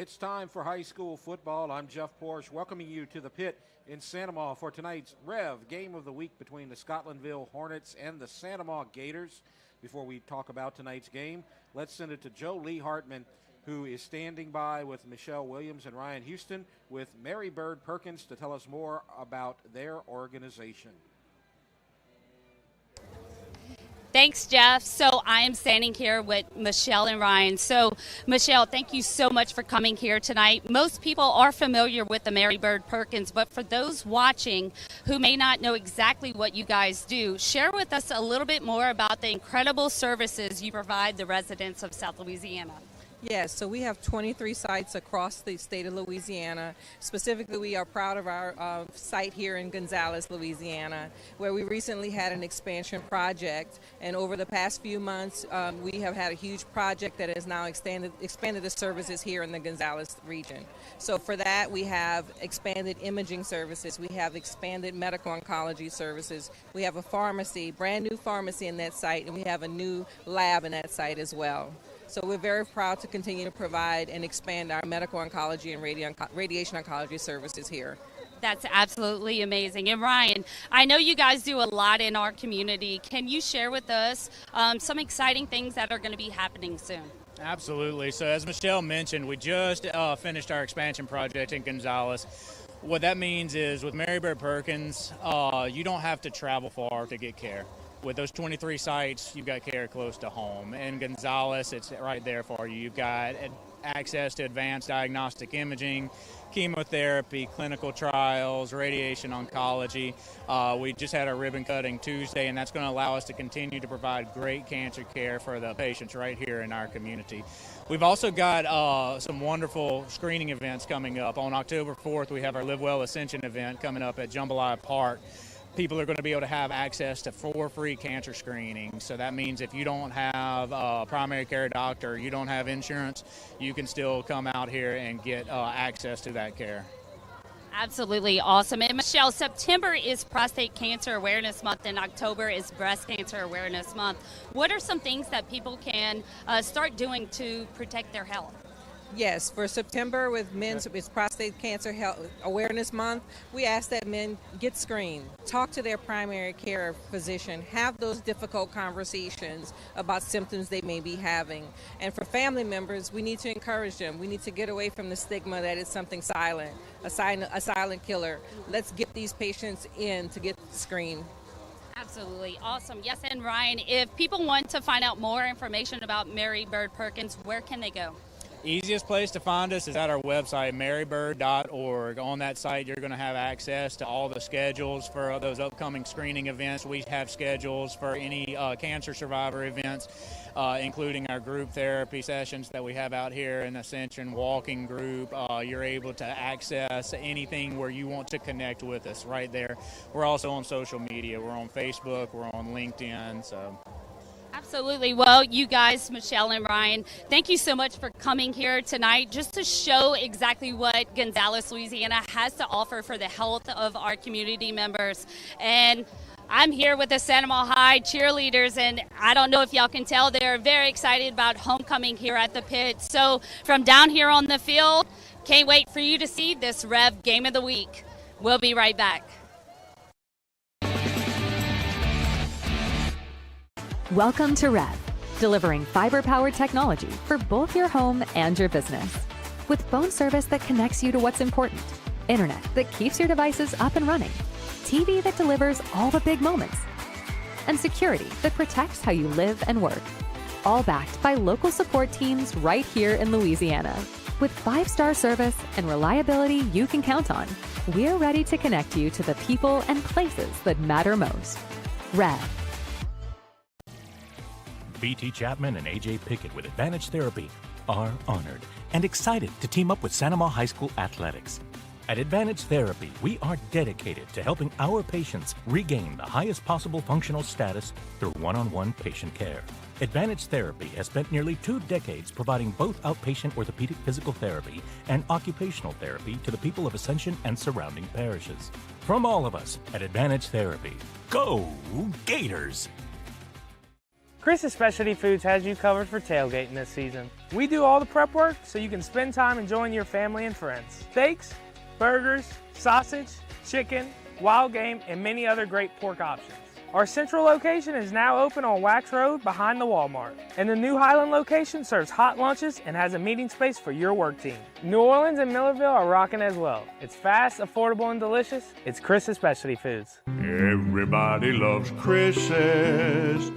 It's time for high school football. I'm Jeff Porsche, welcoming you to the pit in Santa Maria for tonight's REV game of the week between the Scotlandville Hornets and the Santa Maria Gators. Before we talk about tonight's game, let's send it to Joe Lee Hartman, who is standing by with Michelle Williams and Ryan Houston with Mary Bird Perkins to tell us more about their organization. Thanks, Jeff. So I am standing here with Michelle and Ryan. So, Michelle, thank you so much for coming here tonight. Most people are familiar with the Mary Bird Perkins, but for those watching who may not know exactly what you guys do, share with us a little bit more about the incredible services you provide the residents of South Louisiana. Yes, so we have 23 sites across the state of Louisiana. Specifically, we are proud of our site here in Gonzales, Louisiana, where we recently had an expansion project. And over the past few months, we have had a huge project that has now expanded the services here in the Gonzales region. So for that, we have expanded imaging services. We have expanded medical oncology services. We have a pharmacy, brand new pharmacy in that site, and we have a new lab in that site as well. So we're very proud to continue to provide and expand our medical oncology and radiation oncology services here. That's absolutely amazing. And Ryan, I know you guys do a lot in our community. Can you share with us some exciting things that are going to be happening soon? Absolutely. So as Michelle mentioned, we just finished our expansion project in Gonzales. What that means is with Mary Bird Perkins, you don't have to travel far to get care. With those 23 sites, you've got care close to home. In Gonzales, it's right there for you. You've got access to advanced diagnostic imaging, chemotherapy, clinical trials, radiation oncology. We just had our ribbon cutting Tuesday, and that's going to allow us to continue to provide great cancer care for the patients right here in our community. We've also got some wonderful screening events coming up. On October 4th, we have our Live Well Ascension event coming up at Jambalaya Park. People are going to be able to have access to 4 free cancer screenings. So that means if you don't have a primary care doctor, you don't have insurance, you can still come out here and get access to that care. Absolutely awesome. And Michelle, September is Prostate Cancer Awareness Month and October is Breast Cancer Awareness Month. What are some things that people can start doing to protect their health? Yes, for September it's Prostate Cancer Awareness Month, we ask that men get screened, talk to their primary care physician, have those difficult conversations about symptoms they may be having. And for family members, we need to encourage them. We need to get away from the stigma that it's something silent, a silent killer. Let's get these patients in to get screened. Absolutely awesome. Yes, and Ryan, if people want to find out more information about Mary Bird Perkins, where can they go? Easiest place to find us is at our website, marybird.org. On that site, you're going to have access to all the schedules for those upcoming screening events. We have schedules for any cancer survivor events, including our group therapy sessions that we have out here in Ascension Walking Group. You're able to access anything where you want to connect with us right there. We're also on social media. We're on Facebook. We're on LinkedIn. So. Absolutely. Well, you guys, Michelle and Ryan, thank you so much for coming here tonight just to show exactly what Gonzales, Louisiana has to offer for the health of our community members. And I'm here with the Santa Maria High cheerleaders, and I don't know if y'all can tell, they're very excited about homecoming here at the pit. So from down here on the field, can't wait for you to see this REV Game of the Week. We'll be right back. Welcome to REV, delivering fiber-powered technology for both your home and your business. With phone service that connects you to what's important, internet that keeps your devices up and running, TV that delivers all the big moments, and security that protects how you live and work. All backed by local support teams right here in Louisiana. With 5-star service and reliability you can count on, we're ready to connect you to the people and places that matter most. REV. BT Chapman and AJ Pickett with Advantage Therapy are honored and excited to team up with Santa Maria High School Athletics. At Advantage Therapy, we are dedicated to helping our patients regain the highest possible functional status through one-on-one patient care. Advantage Therapy has spent nearly 2 decades providing both outpatient orthopedic physical therapy and occupational therapy to the people of Ascension and surrounding parishes. From all of us at Advantage Therapy, go Gators! Chris's Specialty Foods has you covered for tailgating this season. We do all the prep work so you can spend time enjoying your family and friends. Steaks, burgers, sausage, chicken, wild game, and many other great pork options. Our central location is now open on Wax Road behind the Walmart. And the new Highland location serves hot lunches and has a meeting space for your work team. New Orleans and Millerville are rocking as well. It's fast, affordable, and delicious. It's Chris's Specialty Foods. Everybody loves Chris's.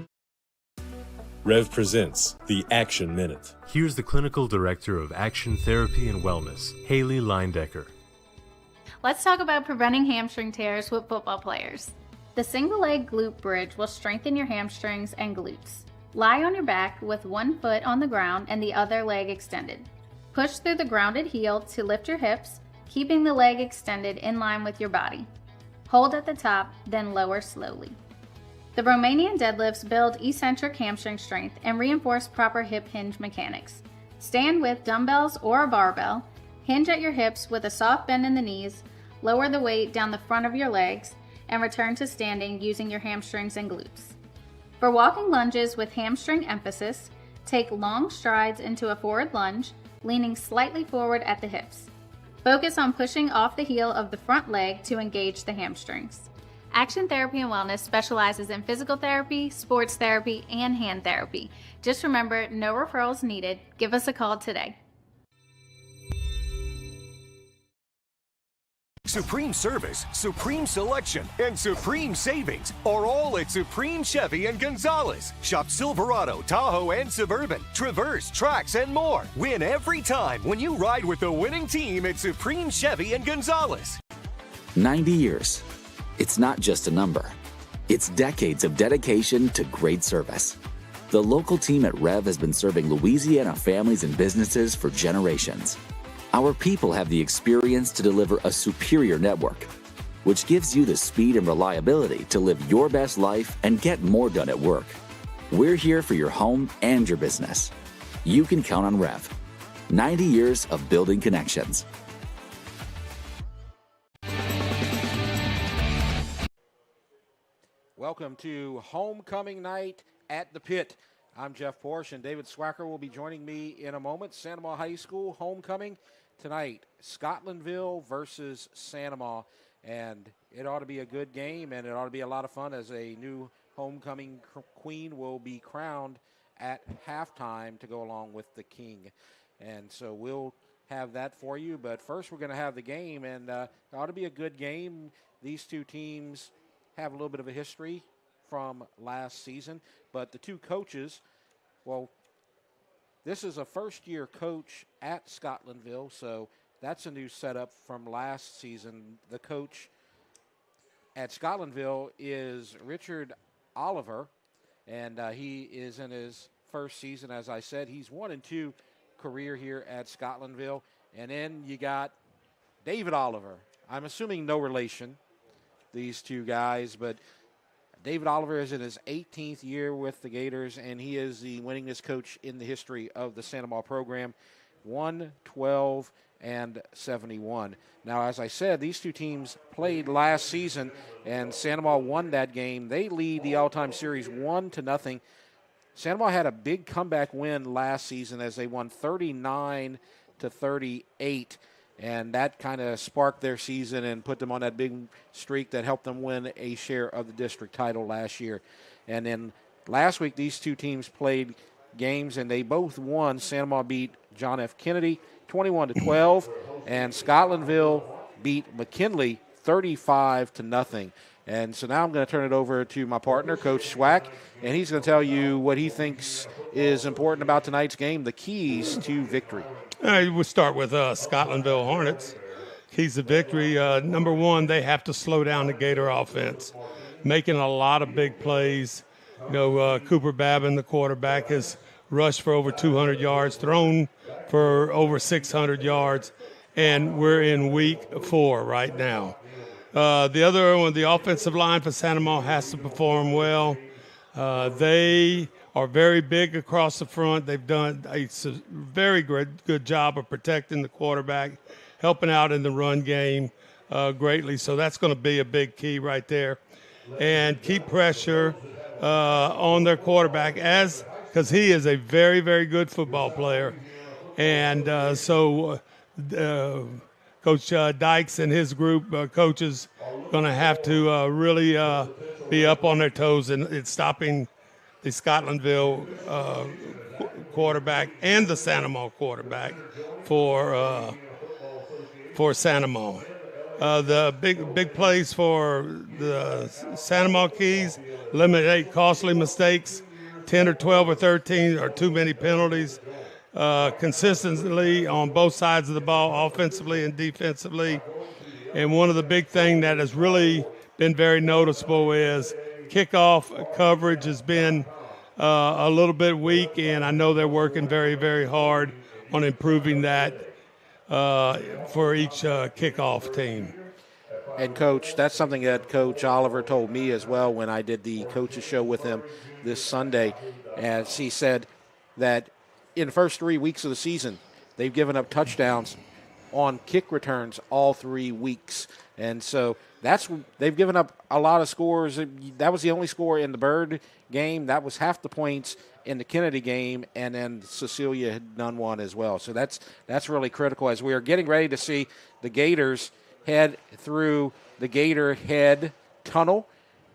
REV presents the Action Minute. Here's the Clinical Director of Action Therapy and Wellness, Haley Leindecker. Let's talk about preventing hamstring tears with football players. The single leg glute bridge will strengthen your hamstrings and glutes. Lie on your back with one foot on the ground and the other leg extended. Push through the grounded heel to lift your hips, keeping the leg extended in line with your body. Hold at the top, then lower slowly. The Romanian deadlifts build eccentric hamstring strength and reinforce proper hip hinge mechanics. Stand with dumbbells or a barbell, hinge at your hips with a soft bend in the knees, lower the weight down the front of your legs, and return to standing using your hamstrings and glutes. For walking lunges with hamstring emphasis, take long strides into a forward lunge, leaning slightly forward at the hips. Focus on pushing off the heel of the front leg to engage the hamstrings. Action Therapy and Wellness specializes in physical therapy, sports therapy, and hand therapy. Just remember, no referrals needed. Give us a call today. Supreme service, supreme selection, and supreme savings are all at Supreme Chevy and Gonzalez. Shop Silverado, Tahoe, and Suburban, Traverse, Trax, and more. Win every time when you ride with the winning team at Supreme Chevy and Gonzalez. 90 years. It's not just a number. It's decades of dedication to great service. The local team at REV has been serving Louisiana families and businesses for generations. Our people have the experience to deliver a superior network, which gives you the speed and reliability to live your best life and get more done at work. We're here for your home and your business. You can count on REV. 90 years of building connections. Welcome to homecoming night at the Pit. I'm Jeff Porsche, and David Swacker will be joining me in a moment. Santa Maria High School homecoming tonight, Scotlandville versus Santa Maria, and it ought to be a good game, and it ought to be a lot of fun as a new homecoming queen will be crowned at halftime to go along with the king. And so we'll have that for you, but first we're going to have the game, and it ought to be a good game. These two teams have a little bit of a history from last season, but the two coaches, well, this is a first-year coach at Scotlandville, so that's a new setup from last season. The coach at Scotlandville is Richard Oliver, and he is in his first season. As I said, he's 1-2 career here at Scotlandville. And then you got David Oliver. I'm assuming no relation, these two guys, but David Oliver is in his 18th year with the Gators, and he is the winningest coach in the history of the Santa Maria program, 1-12-71. Now, as I said, these two teams played last season, and Santa Maria won that game. They lead the all-time series 1-0. Santa Maria had a big comeback win last season as they won 39-38. And that kind of sparked their season and put them on that big streak that helped them win a share of the district title last year. And then last week, these two teams played games, and they both won. Santa Maria beat John F. Kennedy 21-12, and Scotlandville beat McKinley 35-0. And so now I'm going to turn it over to my partner, Coach Schwack, and he's going to tell you what he thinks is important about tonight's game, the keys to victory. All right, we'll start with Scotlandville Hornets. Keys to victory, number one, they have to slow down the Gator offense, making a lot of big plays. You know, Cooper Babin, the quarterback, has rushed for over 200 yards, thrown for over 600 yards, and we're in week 4 right now. The other one, the offensive line for Santa Maria has to perform well. They are very big across the front. They've done a very good job of protecting the quarterback, helping out in the run game greatly. So that's going to be a big key right there. And keep pressure on their quarterback because he is a very, very good football player. And so Coach Dykes and his group coaches going to have to really be up on their toes in stopping the Scotlandville quarterback and the Santa Maria quarterback for Santa Maria. The big plays for the Santa Maria Keys: eliminate costly mistakes, 10 or 12 or 13 or too many penalties, consistently on both sides of the ball, offensively and defensively. And one of the big things that has really been very noticeable is kickoff coverage has been a little bit weak, and I know they're working very, very hard on improving that for each kickoff team. And, Coach, that's something that Coach Oliver told me as well when I did the coaches show with him this Sunday, as he said that in the first 3 weeks of the season, they've given up touchdowns on kick returns all 3 weeks. And so they've given up a lot of scores. That was the only score in the Bird game. That was half the points in the Kennedy game, and then Cecilia had done one as well. So that's really critical as we are getting ready to see the Gators head through the Gator Head Tunnel,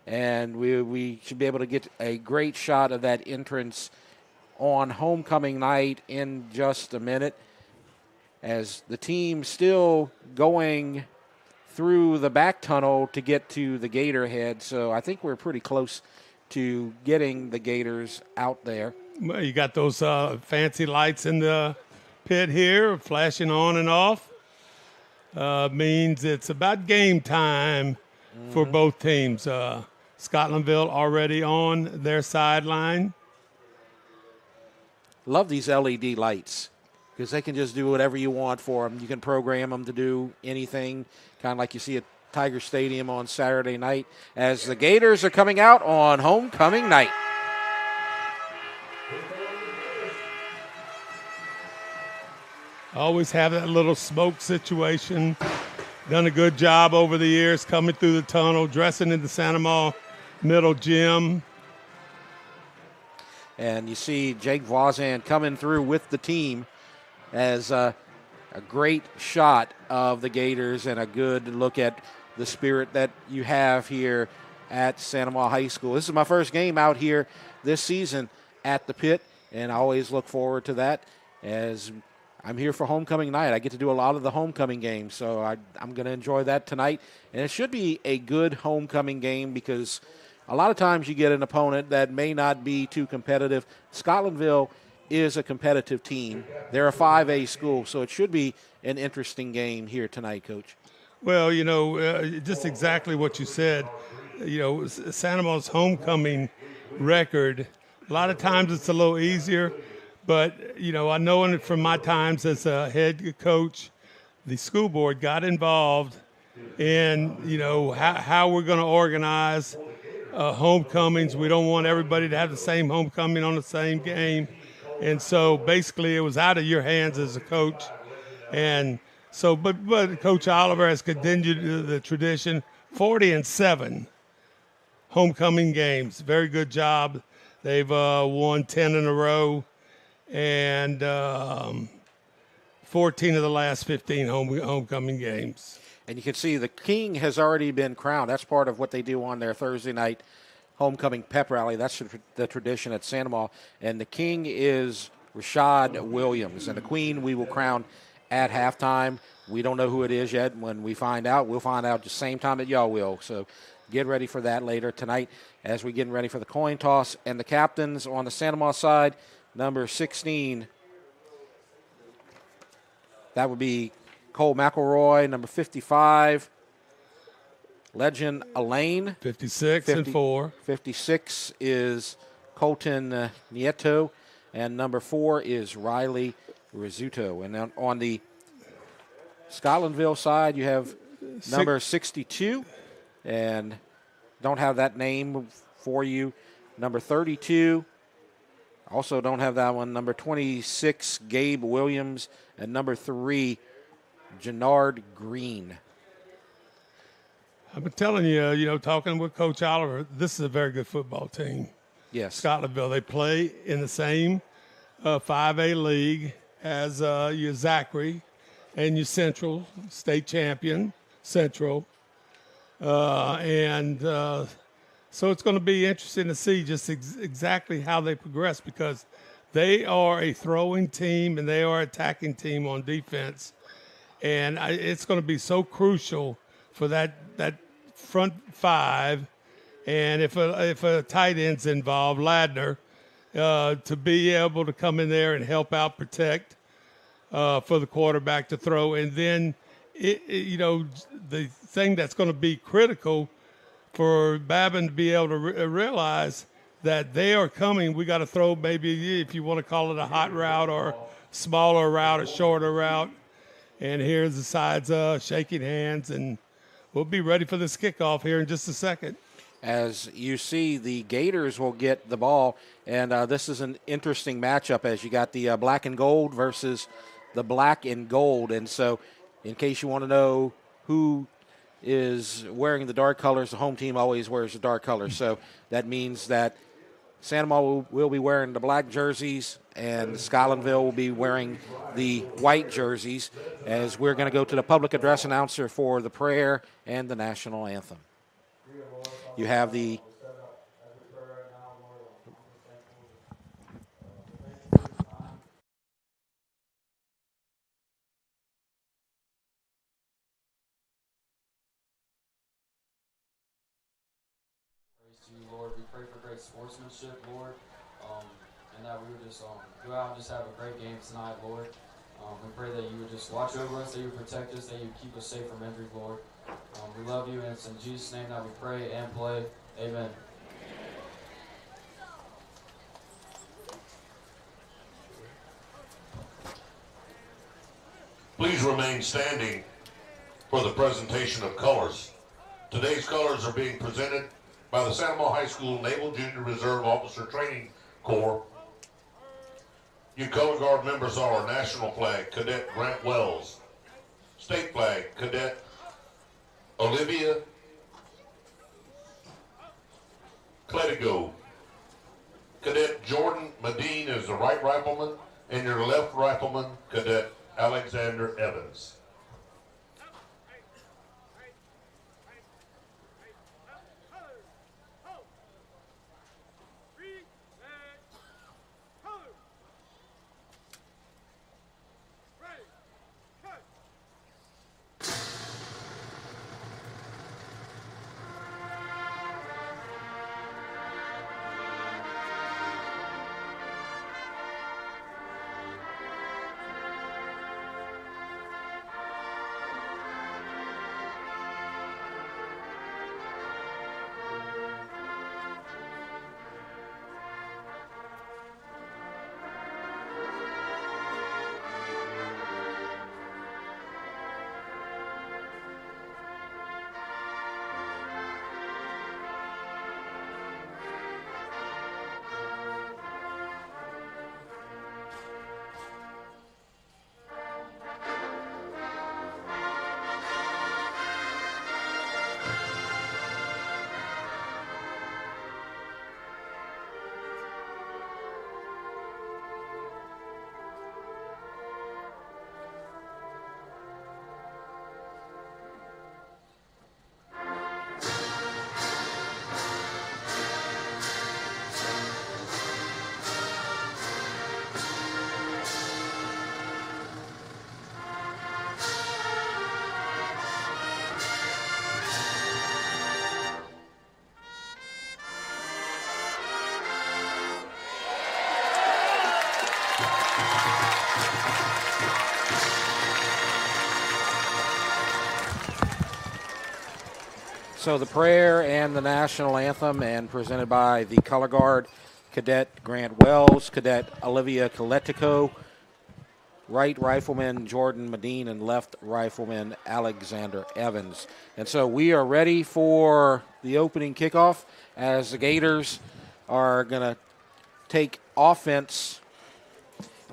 and we should be able to get a great shot of that entrance on homecoming night in just a minute, as the team still going through the back tunnel to get to the Gator Head. So I think we're pretty close to getting the Gators out there. Well, you got those fancy lights in the pit here flashing on and off. Means it's about game time for both teams. Scotlandville already on their sideline. Love these LED lights because they can just do whatever you want for them. You can program them to do anything, kind of like you see at Tiger Stadium on Saturday night as the Gators are coming out on homecoming night. Always have that little smoke situation. Done a good job over the years coming through the tunnel, dressing in the Santa Maria Middle Gym. And you see Jake Voisin coming through with the team as a great shot of the Gators and a good look at the spirit that you have here at Santa Maria High School. This is my first game out here this season at the pit, and I always look forward to that as I'm here for homecoming night. I get to do a lot of the homecoming games, so I'm going to enjoy that tonight. And it should be a good homecoming game because a lot of times you get an opponent that may not be too competitive. Scotlandville is a competitive team. They're a 5A school, so it should be an interesting game here tonight, Coach. Well, just exactly what you said. Santa Maria's homecoming record, a lot of times it's a little easier. But, I know from my times as a head coach, the school board got involved in, how we're going to organize homecomings. We don't want everybody to have the same homecoming on the same game. And so basically it was out of your hands as a coach. And so, but Coach Oliver has continued the tradition, 40-7 homecoming games. Very good job. They've won 10 in a row. And 14 of the last 15 homecoming games. And you can see the King has already been crowned. That's part of what they do on their Thursday night homecoming pep rally. That's the tradition at Santa Maria. And the King is Rashad Williams. And the Queen we will crown at halftime. We don't know who it is yet. When we find out, we'll find out the same time that y'all will. So get ready for that later tonight as we're getting ready for the coin toss. And the captains on the Santa Maria side, number 16, that would be Cole McElroy. Number 55, Legend Elaine. 56 and 4. 56 is Colton Nieto. And number 4 is Riley Rizzuto. And then on the Scotlandville side, you have number 62. And don't have that name for you. Number 32. Also don't have that one. Number 26, Gabe Williams. And number 3, Jannard Green. I've been telling you, talking with Coach Oliver, this is a very good football team. Yes. Scotlandville, they play in the same 5A league as your Zachary and your Central, state champion, Central. So it's going to be interesting to see just exactly how they progress, because they are a throwing team and they are an attacking team on defense. And it's going to be so crucial for that front five, and if a tight end's involved, Ladner, to be able to come in there and help out protect for the quarterback to throw. And then, the thing that's going to be critical for Babin to be able to realize that they are coming. We got to throw, maybe if you want to call it a hot route or smaller route, a shorter route. And here's the sides shaking hands, and we'll be ready for this kickoff here in just a second. As you see, the Gators will get the ball, and this is an interesting matchup as you got the black and gold versus the black and gold. And so in case you want to know who is wearing the dark colors, the home team always wears the dark colors. So that means that Sandoval will be wearing the black jerseys, and Scotlandville will be wearing the white jerseys, as we're going to go to the public address announcer for the prayer and the national anthem. You have the Lord, we pray for great sportsmanship, Lord, and that we would just go out and just have a great game tonight, Lord. We pray that you would just watch over us, that you would protect us, that you would keep us safe from injury, Lord. We love you, and it's in Jesus' name that we pray and play. Amen. Please remain standing for the presentation of colors. Today's colors are being presented by the Sandoval High School Naval Junior Reserve Officer Training Corps. You color guard members are our national flag, Cadet Grant Wells. State flag, Cadet Olivia Cletigo. Cadet Jordan Medine is the right rifleman, and your left rifleman, Cadet Alexander Evans. So the prayer and the national anthem, and presented by the color guard, Cadet Grant Wells, Cadet Olivia Coletico, right rifleman Jordan Medine, and left rifleman Alexander Evans. And so we are ready for the opening kickoff, as the Gators are going to take offense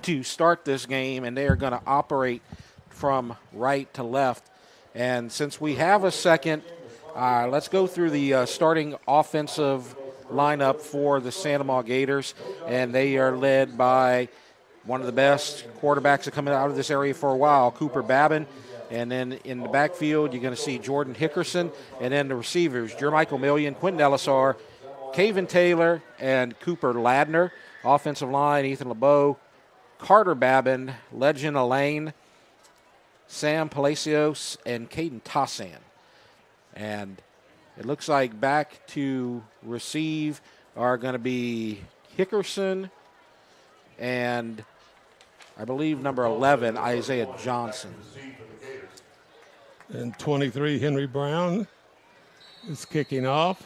to start this game, and they are going to operate from right to left. And since we have a second Let's go through the starting offensive lineup for the Santa Maria Gators, and they are led by one of the best quarterbacks that come out of this area for a while, Cooper Babin. And then in the backfield, you're going to see Jordan Hickerson. And then the receivers, Jermichael Million, Quentin Ellisar, Caven Taylor, and Cooper Ladner. Offensive line, Ethan LeBeau, Carter Babin, Legend Elaine, Sam Palacios, and Caden Tassan. And it looks like back to receive are going to be Hickerson and I believe number 11, Isaiah Johnson. And 23, Henry Brown is kicking off.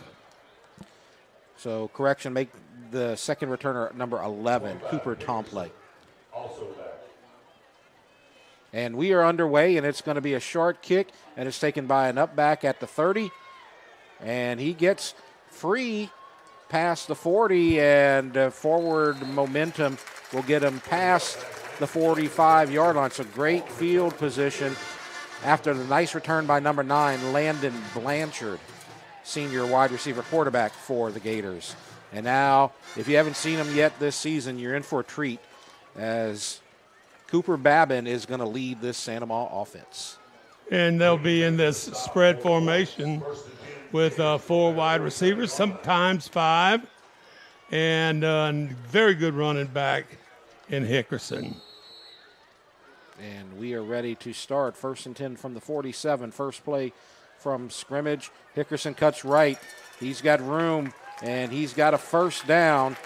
So, correction, make the second returner number 11, Cooper Tomplay. And we are underway, and it's going to be a short kick, and it's taken by an up back at the 30. And he gets free past the 40, and forward momentum will get him past the 45-yard line. So great field position after the nice return by number 9, Landon Blanchard, senior wide receiver quarterback for the Gators. And now, if you haven't seen him yet this season, you're in for a treat as Cooper Babin is going to lead this Santa Maria offense. And they'll be in this spread formation with 4 wide receivers, sometimes 5, and very good running back in Hickerson. And we are ready to start. 1st and 10 from the 47. First play from scrimmage. Hickerson cuts right. He's got room, and he's got a first down.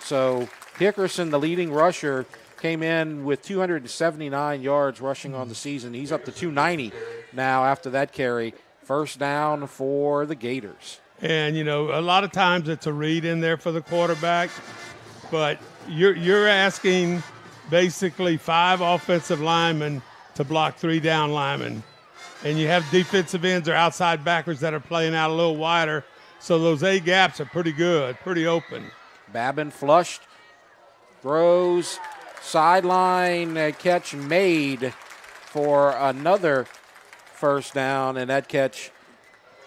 So Hickerson, the leading rusher, came in with 279 yards rushing on the season. He's up to 290 now after that carry. First down for the Gators. And, you know, a lot of times it's a read in there for the quarterback, but you're asking basically 5 offensive linemen to block 3 down linemen. And you have defensive ends or outside backers that are playing out a little wider, so those A gaps are pretty good, pretty open. Babin flushed, throws, sideline catch made for another first down, and that catch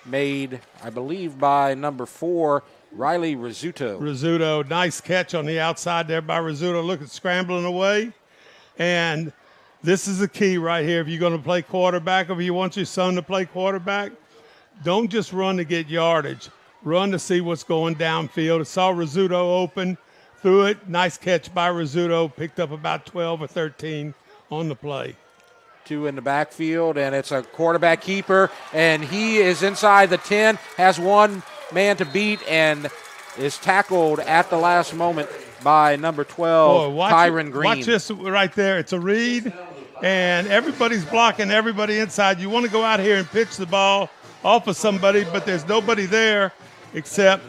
made, I believe, by number 4, Riley Rizzuto. Rizzuto, nice catch on the outside there by Rizzuto. Look at scrambling away. And this is the key right here. If you're going to play quarterback, or if you want your son to play quarterback, don't just run to get yardage. Run to see what's going downfield. I saw Rizzuto open, threw it. Nice catch by Rizzuto. Picked up about 12 or 13 on the play. 2 in the backfield, and it's a quarterback keeper, and he is inside the 10, has one man to beat, and is tackled at the last moment by number 12, Tyron Green. Watch this right there. It's a read, and everybody's blocking everybody inside. You want to go out here and pitch the ball off of somebody, but there's nobody there except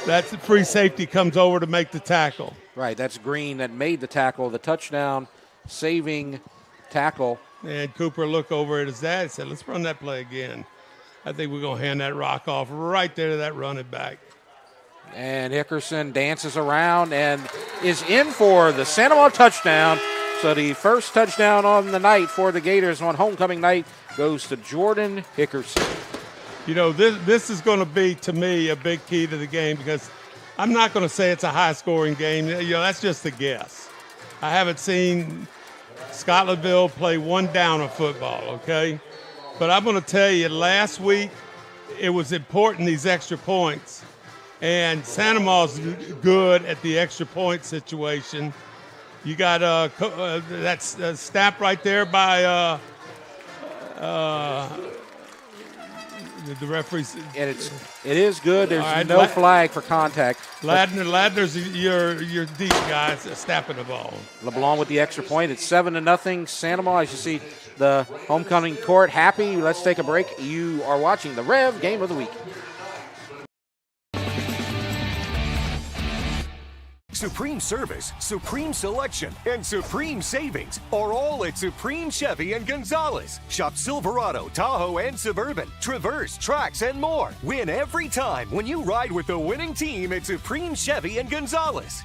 that free safety comes over to make the tackle. Right, that's Green that made the tackle, the touchdown saving tackle. And Cooper looked over at his dad and said, let's run that play again. I think we're going to hand that rock off right there to that running back. And Hickerson dances around and is in for the Santa Maria touchdown. So the first touchdown on the night for the Gators on homecoming night goes to Jordan Hickerson. You know, this is going to be, to me, a big key to the game because I'm not going to say it's a high-scoring game. You know, that's just a guess. I haven't seen Scotlandville play one down of football, okay? But I'm going to tell you, last week it was important, these extra points. And Santa Maria's good at the extra point situation. You got that's snap right there by the referees. And it is good. There's right, no flag for contact. Ladner's your deep guy snapping the ball. LeBlanc with the extra point. It's 7-0 Santa Maria. As you see the homecoming court happy. Let's take a break. You are watching the Rev Game of the Week. Supreme service, supreme selection, and supreme savings are all at Supreme Chevy and Gonzales. Shop Silverado, Tahoe, and Suburban, Traverse, Trax, and more. Win every time when you ride with the winning team at Supreme Chevy and Gonzales.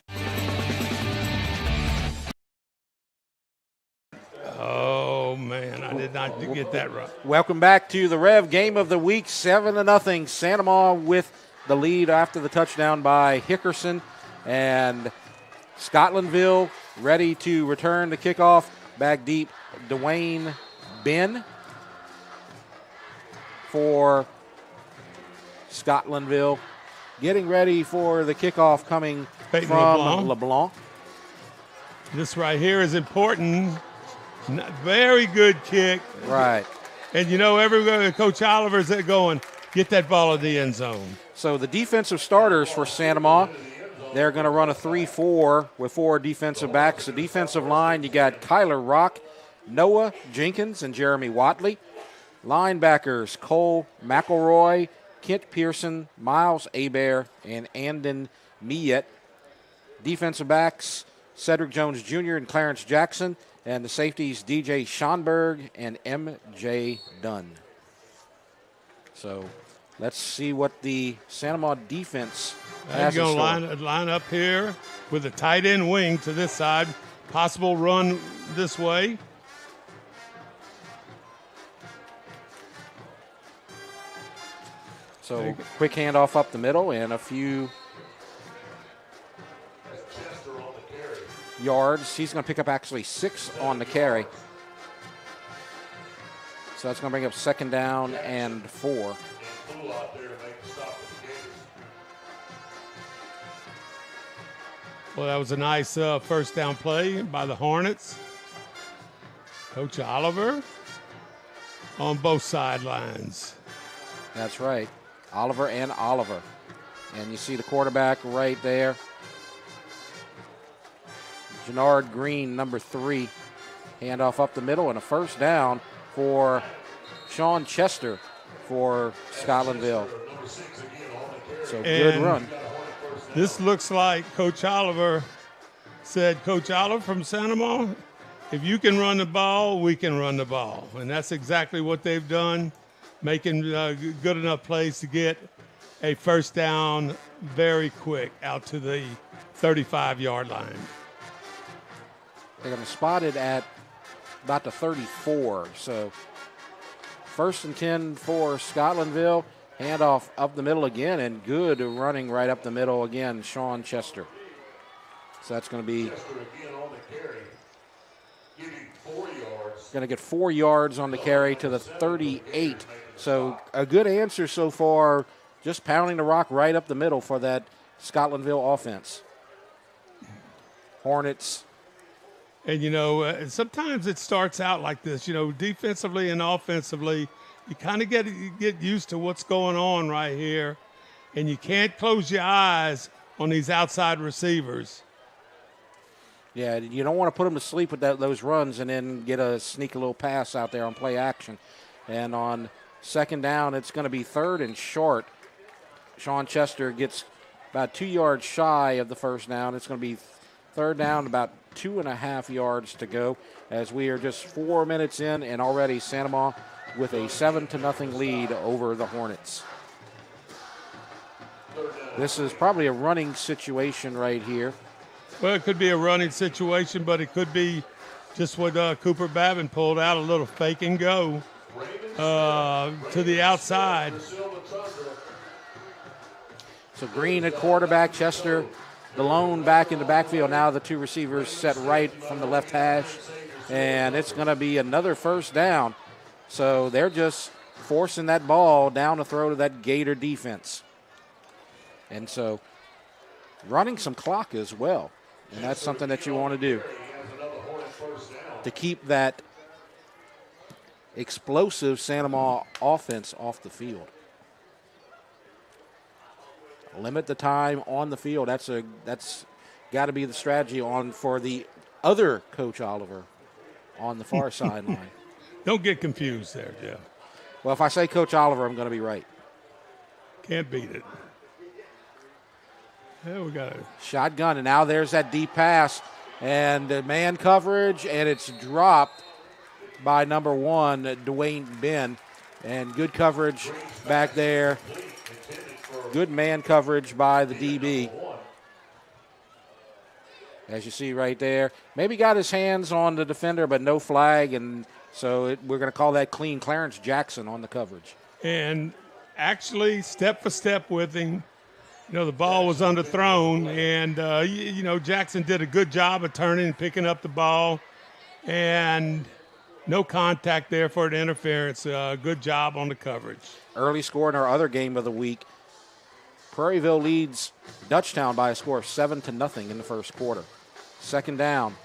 Oh, man, I did not get that right. Welcome back to the Rev Game of the Week, 7-0. Santa Ma with the lead after the touchdown by Hickerson. And Scotlandville ready to return the kickoff. Back deep, Dwayne Ben for Scotlandville. Getting ready for the kickoff coming from LeBlanc. This right here is important. Very good kick. Right. And, you know, everywhere Coach Oliver's going, get that ball in the end zone. So the defensive starters for Santa Ma, they're going to run a 3-4 with 4 defensive backs. The defensive line, you got Kyler Rock, Noah Jenkins, and Jeremy Watley. Linebackers, Cole McElroy, Kent Pearson, Miles Abair, and Andon Miet. Defensive backs, Cedric Jones Jr. and Clarence Jackson. And the safeties, DJ Schonberg and M.J. Dunn. So let's see what the Santa Ma defense has in store. You're going to line up here with a tight end wing to this side. Possible run this way. So quick handoff up the middle and a few yards. He's going to pick up actually 6 on the carry. So that's going to bring up 2nd down and 4. Well, that was a nice first down play by the Hornets. Coach Oliver on both sidelines. That's right. Oliver and Oliver. And you see the quarterback right there. Jannard Green, number 3. Handoff up the middle and a first down for Sean Chester for Scotlandville. So good run. This looks like Coach Oliver said, Coach Oliver from Santa Ma, if you can run the ball, we can run the ball. And that's exactly what they've done, making good enough plays to get a first down very quick out to the 35-yard line. They're going to spot it at about the 34. So 1st and 10 for Scotlandville. Handoff up the middle again, and good running right up the middle again, Sean Chester. So that's going to be going to get 4 yards on the carry to the 38. So a good answer so far, just pounding the rock right up the middle for that Scotlandville offense. Hornets. And, you know, sometimes it starts out like this, you know, defensively and offensively. You kind of get used to what's going on right here, and you can't close your eyes on these outside receivers. Yeah, you don't want to put them to sleep with those runs and then get a sneaky little pass out there on play action. And on 2nd down, it's going to be 3rd and short. Sean Chester gets about 2 yards shy of the first down. It's going to be 3rd down, about 2.5 yards to go, as we are just 4 minutes in, and already Santa Ma with a 7-0 lead over the Hornets. This is probably a running situation right here. Well, it could be a running situation, but it could be just what Cooper Babin pulled out, a little fake and go to the outside. So Green at quarterback, Chester the lone back in the backfield. Now the 2 receivers set right from the left hash, and it's going to be another first down. So they're just forcing that ball down the throat of that Gator defense. And so running some clock as well. And that's something that you want to do to keep that explosive Santa Ma offense off the field. Limit the time on the field. That's got to be the strategy for the other Coach Oliver on the far sideline. Don't get confused there, Jeff. Well, if I say Coach Oliver, I'm going to be right. Can't beat it. Yeah, we got it. Shotgun, and now there's that deep pass. And the man coverage, and it's dropped by number 1, Dwayne Ben. And good coverage back there. Good man coverage by the DB. As you see right there. Maybe got his hands on the defender, but no flag, and So we're going to call that clean. Clarence Jackson on the coverage. And actually, step for step with him, the ball was underthrown, and, Jackson did a good job of turning and picking up the ball, and no contact there for an interference. Good job on the coverage. Early score in our other game of the week. Prairieville leads Dutchtown by a score of 7-0 in the first quarter. Second down,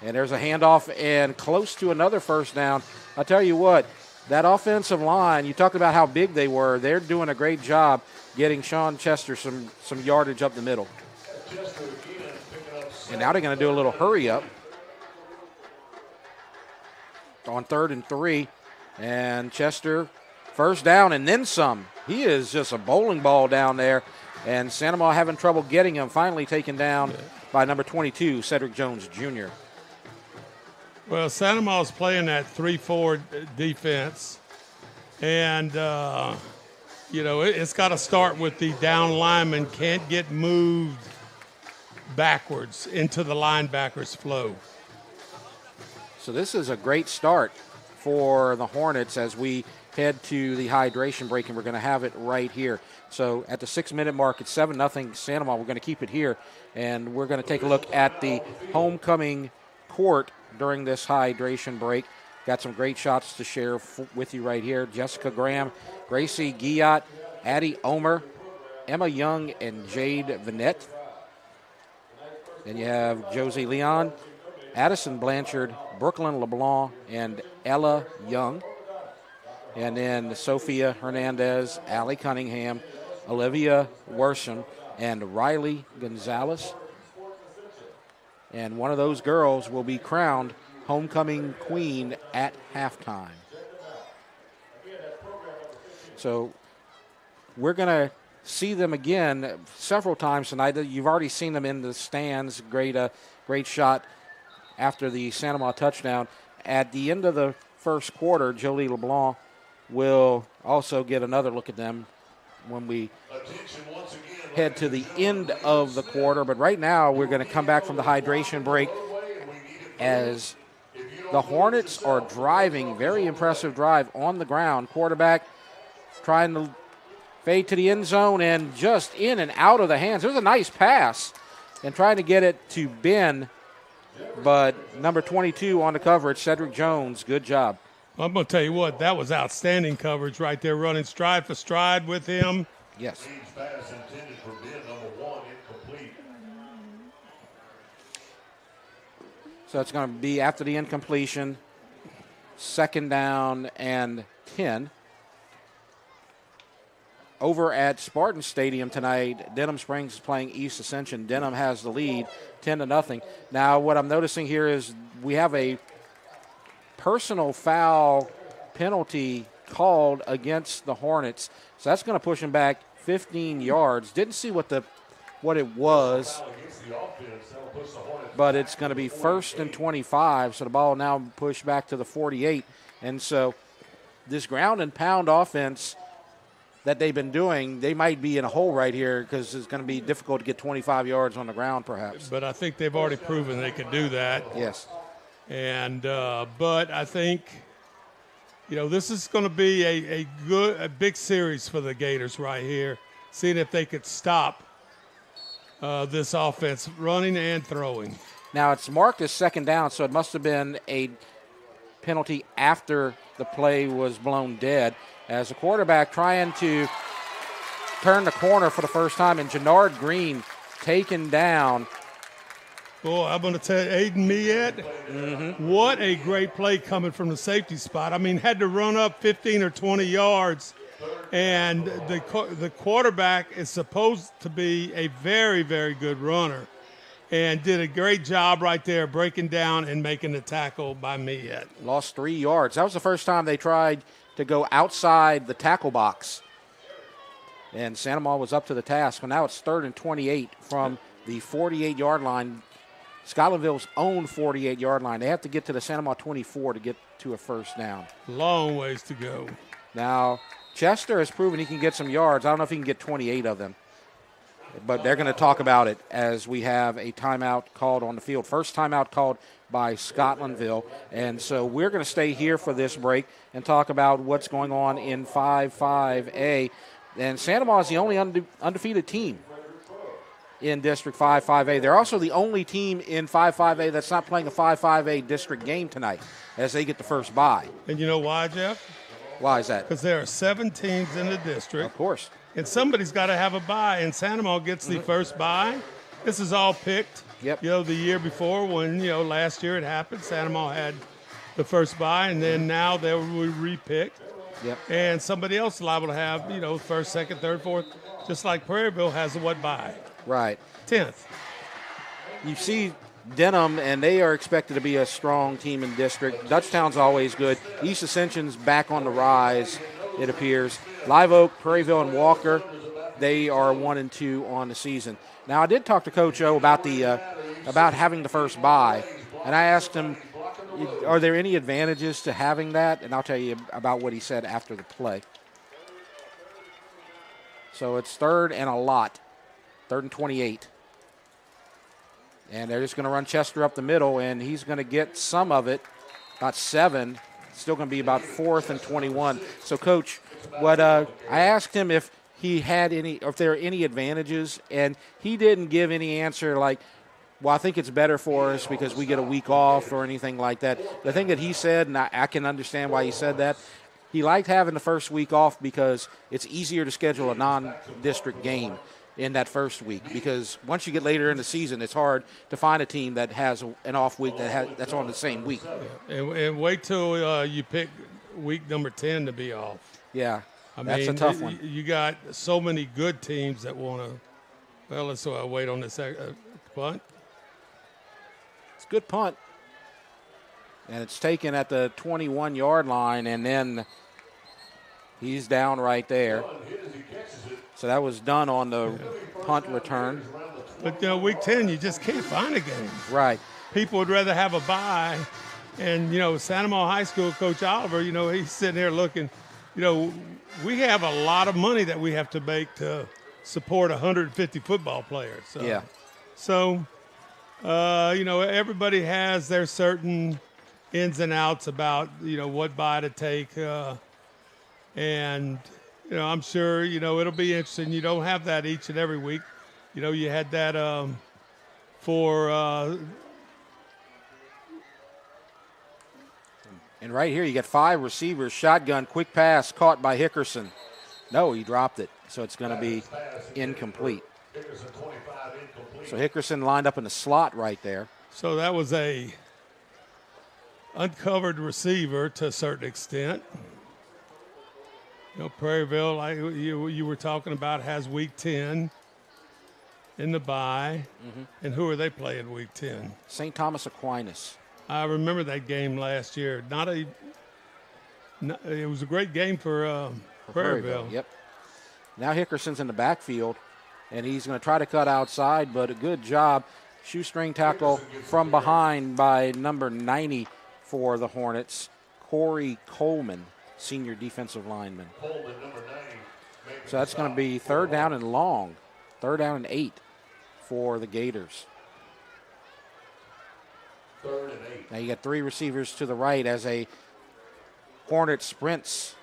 and there's a handoff and close to another first down. I'll tell you what, that offensive line, you talked about how big they were. They're doing a great job getting Sean Chester some yardage up the middle. And now they're going to do a little hurry up on 3rd and 3. And Chester, first down and then some. He is just a bowling ball down there. And Santa Maria having trouble getting him, finally taken down by number 22, Cedric Jones Jr. Well, Santa Maria's playing that 3-4 defense. And, it's got to start with the down lineman can't get moved backwards into the linebacker's flow. So this is a great start for the Hornets as we head to the hydration break, and we're going to have it right here. So at the 6-minute mark, it's 7-0 Santa Maria. We're going to keep it here, and we're going to take a look at the homecoming court during this hydration break. Got some great shots to share with you right here. Jessica Graham, Gracie Guillot, Addie Omer, Emma Young, and Jade Vanette. Then you have Josie Leon, Addison Blanchard, Brooklyn LeBlanc, and Ella Young. And then Sophia Hernandez, Allie Cunningham, Olivia Worsham, and Riley Gonzalez. And one of those girls will be crowned homecoming queen at halftime. So we're going to see them again several times tonight. You've already seen them in the stands. Great shot after the Santa Maria touchdown. At the end of the first quarter, Jolie LeBlanc will also get another look at them when we head to the end of the quarter. But right now, we're going to come back from the hydration break as the Hornets are driving, very impressive drive on the ground. Quarterback trying to fade to the end zone and just in and out of the hands. There's a nice pass and trying to get it to Ben, but number 22 on the coverage, Cedric Jones, good job. I'm going to tell you what, that was outstanding coverage right there, running stride for stride with him. Yes. So it's going to be after the incompletion, 2nd down and 10. Over at Spartan Stadium tonight, Denham Springs is playing East Ascension. Denham has the lead, 10-0. Now, what I'm noticing here is we have a personal foul penalty called against the Hornets. So that's going to push them back 15 yards. Didn't see what it was, but it's going to be 1st and 25. So the ball now pushed back to the 48. And so this ground and pound offense that they've been doing, they might be in a hole right here because it's going to be difficult to get 25 yards on the ground perhaps. But I think they've already proven they could do that. Yes. And but I think, this is going to be a big series for the Gators right here, seeing if they could stop this offense running and throwing. Now it's marked as 2nd down, so it must have been a penalty after the play was blown dead, as the quarterback trying to turn the corner for the first time, and Jannard Green taken down. Boy, I'm going to tell you, Aiden Miette, what a great play coming from the safety spot. I mean, had to run up 15 or 20 yards, and the quarterback is supposed to be a very, very good runner, and did a great job right there breaking down and making the tackle by Miette. Lost 3 yards. That was the first time they tried to go outside the tackle box, and Santa Maria was up to the task. And now it's 3rd and 28 from the 48-yard line. Scotlandville's own 48-yard line. They have to get to the Santa Maria 24 to get to a first down. Long ways to go. Now, Chester has proven he can get some yards. I don't know if he can get 28 of them. but they're going to talk about it as we have a timeout called on the field. First timeout called by Scotlandville. And so we're going to stay here for this break and talk about what's going on in 5-5A. And Santa Maria is the only undefeated team in District 5-5A. They're also the only team in 5-5A that's not playing a 5-5A district game tonight as they get the first bye. And you know why, Jeff? Why is that? Because there are 7 teams in the district. Of course. And somebody's got to have a bye, and Santa Maria gets the first bye. This is all picked. Yep. The year before when, last year it happened, Santa Maria had the first bye, and then now they were re-picked. Yep. And somebody else is liable to have, first, second, third, fourth, just like Prairieville has a what bye? Right. 10th. You see Denham, and they are expected to be a strong team in district. Dutchtown's always good. East Ascension's back on the rise, it appears. Live Oak, Prairieville, and Walker, they are 1-2 on the season. Now, I did talk to Coach O about about having the first bye, and I asked him, are there any advantages to having that? And I'll tell you about what he said after the play. So it's 3rd and a lot, 3rd and 28. And they're just going to run Chester up the middle, and he's going to get some of it, about 7. Still going to be about 4th and 21. So, Coach, what I asked him if he had any, or if there are any advantages, and he didn't give any answer like, well, I think it's better for us because we get a week off or anything like that. The thing that he said, and I can understand why he said that, he liked having the first week off because it's easier to schedule a non-district game in that first week, because once you get later in the season, it's hard to find a team that has an off week that's on the same week. And wait till you pick week number 10 to be off. Yeah, that's a tough one. You got so many good teams that want to. Well, let's wait on this punt. It's a good punt, and it's taken at the 21-yard line, and then he's down right there. So that was done on the punt return. But, week 10, you just can't find a game. Right. People would rather have a bye. And, Santa Maria High School, Coach Oliver, he's sitting there looking, we have a lot of money that we have to make to support 150 football players. So, yeah. So, everybody has their certain ins and outs about, what bye to take. And I'm sure, it'll be interesting. You don't have that each and every week. You had that for and right here you get 5 receivers, shotgun, quick pass, caught by Hickerson. No, he dropped it, so it's going to be incomplete. So Hickerson lined up in the slot right there. So that was a uncovered receiver to a certain extent. Prairieville, like you were talking about, has week 10 in the bye. Mm-hmm. And who are they playing week 10? St. Thomas Aquinas. I remember that game last year. It was a great game for Prairieville. Yep. Now Hickerson's in the backfield, and he's going to try to cut outside, but a good job. Shoestring tackle from behind by number 90 for the Hornets, Corey Coleman, senior defensive lineman. So that's going to be 3rd down and long, 3rd down and 8 for the Gators. 3rd and 8. Now you got 3 receivers to the right as a Hornet sprints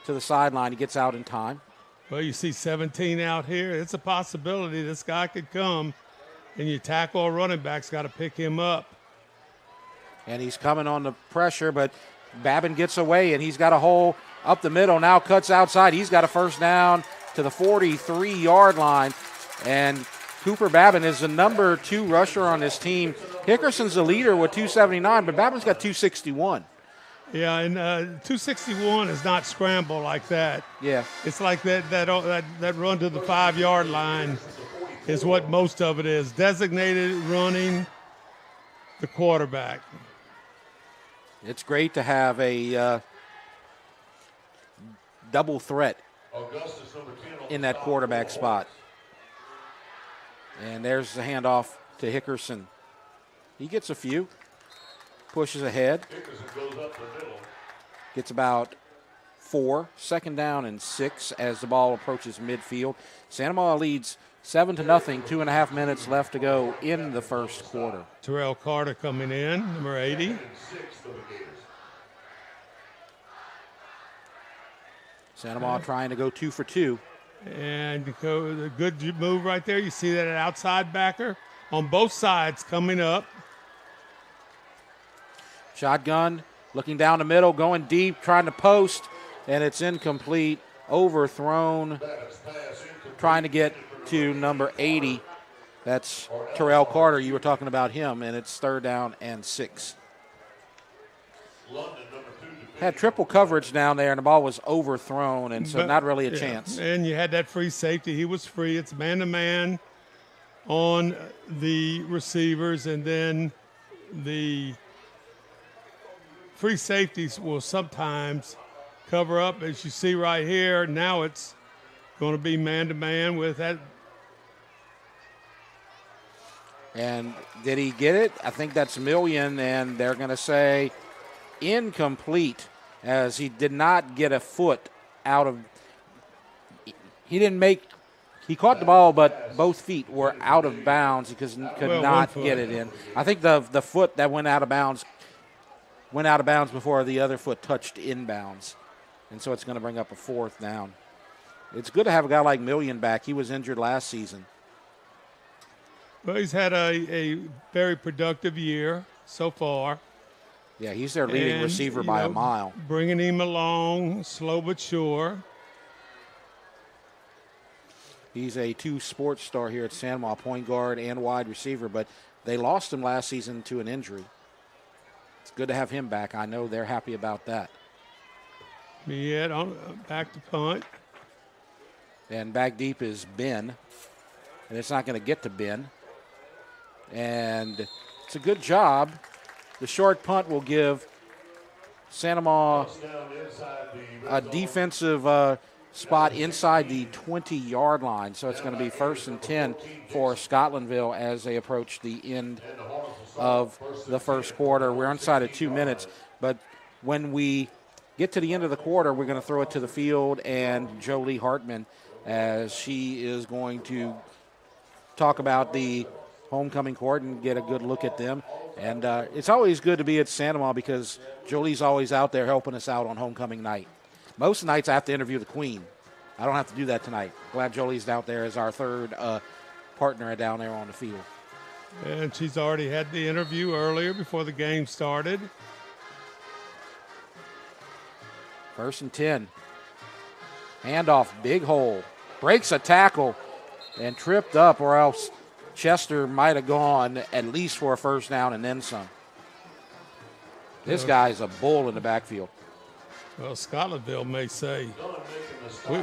to the sideline. He gets out in time. Well, you see 17 out here. It's a possibility this guy could come, and you tackle a running back's got to pick him up. And he's coming on the pressure, but Babin gets away, and he's got a hole up the middle. Now cuts outside. He's got a first down to the 43-yard line. And Cooper Babin is the number 2 rusher on this team. Hickerson's the leader with 279, but Babin's got 261. Yeah, and 261 is not scramble like that. Yeah. It's like that run to the 5-yard line is what most of it is. Designated running the quarterback. It's great to have a double threat in that quarterback spot. And there's the handoff to Hickerson. He gets a few, pushes ahead, gets about 4, 2nd down and 6 as the ball approaches midfield. Santa Maria leads 7-0, 2.5 minutes left to go in the first quarter. Terrell Carter coming in, number 80. Santa Maria trying to go 2 for 2. And a good move right there. You see that outside backer on both sides coming up. Shotgun, looking down the middle, going deep, trying to post, and it's incomplete, overthrown, trying to get to number 80. That's Terrell Carter. You were talking about him, and it's 3rd down and 6. Had triple coverage down there, and the ball was overthrown, and so not really a chance. And you had that free safety. He was free. It's man-to-man on the receivers, and then the free safeties will sometimes cover up, as you see right here. Now it's going to be man-to-man with that. And did he get it? I think that's Million, and they're going to say incomplete, as he did not get a foot out of – he caught the ball, but both feet were out of bounds because he could not get it in. I think the foot that went out of bounds before the other foot touched inbounds, and so it's going to bring up a 4th down. It's good to have a guy like Million back. He was injured last season. Well, he's had a very productive year so far. Yeah, he's their leading receiver by a mile. Bringing him along, slow but sure. He's a 2-sport star here at Santa Maria, point guard and wide receiver, but they lost him last season to an injury. It's good to have him back. I know they're happy about that. Yeah, back to punt. And back deep is Ben, and it's not going to get to Ben. And it's a good job. The short punt will give Santa Maria a defensive spot inside the 20-yard line. So it's going to be 1st and 10 for Scotlandville as they approach the end of the first quarter. We're inside of 2 minutes, but when we get to the end of the quarter, we're going to throw it to the field, and Jolie Hartman, as she is going to talk about the homecoming court and get a good look at them. And it's always good to be at Santa Maria because Jolie's always out there helping us out on homecoming night. Most nights I have to interview the queen. I don't have to do that tonight. Glad Jolie's out there as our 3rd partner down there on the field. And she's already had the interview earlier before the game started. 1st and 10. Handoff, big hole. Breaks a tackle and tripped up, or else Chester might have gone at least for a 1st down and then some. This guy's a bull in the backfield. Well, Scotlandville may say,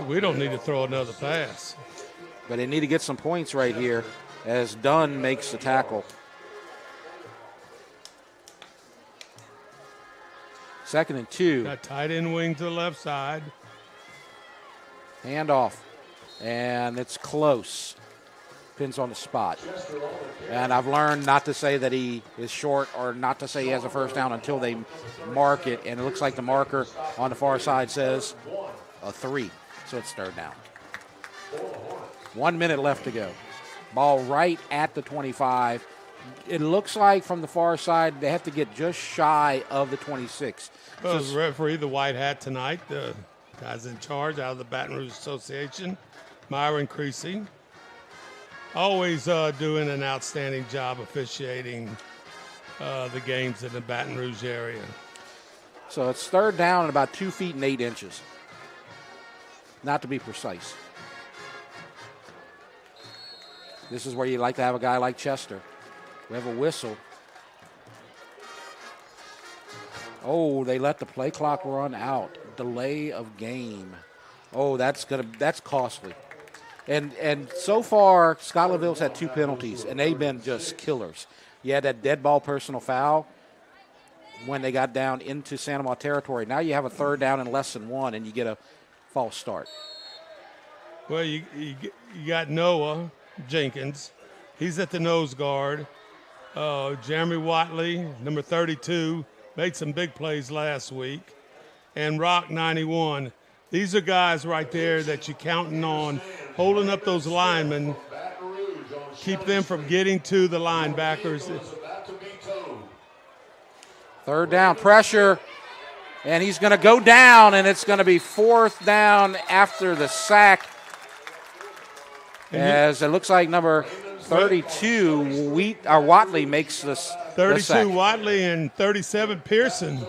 we don't need to throw another pass. But they need to get some points right here as Dunn makes the tackle. 2nd and 2. Got tight end wing to the left side. Handoff, and it's close. Pins on the spot. And I've learned not to say that he is short or not to say he has a 1st down until they mark it. And it looks like the marker on the far side says a 3. So it's 3rd down. 1 minute left to go. Ball right at the 25. It looks like from the far side they have to get just shy of the 26. Well, the referee, the white hat tonight, the guy's in charge out of the Baton Rouge Association, Myron Creasy. Always doing an outstanding job officiating the games in the Baton Rouge area. So it's 3rd down and about 2 feet and 8 inches. Not to be precise. This is where you like to have a guy like Chester. We have a whistle. Oh, they let the play clock run out. Delay of game. Oh, that's costly. And so far, Scotlandville's had 2 penalties, and they've been just killers. You had that dead ball personal foul when they got down into Santa Maria territory. Now you have a 3rd down and less than 1, and you get a false start. Well, you got Noah Jenkins. He's at the nose guard. Jeremy Watley, number 32, made some big plays last week. and Rock 91. These are guys right there that you're counting on, holding up those linemen, keep them from getting to the linebackers. Third down, pressure, and he's going to go down, and it's going to be fourth down after the sack. As it looks like number 32, Watley makes this. 32 Watley and 37 Pearson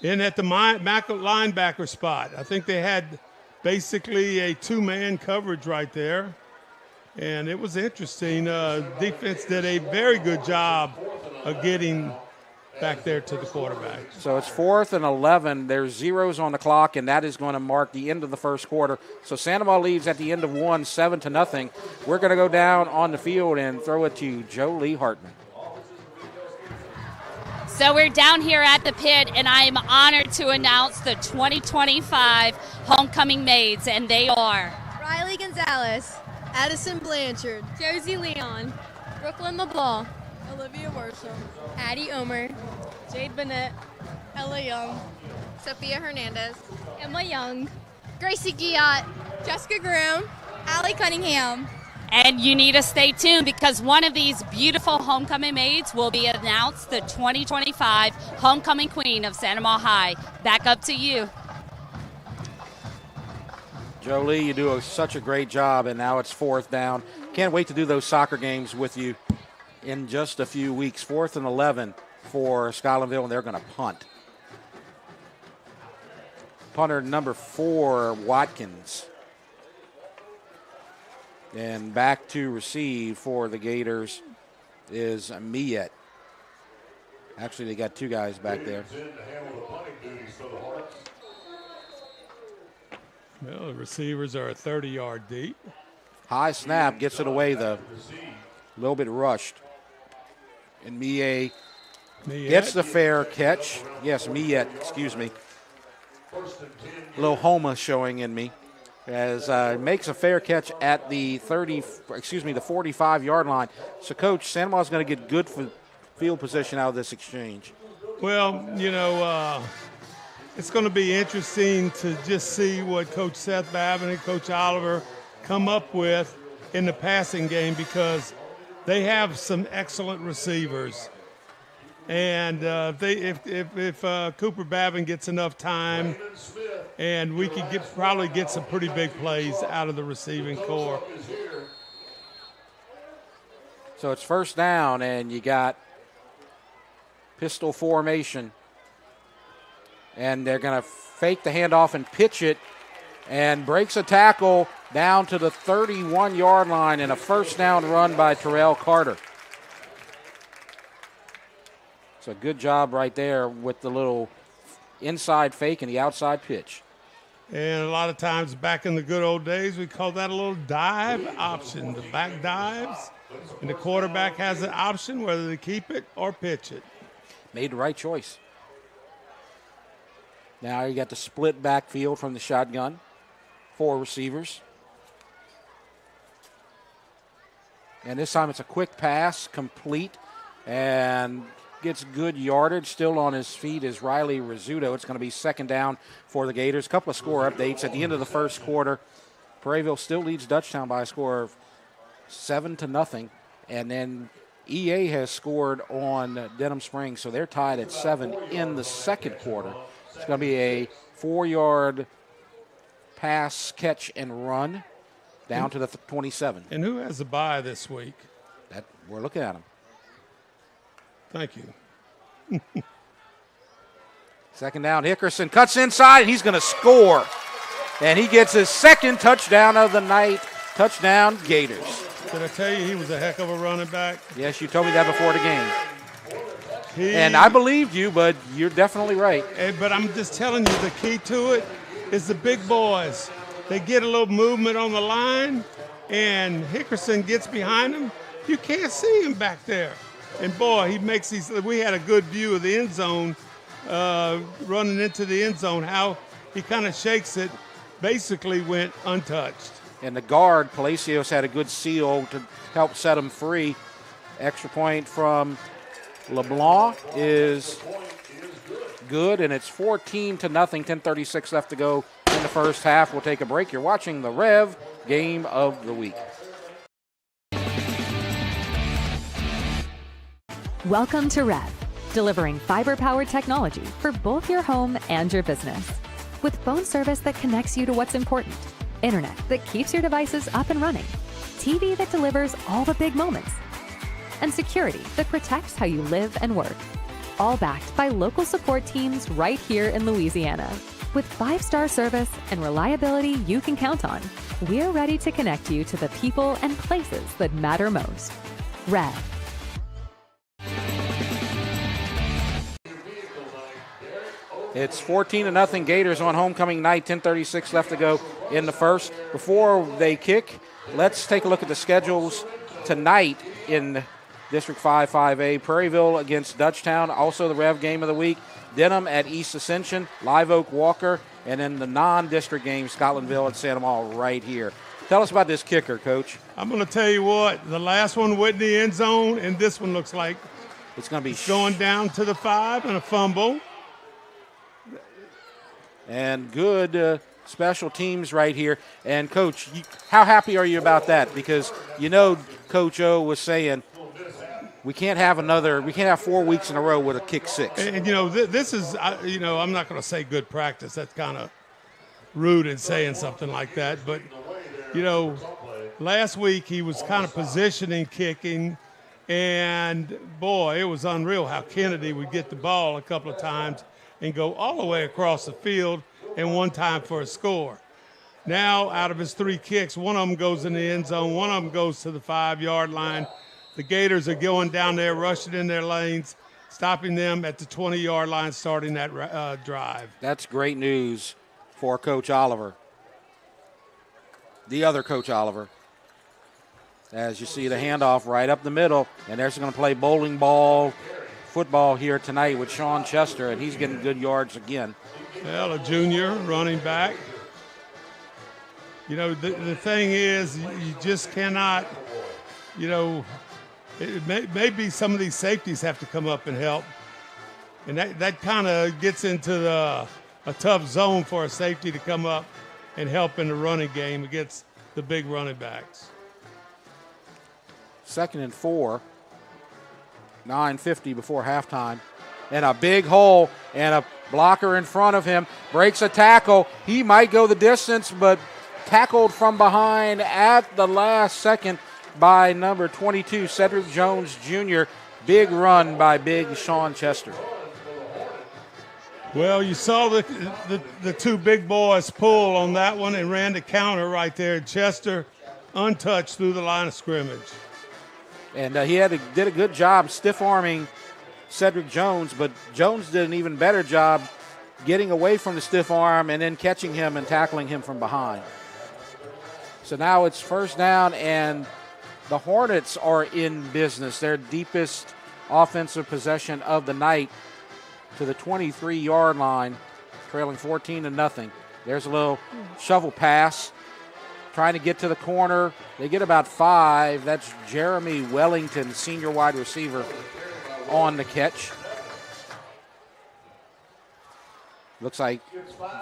in at the linebacker spot. I think they had basically a two-man coverage right there, and it was interesting. Defense did a very good job of getting back there to the quarterback. So it's 4th and 11. There's zeros on the clock, and that is going to mark the end of the first quarter. So Sandoval leads at the end of 1, 7-0. We're going to go down on the field and throw it to Jolie Hartman. So we're down here at the pit, and I am honored to announce the 2025 homecoming maids, and they are Riley Gonzalez, Addison Blanchard, Josie Leon, Brooklyn LeBlanc, Olivia Worsham, Addie Omer, Jade Bennett, Ella Young, Sophia Hernandez, Emma Young, Gracie Giat, Jessica Graham, Allie Cunningham. And you need to stay tuned because one of these beautiful homecoming maids will be announced the 2025 homecoming queen of Santa Maria High. Back up to you. Jolie, you do such a great job, and now it's 4th down. Can't wait to do those soccer games with you in just a few weeks. 4th and 11 for SCOTLANDVILLE, and they're going to punt. Punter number 4, Watkins. And back to receive for the Gators is Miet. Actually, they got two guys back there. Well, the receivers are 30-yard deep. High snap, gets it away, though. A little bit rushed. And Miet gets the fair catch. Yes, Miet, excuse me. A little Homa showing in me. As makes a fair catch at the 45-yard line. So, Coach, Santa Maria's going to get good field position out of this exchange. Well, it's going to be interesting to just see what Coach Seth Babin and Coach Oliver come up with in the passing game because they have some excellent receivers. And if Cooper Babin gets enough time, and we could probably get some pretty big plays out of the receiving corps. So it's 1st down, and you got pistol formation. And they're going to fake the handoff and pitch it, and breaks a tackle down to the 31-yard line, and a 1st down run by Terrell Carter. So good job right there with the little inside fake and the outside pitch. And a lot of times back in the good old days, we call that a little dive option. The back dives, and the quarterback has an option whether to keep it or pitch it. Made the right choice. Now you got the split backfield from the shotgun. 4 receivers. And this time it's a quick pass, complete, and gets good yardage. Still on his feet is Riley Rizzuto. It's going to be 2nd down for the Gators. A couple of score updates at the end of the first quarter. Prairieville still leads Dutchtown by a score of 7-0. And then EA has scored on Denham Springs, so they're tied at 7 in the second quarter. It's going to be a 4-yard pass, catch, and run down to the 27. And who has a bye this week? That we're looking at them. Thank you. 2nd down, Hickerson cuts inside, and he's going to score. And he gets his 2nd touchdown of the night. Touchdown, Gators. Did I tell you he was a heck of a running back? Yes, you told me that before the game. And I believed you, but you're definitely right. But I'm just telling you, the key to it is the big boys. They get a little movement on the line, and Hickerson gets behind him. You can't see him back there. And, boy, he makes these – we had a good view of the end zone, running into the end zone, how he kind of shakes it, basically went untouched. And the guard, Palacios, had a good seal to help set him free. Extra point from LeBlanc is good, and it's 14-0, 10:36 left to go in the first half. We'll take a break. You're watching the Rev Game of the Week. Welcome to REV, delivering fiber-powered technology for both your home and your business. With phone service that connects you to what's important, internet that keeps your devices up and running, TV that delivers all the big moments, and security that protects how you live and work. All backed by local support teams right here in Louisiana. With 5-star service and reliability you can count on, we're ready to connect you to the people and places that matter most. REV. It's 14-0 Gators on homecoming night, 10:36 left to go in the first. Before they kick, let's take a look at the schedules tonight in District 5, 5A. Prairieville against Dutchtown, also the Rev Game of the Week. Denham at East Ascension, Live Oak Walker, and then the non-district game, Scotlandville at Santa Maria right here. Tell us about this kicker, Coach. I'm going to tell you what, the last one went in the end zone, and this one looks like it's going to be going down to the 5 and a fumble. And good special teams right here. And, Coach, how happy are you about that? Because, you know, Coach O was saying we can't have 4 weeks in a row with a kick six. And you know, this is, you know, I'm not going to say good practice. That's kind of rude in saying something like that. But, you know, last week he was kind of positioning kicking. And, boy, it was unreal how Kennedy would get the ball a couple of times and go all the way across the field and one time for a score. Now, out of his 3 kicks, one of them goes in the end zone, one of them goes to the 5-yard line. The Gators are going down there, rushing in their lanes, stopping them at the 20-yard line, starting that drive. That's great news for Coach Oliver. The other Coach Oliver. As you see the handoff right up the middle, and they're going to play bowling ball football here tonight with Sean Chester, and he's getting good yards again. Well, a junior running back. You know, the thing is, you just cannot, you know, maybe some of these safeties have to come up and help. And that kind of gets into a tough zone for a safety to come up and help in the running game against the big running backs. 2nd and 4. 9:50 before halftime. And a big hole and a blocker in front of him. Breaks a tackle. He might go the distance, but tackled from behind at the last second by number 22, Cedric Jones Jr. Big run by big Sean Chester. Well, you saw the 2 big boys pull on that one and ran the counter right there. Chester untouched through the line of scrimmage. And he did a good job stiff-arming Cedric Jones, but Jones did an even better job getting away from the stiff arm and then catching him and tackling him from behind. So now it's first down, and the Hornets are in business. Their deepest offensive possession of the night to the 23-yard line, trailing 14-0. There's a little shovel pass. Trying to get to the corner. They get about 5. That's Jeremy Wellington, senior wide receiver, on the catch. Looks like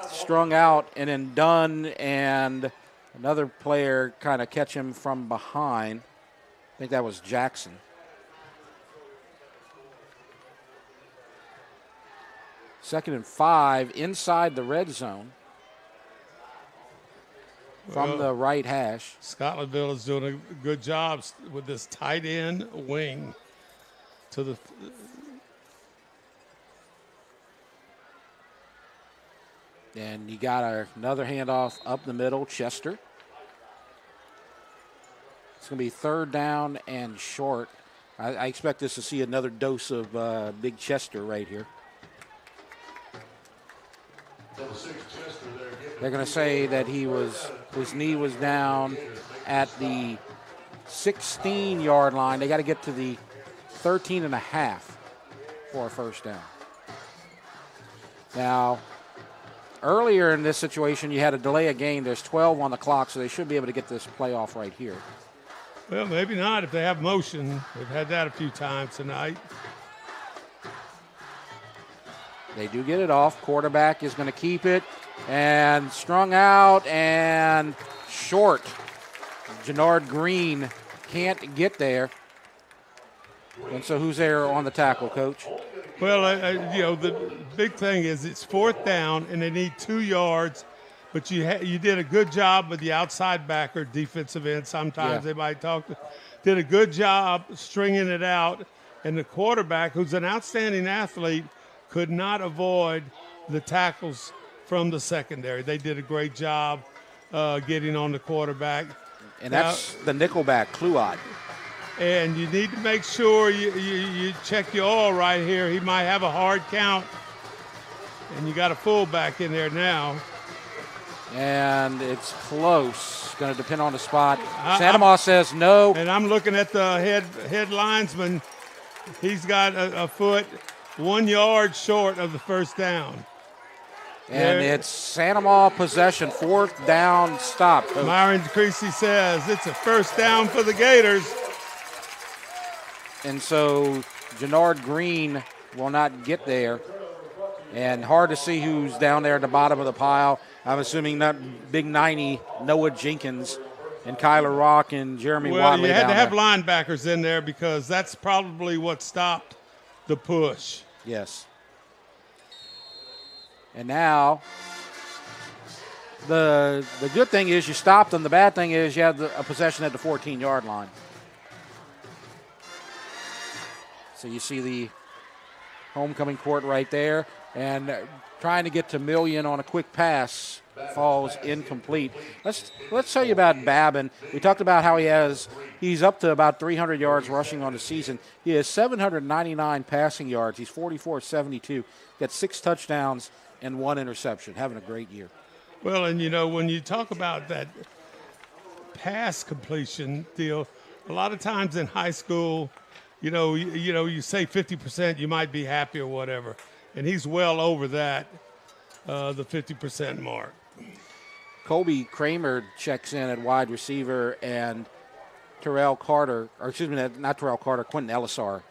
strung out and then done, and another player kind of catch him from behind. I think that was Jackson. Second and 5 inside the red zone. From the right hash. Scotlandville is doing a good job with this tight end wing to the. And you got another handoff up the middle, Chester. It's going to be 3rd down and short. I expect us to see another dose of big Chester right here. They're going to say that his knee was down at the 16-yard line. They got to get to the 13.5 for a first down. Now, earlier in this situation, you had a delay of game. There's 12 on the clock, so they should be able to get this play off right here. Well, maybe not if they have motion. They've had that a few times tonight. They do get it off. Quarterback is going to keep it. And strung out and short. Jannard Green can't get there. And so who's there on the tackle, Coach? Well, the big thing is it's 4th down, and they need 2 yards. But you did a good job with the outside backer, defensive end. Sometimes they might did a good job stringing it out. And the quarterback, who's an outstanding athlete, could not avoid the tackles from the secondary. They did a great job getting on the quarterback. And that's the nickelback, Kluot. And you need to make sure you check your oil right here. He might have a hard count. And you got a fullback in there now. And it's close. Going to depend on the spot. Sandoval says no. And I'm looking at the head linesman. He's got a foot 1 yard short of the first down. And it's Sandoval possession, 4th down stop. Myron Creasy says it's a first down for the Gators. And so Jannard Green will not get there. And hard to see who's down there at the bottom of the pile. I'm assuming that big 90, Noah Jenkins and Kyler Rock and Jeremy Watley. Well, you had to have there. linebackers in there because that's probably what stopped the push. Yes. And now the good thing is you stopped them. The bad thing is you had a possession at the 14-yard line. So you see the homecoming court right there. And trying to get to Million on a quick pass falls incomplete. Let's tell you about Babin. We talked about how he's up to about 300 yards rushing on the season. He has 799 passing yards. He's 44-72. Got 6 touchdowns and 1 interception. Having a great year. Well, and when you talk about that pass completion deal, a lot of times in high school, you say 50%, you might be happy or whatever. And he's well over that, the 50% mark. Colby Kramer checks in at wide receiver, and not Terrell Carter, Quentin Elisar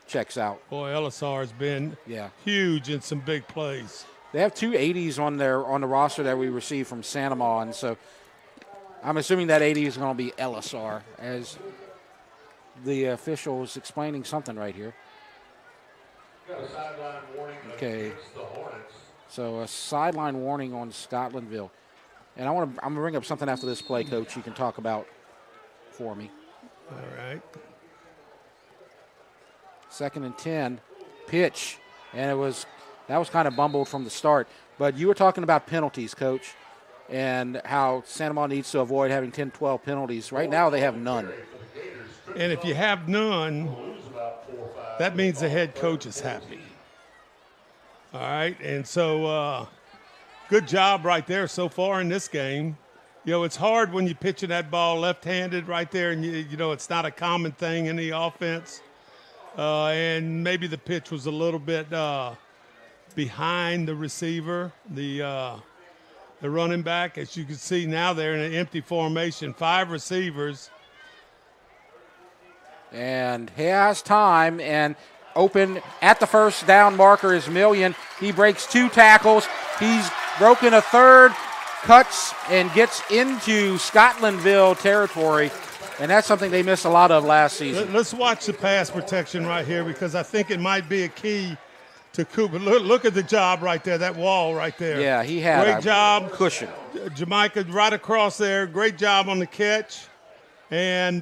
checks out. Boy, Elisar's been huge in some big plays. They have 2 80s on the roster that we received from Sandoval, and so I'm assuming that 80 is going to be Elisar, as the official is explaining something right here. Okay. So a sideline warning on Scotlandville. And I'm going to bring up something after this play, Coach, you can talk about for me. All right. 2nd and 10. Pitch. And that was kind of bumbled from the start. But you were talking about penalties, Coach, and how Sandoval needs to avoid having 10, 12 penalties. Right now they have none. And if you have none, that means the head coach is happy. All right, and so good job right there so far in this game. It's hard when you're pitching that ball left-handed right there, and it's not a common thing in the offense. And maybe the pitch was a little bit behind the receiver, the running back. As you can see now, they're in an empty formation, 5 receivers. And he has time, and open at the first down marker is Million. He breaks 2 tackles. He's broken a 3rd, cuts and gets into Scotlandville territory, and that's something they missed a lot of last season. Let's watch the pass protection right here, because I think it might be a key to Cooper. Look at the job right there, that wall right there. Yeah, he had great job. Cushion. Jamaica right across there. Great job on the catch. And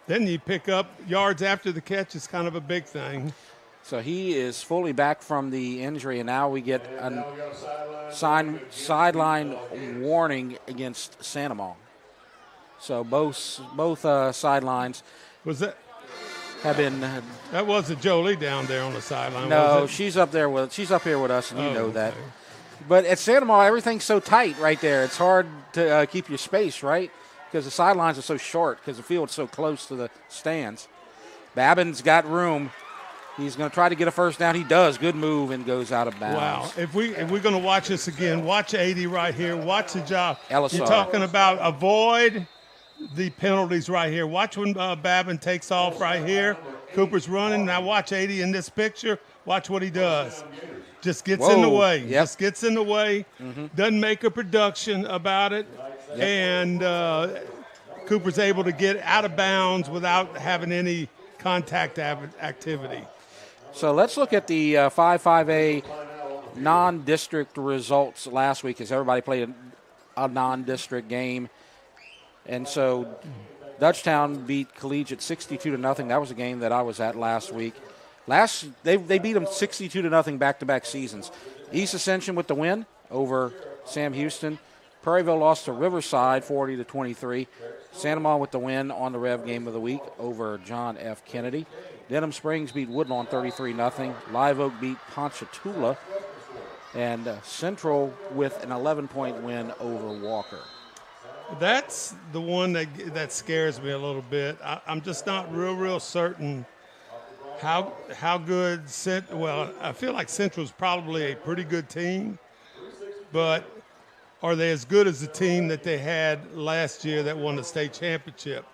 then you pick up yards after the catch is kind of a big thing. So he is fully back from the injury, and now we get a sideline warning against Sandoval. So both sidelines have been. That wasn't Jolie down there on the sideline. No, was it? she's up here with us, and you know that. But at Sandoval, everything's so tight right there. It's hard to keep your space, right? Because the sidelines are so short, because the field's so close to the stands. Babin's got room. He's going to try to get a first down. He does. Good move and goes out of bounds. Wow. If we're going to watch this again, watch 80 right here. Watch the job. Elisar. You're talking about avoid the penalties right here. Watch when Babin takes off right here. Cooper's running. Now watch 80 in this picture. Watch what he does. Just gets in the way. Yep. Just gets in the way. Doesn't make a production about it. Yep. And Cooper's able to get out of bounds without having any contact activity. So let's look at the 5-5A non-district results last week, as everybody played a non-district game. And so Dutchtown beat Collegiate 62-0. That was a game that I was at last week. They beat them 62-0 back-to-back seasons. East Ascension with the win over Sam Houston. Prairieville lost to Riverside 40-23. Santa Maria with the win on the Rev game of the week over John F. Kennedy. Denham Springs beat Woodlawn 33-0. Live Oak beat Ponchatoula. And Central with an 11-point win over Walker. That's the one that scares me a little bit. I'm just not real certain how good well, I feel like Central's probably a pretty good team, but are they as good as the team that they had last year that won the state championship?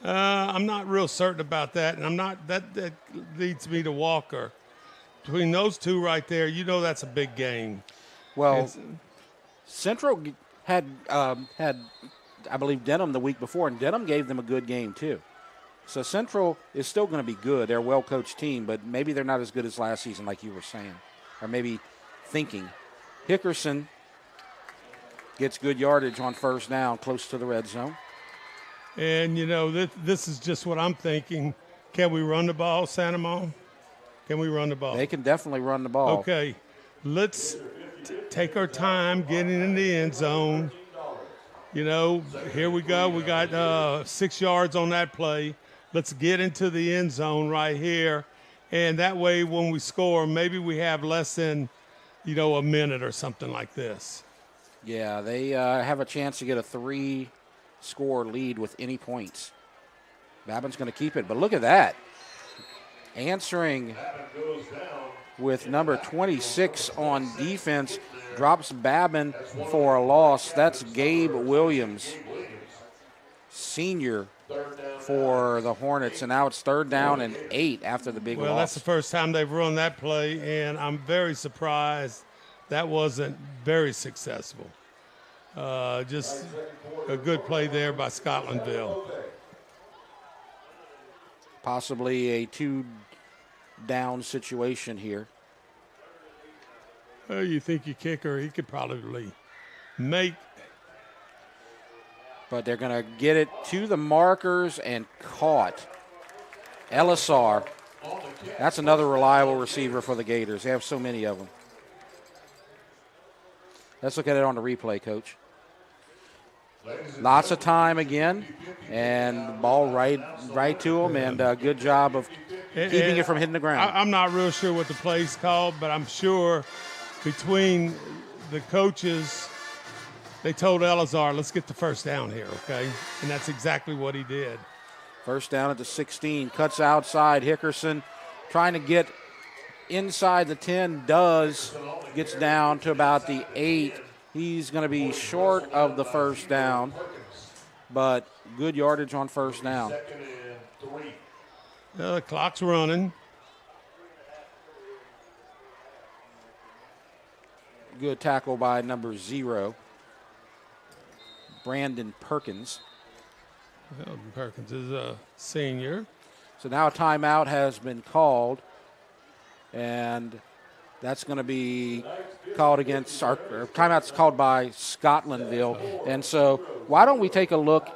I'm not real certain about that, and that leads me to Walker. Between those two right there, that's a big game. Well, Central had I believe Denham the week before, and Denham gave them a good game too. So Central is still going to be good. They're a well-coached team, but maybe they're not as good as last season like you were saying, or maybe thinking. Hickerson gets good yardage on first down close to the red zone. And, this is just what I'm thinking. Can we run the ball, Santa Maria? Can we run the ball? They can definitely run the ball. Okay. Let's take our time getting in the end zone. Here we go. We got 6 yards on that play. Let's get into the end zone right here. And that way when we score, maybe we have less than, a minute or something like this. Yeah, they have a chance to get a 3-score lead with any points. Babin's going to keep it, but look at that. Answering with number 26 on defense, drops Babin for a loss. That's Gabe Williams, senior for the Hornets, and now it's 3rd down and 8 after the big loss. Well, that's the first time they've run that play, and I'm very surprised that wasn't very successful. Just a good play there by Scotlandville. Possibly a 2-down situation here. Well, you think your kicker, he could probably make. But they're going to get it to the markers and caught. Elisar. That's another reliable receiver for the Gators. They have so many of them. Let's look at it on the replay, Coach. Lots of time again, and the ball right to him, and good job of keeping it from hitting the ground. I'm not real sure what the play's called, but I'm sure between the coaches, they told Elazar, let's get the first down here, okay? And that's exactly what he did. First down at the 16, cuts outside. Hickerson trying to get inside the 10, gets down to about the 8. He's going to be short of the first down, but good yardage on first down. The clock's running. Good tackle by number 0, Brandon Perkins. Well, Perkins is a senior. So now a timeout has been called, and that's going to be called against our timeout's called by Scotlandville. And so why don't we take a look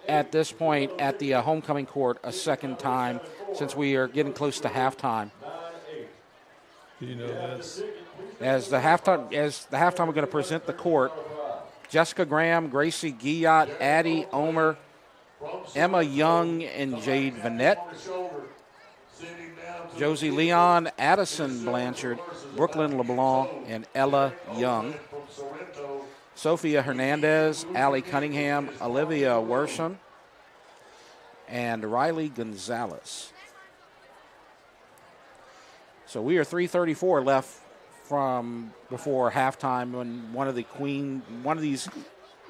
at this point at the homecoming court a second time, since we are getting close to halftime. Do you know this? As the halftime, we're going to present the court. Jessica Graham, Gracie Guillot, Addie Omer, Emma Young, and Jade Vanette. Josie Leon, Addison Blanchard, Brooklyn LeBlanc, and Ella Young. Sophia Hernandez, Allie Cunningham, Olivia Worsham, and Riley Gonzalez. So we are 3:34 left from before halftime when one of these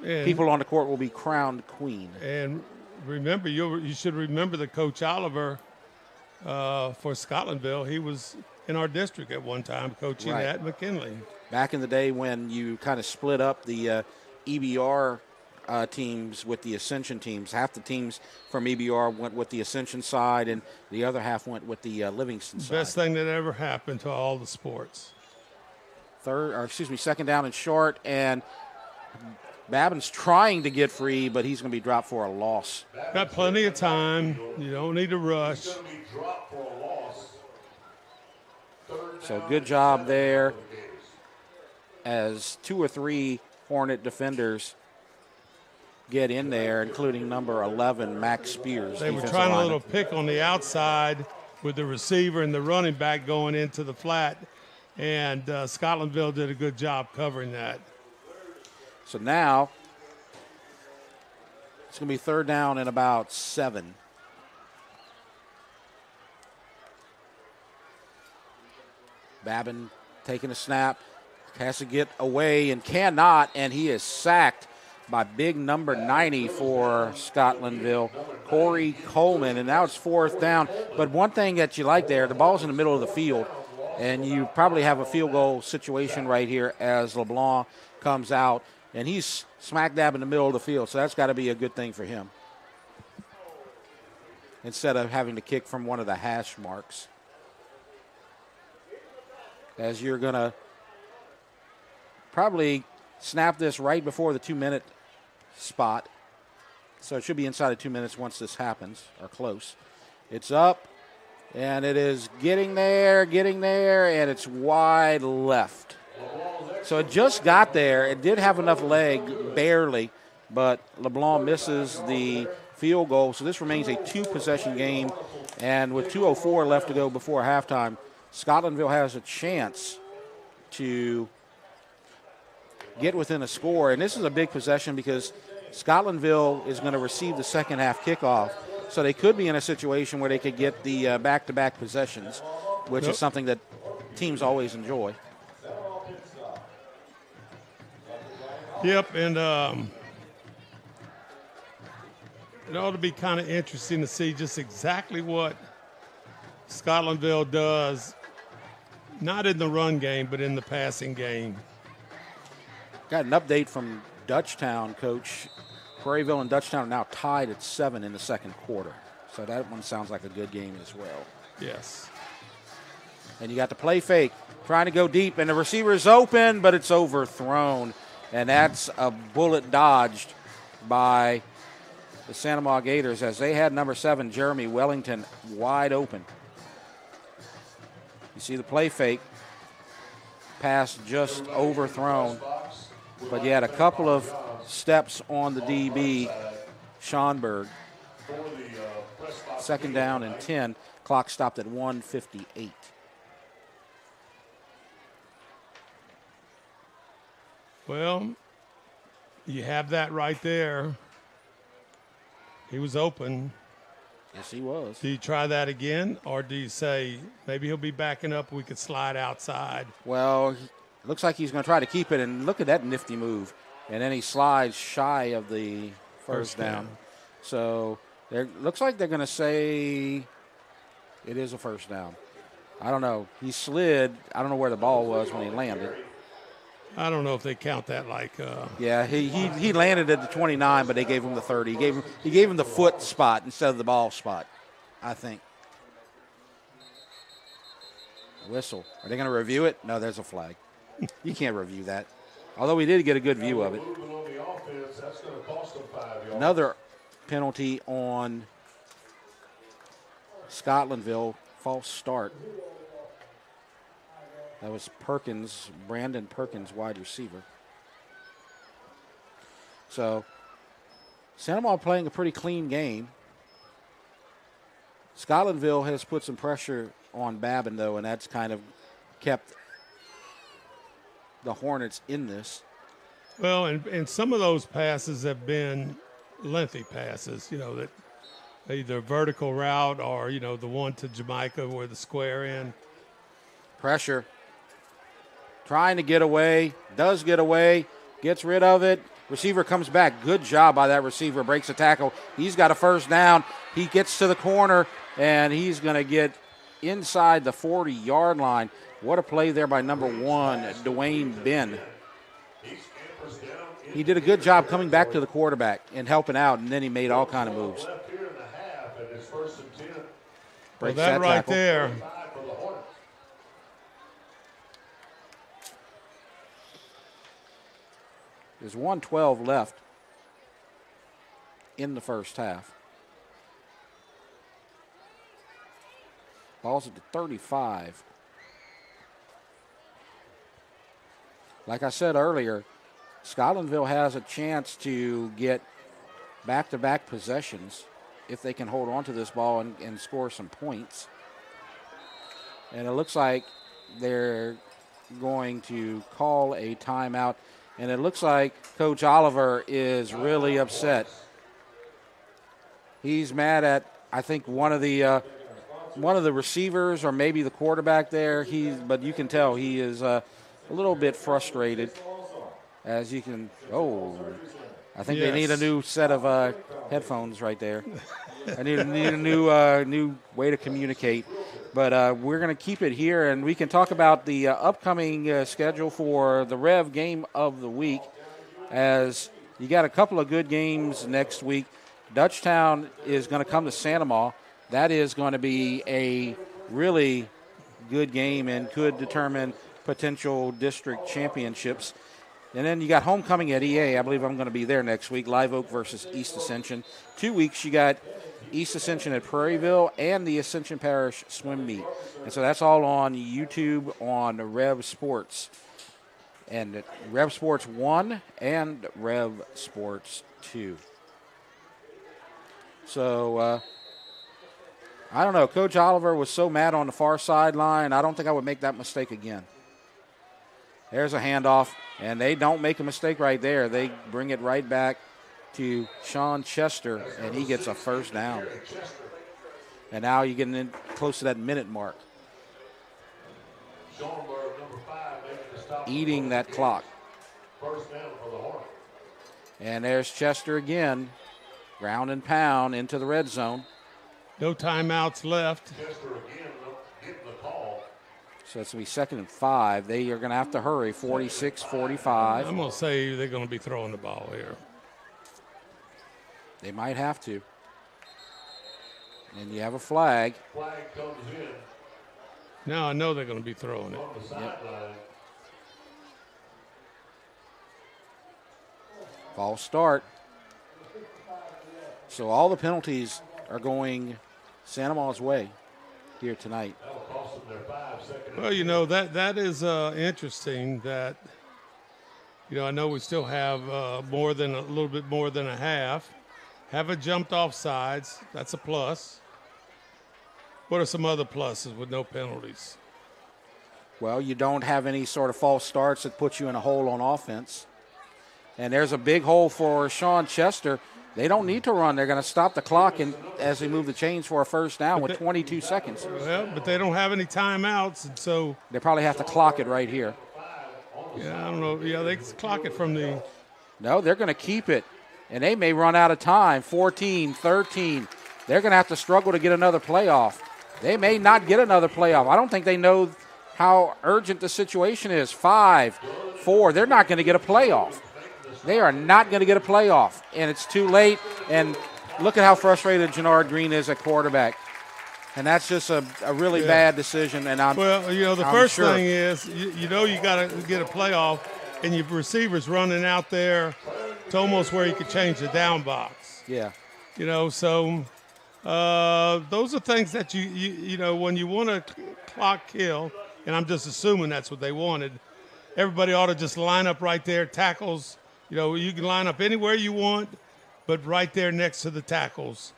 people on the court will be crowned queen. And remember, you should remember that Coach Oliver for Scotlandville. He was in our district at one time coaching Right. at McKinley. Back in the day when you kind of split up the EBR teams with the Ascension teams. Half the teams from EBR went with the Ascension side, and the other half went with the Livingston side. Best thing that ever happened to all the sports. Second down and short, and Babin's trying to get free, but he's going to be dropped for a loss. Got plenty of time. You don't need to rush. So good job there as 2 or 3 Hornet defenders get in there, including number 11, Max Spears. They were trying a little pick on the outside with the receiver and the running back going into the flat, and Scotlandville did a good job covering that. So now it's going to be third down and about 7. Babin taking a snap, has to get away and cannot, and he is sacked by big number 90 for Scotlandville, Corey Coleman, and now it's fourth down. But one thing that you like there, the ball's in the middle of the field, and you probably have a field goal situation right here as LeBlanc comes out, and he's smack dab in the middle of the field, so that's got to be a good thing for him instead of having to kick from one of the hash marks. As you're going to probably snap this right before the 2-minute spot. So it should be inside of 2 minutes once this happens, or close. It's up, and it is getting there, and it's wide left. So it just got there. It did have enough leg, barely, but LeBlanc misses the field goal. So this remains a 2-possession game, and with 2:04 left to go before halftime, Scotlandville has a chance to get within a score. And this is a big possession because Scotlandville is going to receive the second half kickoff. So they could be in a situation where they could get the back-to-back possessions, which is something that teams always enjoy. Yep, and it ought to be kind of interesting to see just exactly what Scotlandville does, not in the run game, but in the passing game. Got an update from Dutchtown, Coach. Prairieville and Dutchtown are now tied at 7 in the second quarter. So that one sounds like a good game as well. Yes. And you got the play fake, trying to go deep, and the receiver is open, but it's overthrown. And that's a bullet dodged by the Santa Maria Gators as they had number 7, Jeremy Wellington, wide open. You see the play fake, pass just overthrown. But you had a couple of steps on the DB, Schonberg. Second down and 10. Clock stopped at 1:58. Well, you have that right there. He was open. Yes, he was. Do you try that again, or do you say maybe he'll be backing up, we could slide outside? Well, looks like he's going to try to keep it, and look at that nifty move. And then he slides shy of the first down. So it looks like they're going to say it is a first down. I don't know. He slid. I don't know where the ball was when he landed. I don't know if they count that like. Yeah, he landed at the 29, but they gave him the 30. He gave him the foot spot instead of the ball spot, I think. Whistle. Are they going to review it? No, there's a flag. You can't review that. Although we did get a good view of it. Another penalty on Scotlandville, false start. That was Perkins, Brandon Perkins, wide receiver. So Santa Maria playing a pretty clean game. Scotlandville has put some pressure on Babin, though, and that's kind of kept the Hornets in this. Well, and some of those passes have been lengthy passes, that either vertical route or, the one to Jamaica where the square in. Pressure. Trying to get away, does get away, gets rid of it, Receiver comes back. Good job by that receiver. Breaks a tackle. He's got a first down. He gets to the corner, and he's going to get inside the 40-yard line. What a play there by number 1, Dwayne Ben. He did a good job coming back to the quarterback and helping out, and then he made all kind of moves. Well, that right tackle. there. There's 1:12 left in the first half. Ball's at the 35. Like I said earlier, Scotlandville has a chance to get back-to-back possessions if they can hold on to this ball and score some points. And it looks like they're going to call a timeout. And it looks like Coach Oliver is really upset. He's mad at, I think, one of the receivers or maybe the quarterback there. But you can tell he is a little bit frustrated. As you can, I think they need a new set of headphones right there. I need a new way to communicate. But we're going to keep it here, and we can talk about the upcoming schedule for the REV game of the week, as you got a couple of good games next week. Dutchtown is going to come to Santa. That is going to be a really good game and could determine potential district championships. And then you got homecoming at EA. I believe I'm going to be there next week. Live Oak versus East Ascension. 2 weeks you got East Ascension at Prairieville and the Ascension Parish swim meet. And so that's all on YouTube on Rev Sports. And Rev Sports 1 and Rev Sports 2. So, I don't know. Coach Oliver was so mad on the far sideline. I don't think I would make that mistake again. There's a handoff, and they don't make a mistake right there. They bring it right back to Sean Chester, and he gets a first down. And now you're getting in close to that minute mark. Eating that clock. And there's Chester again, ground and pound into the red zone. No timeouts left. So it's going to be 2nd and 5. They are going to have to hurry, 46-45. I'm going to say they're going to be throwing the ball here. They might have to. And you have a flag. Flag comes in. Now I know they're going to be throwing it. Yep. False start. So all the penalties are going Santa Ma's way here tonight. Well, you know, that is interesting that, you know, I know we still have a little bit more than a half. Haven't jumped off sides. That's a plus. What are some other pluses with no penalties? Well, you don't have any sort of false starts that put you in a hole on offense. And there's a big hole for Sean Chester. They don't need to run. They're going to stop the clock and as they move the chains for a first down with 22 seconds. Well, but they don't have any timeouts, and so they probably have to clock it right here. Yeah, I don't know. Yeah, they clock it from the. No, they're going to keep it, and they may run out of time. 14, 13. They're going to have to struggle to get another playoff. They may not get another playoff. I don't think they know how urgent the situation is. 5, 4. They're not going to get a playoff. They are not going to get a playoff, and it's too late. And look at how frustrated Jannard Green is at quarterback. And that's just a really bad decision. And well, you know, the first thing is, you know, you got to get a playoff, and your receiver's running out there to almost where you could change the down box. Yeah. You know, so those are things that you know, when you want to clock kill, and I'm just assuming that's what they wanted, everybody ought to just line up right there, tackles. You know, you can line up anywhere you want, but right there next to the tackles.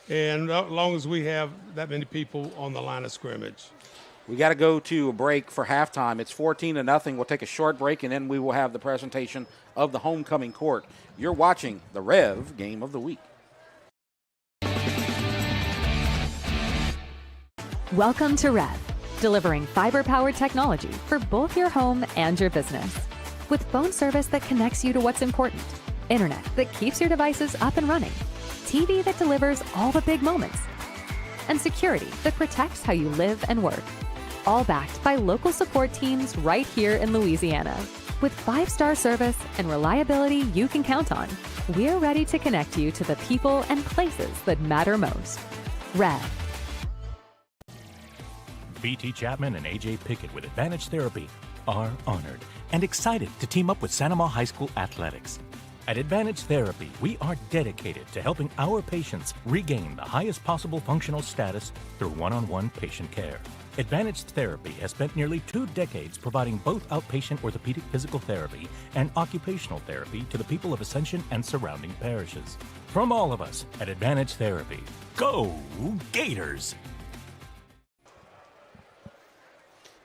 And as long as we have that many people on the line of scrimmage. We got to go to a break for halftime. It's 14-0. We'll take a short break, and then we will have the presentation of the homecoming court. You're watching the REV Game of the Week. Welcome to REV, delivering fiber-powered technology for both your home and your business. With phone service that connects you to what's important, internet that keeps your devices up and running, TV that delivers all the big moments, and security that protects how you live and work. All backed by local support teams right here in Louisiana. With 5-star service and reliability you can count on, we're ready to connect you to the people and places that matter most. REV. BT Chapman and AJ Pickett with Advantage Therapy are honored and excited to team up with Santa Monica High School Athletics. At Advantage Therapy, we are dedicated to helping our patients regain the highest possible functional status through one-on-one patient care. Advantage Therapy has spent nearly 2 decades providing both outpatient orthopedic physical therapy and occupational therapy to the people of Ascension and surrounding parishes. From all of us at Advantage Therapy, go Gators!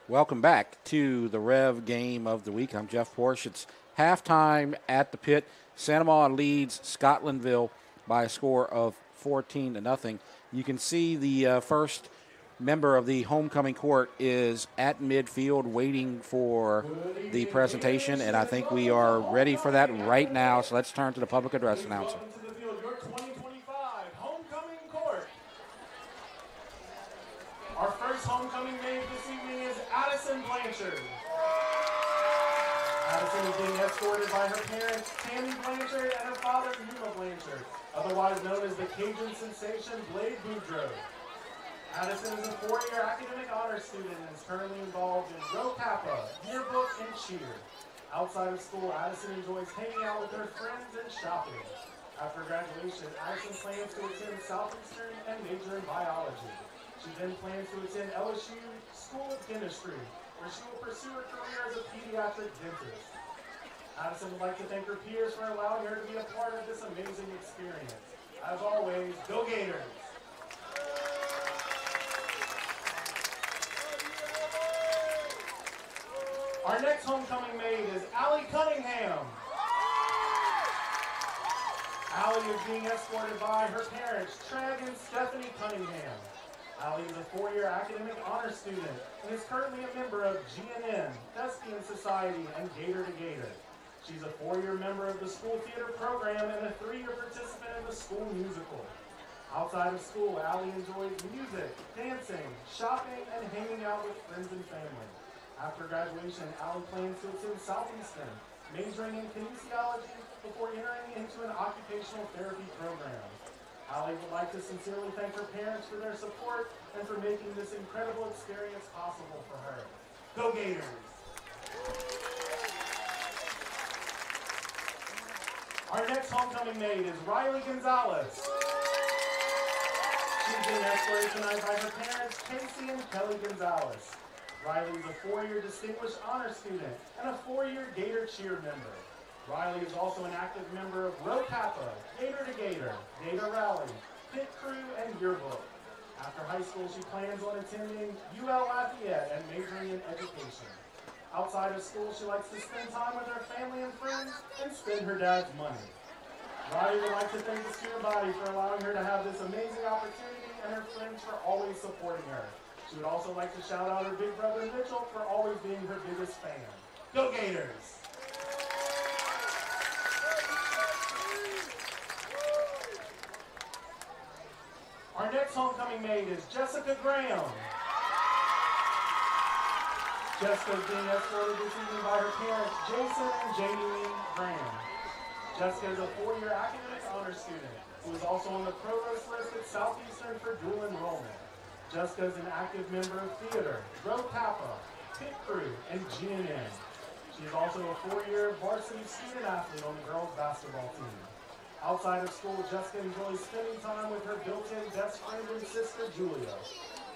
Welcome back to the Rev Game of the Week. I'm Jeff Porsche. It's halftime at the pit. Santa Monica leads Scotlandville by a score of 14-0. You can see the first member of the homecoming court is at midfield waiting for the presentation, and I think we are ready for that right now. So let's turn to the public address announcer. Welcome to the field, your 2025 homecoming court. Our first homecoming maid this evening is Addison Blanchard. Addison is being escorted by her parents, Tammy Blanchard, and her father, Yuma Blanchard, otherwise known as the Cajun sensation Blade Boudreaux. Addison is a 4-year academic honors student and is currently involved in Rho Kappa, yearbook, and cheer. Outside of school, Addison enjoys hanging out with her friends and shopping. After graduation, Addison plans to attend Southeastern and major in biology. She then plans to attend LSU School of Dentistry, where she will pursue her career as a pediatric dentist. Addison would like to thank her peers for allowing her to be a part of this amazing experience. As always, go Gators! Our next homecoming maid is Allie Cunningham. Allie is being escorted by her parents, Treg and Stephanie Cunningham. Allie is a 4-year academic honor student and is currently a member of GNN, Thespian Society, and Gator to Gator. She's a 4-year member of the school theater program and a 3-year participant in the school musical. Outside of school, Allie enjoys music, dancing, shopping, and hanging out with friends and family. After graduation, Allie plans to attend Southeastern, majoring in kinesiology before entering into an occupational therapy program. Allie would like to sincerely thank her parents for their support and for making this incredible experience possible for her. Go Gators! Our next homecoming maid is Riley Gonzalez. She's being escorted tonight by her parents, Casey and Kelly Gonzalez. Riley is a 4-year Distinguished Honor Student and a 4-year Gator Cheer member. Riley is also an active member of Rho Kappa, Gator to Gator, Gator Rally, Pit Crew, and Yearbook. After high school, she plans on attending UL Lafayette and majoring in education. Outside of school, she likes to spend time with her family and friends and spend her dad's money. Riley would like to thank the student body for allowing her to have this amazing opportunity and her friends for always supporting her. She would also like to shout out her big brother Mitchell for always being her biggest fan. Go Gators! Our next homecoming maid is Jessica Graham. Jessica is being escorted this evening by her parents, Jason and Jamie Graham. Jessica is a 4-year academic honor student who is also on the provost list at Southeastern for dual enrollment. Jessica is an active member of theater, Rho Kappa, Pit Crew, and GNN. She is also a 4-year varsity student athlete on the girls basketball team. Outside of school, Jessica enjoys spending time with her built-in best friend and sister, Julia.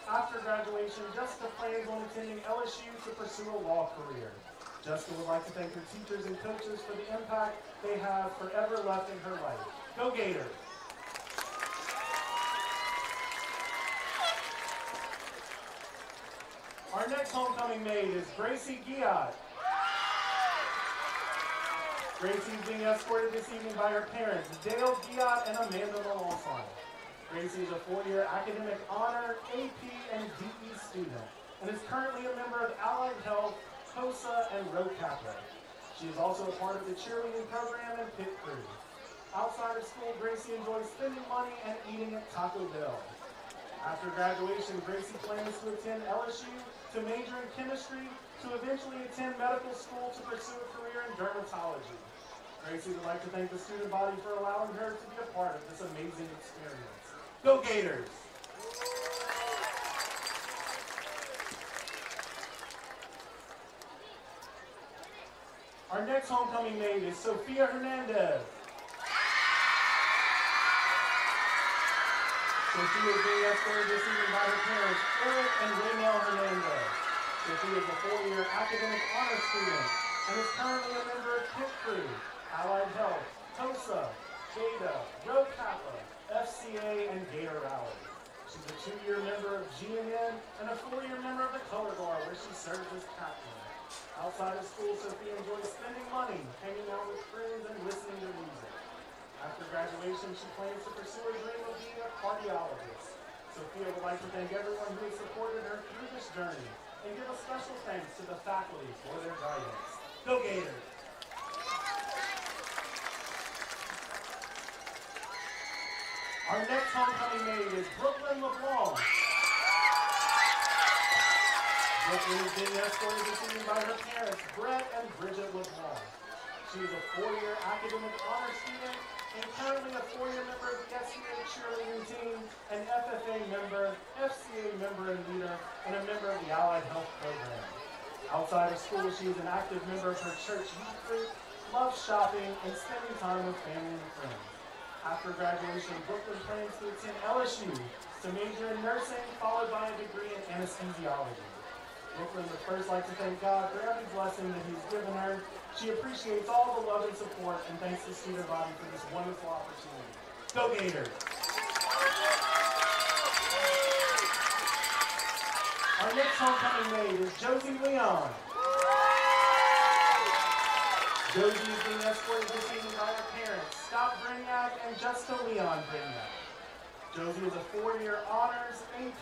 After graduation, Jessica plans on attending LSU to pursue a law career. Jessica would like to thank her teachers and coaches for the impact they have forever left in her life. Go Gators! Our next homecoming maid is Gracie Giat. Gracie is being escorted this evening by her parents, Dale Giat and Amanda Melanson. Gracie is a 4-year academic honor, AP, and DE student, and is currently a member of Allied Health, HOSA, and Rho Kappa. She is also a part of the cheerleading program and pit crew. Outside of school, Gracie enjoys spending money and eating at Taco Bell. After graduation, Gracie plans to attend LSU, to major in chemistry, to eventually attend medical school to pursue a career in dermatology. Gracie would like to thank the student body for allowing her to be a part of this amazing experience. Go Gators! Our next homecoming maid is Sophia Hernandez. Sophia is being escorted this evening by her parents, Eric and Raynell Hernandez. Sophia is a 4-year academic honor student and is currently a member of Pit Crew, Allied Health, TOSA, Beta, Rho Kappa, FCA, and Gator Rally. She's a 2-year member of GNN and a 4-year member of the Color Guard, where she serves as captain. Outside of school, Sophia enjoys spending money, hanging out with friends, and listening to music. After graduation, she plans to pursue her dream of being a cardiologist. Sophia would like to thank everyone who has supported her through this journey and give a special thanks to the faculty for their guidance. Go Gators! Our next homecoming maid is Brooklyn LeBlanc. Brooklyn is being escorted this evening by her parents, Brett and Bridget LeBlanc. She is a 4-year academic honor student and currently a 4-year member of the SCA cheerleading team, an FFA member, FCA member and leader, and a member of the Allied Health program. Outside of school, she is an active member of her church youth group, loves shopping, and spending time with family and friends. After graduation, Brooklyn plans to attend LSU to major in nursing, followed by a degree in anesthesiology. Brooklyn would first like to thank God for every blessing that He's given her. She appreciates all the love and support and thanks the student body for this wonderful opportunity. Go Gators! Our next homecoming maid is Josie Leon. Josie is being escorted this evening by her parents, Scott Brignac and Jessica Leon Brignac. Josie is a 4-year honors, AP,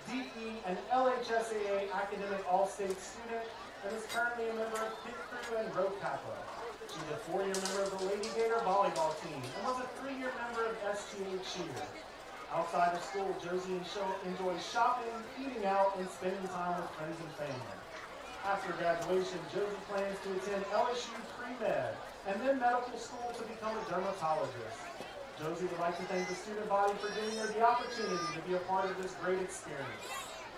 DE, and LHSAA academic all-state student and is currently a member of Pit Crew and Rho Kappa. She's a 4-year member of the Lady Gator volleyball team and was a 3-year member of STA cheer. Outside of school, Josie enjoys shopping, eating out, and spending time with friends and family. After graduation, Josie plans to attend LSU pre-med and then medical school to become a dermatologist. Josie would like to thank the student body for giving her the opportunity to be a part of this great experience.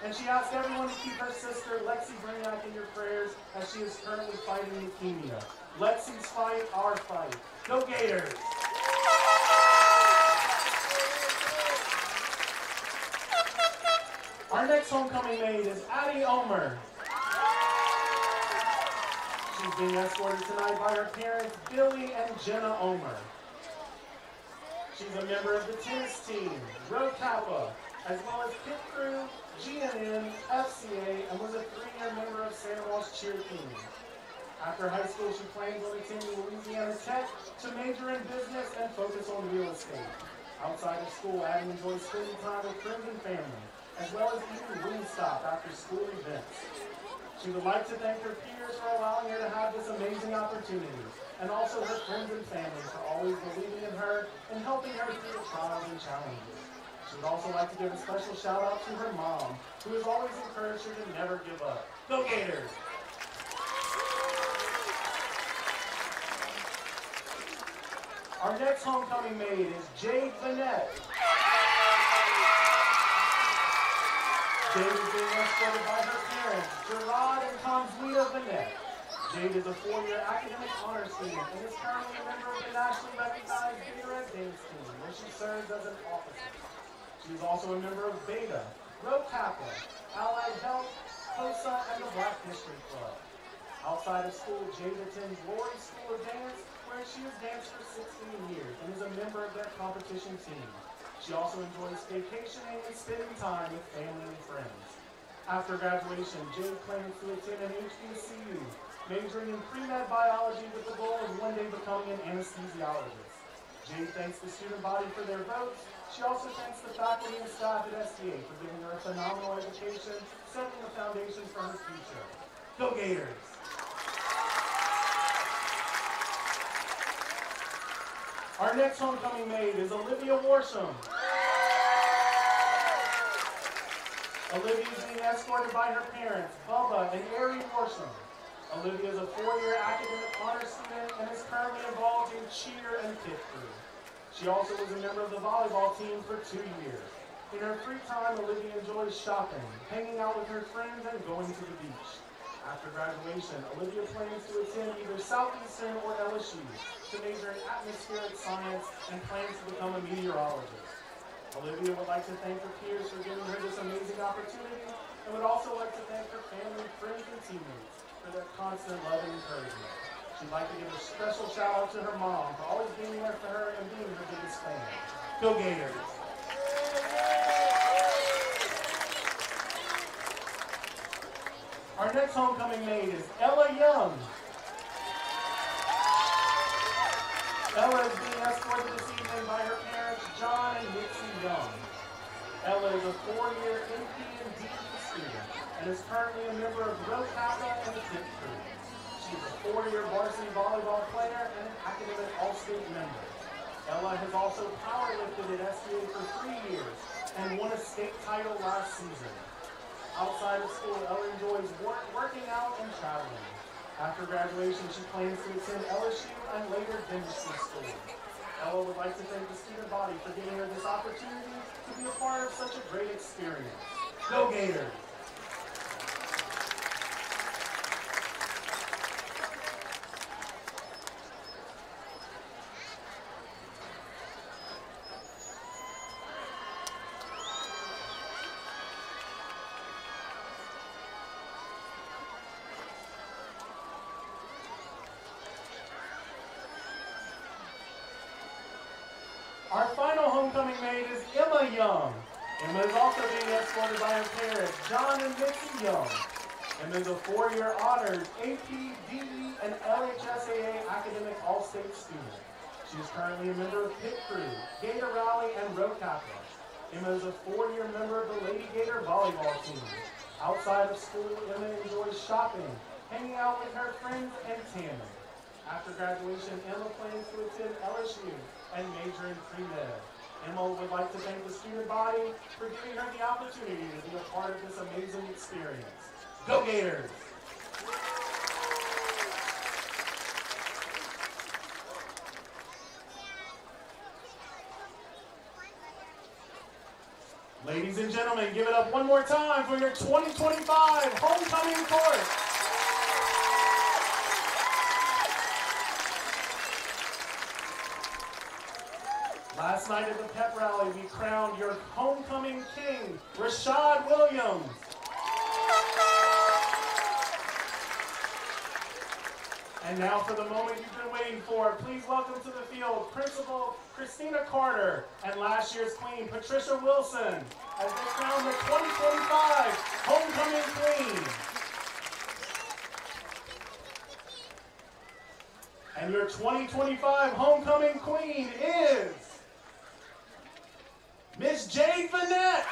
And she asks everyone to keep her sister, Lexi Brignac, in your prayers as she is currently fighting leukemia. Lexi's fight, our fight. Go Gators! Our next homecoming maid is Addie Omer. She's being escorted tonight by her parents, Billy and Jenna Omer. She's a member of the tennis team, Rho Kappa, as well as Pit Crew, GNN, FCA, and was a 3-year member of Santa Rosa cheer team. After high school, she plans on attending Louisiana Tech to major in business and focus on real estate. Outside of school, Addie enjoys spending time with friends and family, as well as eating Wingstop after school events. She would like to thank her peers for allowing her to have this amazing opportunity, and also her friends and family for always believing in her and helping her through the trials and challenges. She would also like to give a special shout out to her mom, who has always encouraged her to never give up. Go Gators! Our next homecoming maid is Jade Bennett. Jade is being escorted by her parents, Gerard and Consuela Bennett. Jade is a 4-year academic honor student and is currently a member of the nationally recognized Gator Red Dance team, where she serves as an officer. She is also a member of Beta, Rho Kappa, Allied Health, TOSA, and the Black History Club. Outside of school, Jade attends Lori School of Dance, where she has danced for 16 years and is a member of their competition team. She also enjoys vacationing and spending time with family and friends. After graduation, Jade plans to attend an HBCU, majoring in pre-med biology with the goal of one day becoming an anesthesiologist. Jade thanks the student body for their votes. She also thanks the faculty and staff at SDA for giving her a phenomenal education, setting the foundation for her future. Go Gators! Our next homecoming maid is Olivia Worsham. Olivia is being escorted by her parents, Bubba and Ari Worsham. Olivia is a 4-year academic honor student and is currently involved in cheer and pit crew. She also was a member of the volleyball team for 2 years. In her free time, Olivia enjoys shopping, hanging out with her friends, and going to the beach. After graduation, Olivia plans to attend either Southeastern or LSU to major in atmospheric science and plans to become a meteorologist. Olivia would like to thank her peers for giving her this amazing opportunity and would also like to thank her family, friends, and teammates for their constant love and encouragement. She'd like to give a special shout out to her mom for always being there for her and being her biggest fan. Go Gators! Our next homecoming maid is Ella Young. Ella is being escorted this evening by her parents, John and Nixie Young. Ella is a 4-year MP and DE student and is currently a member of Rho Kappa and the Pit Crew. She is a 4-year varsity volleyball player and an academic all-state member. Ella has also powerlifted at SCA for 3 years and won a state title last season. Outside of school, Ella enjoys working out and traveling. After graduation, she plans to attend LSU and later dentistry school. Ella would like to thank the student body for giving her this opportunity to be a part of such a great experience. Go Gators! Our final homecoming maid is Emma Young. Emma is also being escorted by her parents, John and Nixie Young. Emma is a 4-year honors AP, DE, and LHSAA academic all-state student. She is currently a member of Pit Crew, Gator Rally, and Rho Kappa. Emma is a 4-year member of the Lady Gator volleyball team. Outside of school, Emma enjoys shopping, hanging out with her friends, and tanning. After graduation, Emma plans to attend LSU and major in pre-med. Emma would like to thank the student body for giving her the opportunity to be a part of this amazing experience. Go Gators! Ladies and gentlemen, give it up one more time for your 2025 homecoming chorus. Last night at the pep rally, we crowned your homecoming king, Rashad Williams. And now for the moment you've been waiting for, please welcome to the field Principal Christina Carter and last year's queen, Patricia Wilson, as they crown the 2025 homecoming queen. And your 2025 homecoming queen is Miss Jade Vanette.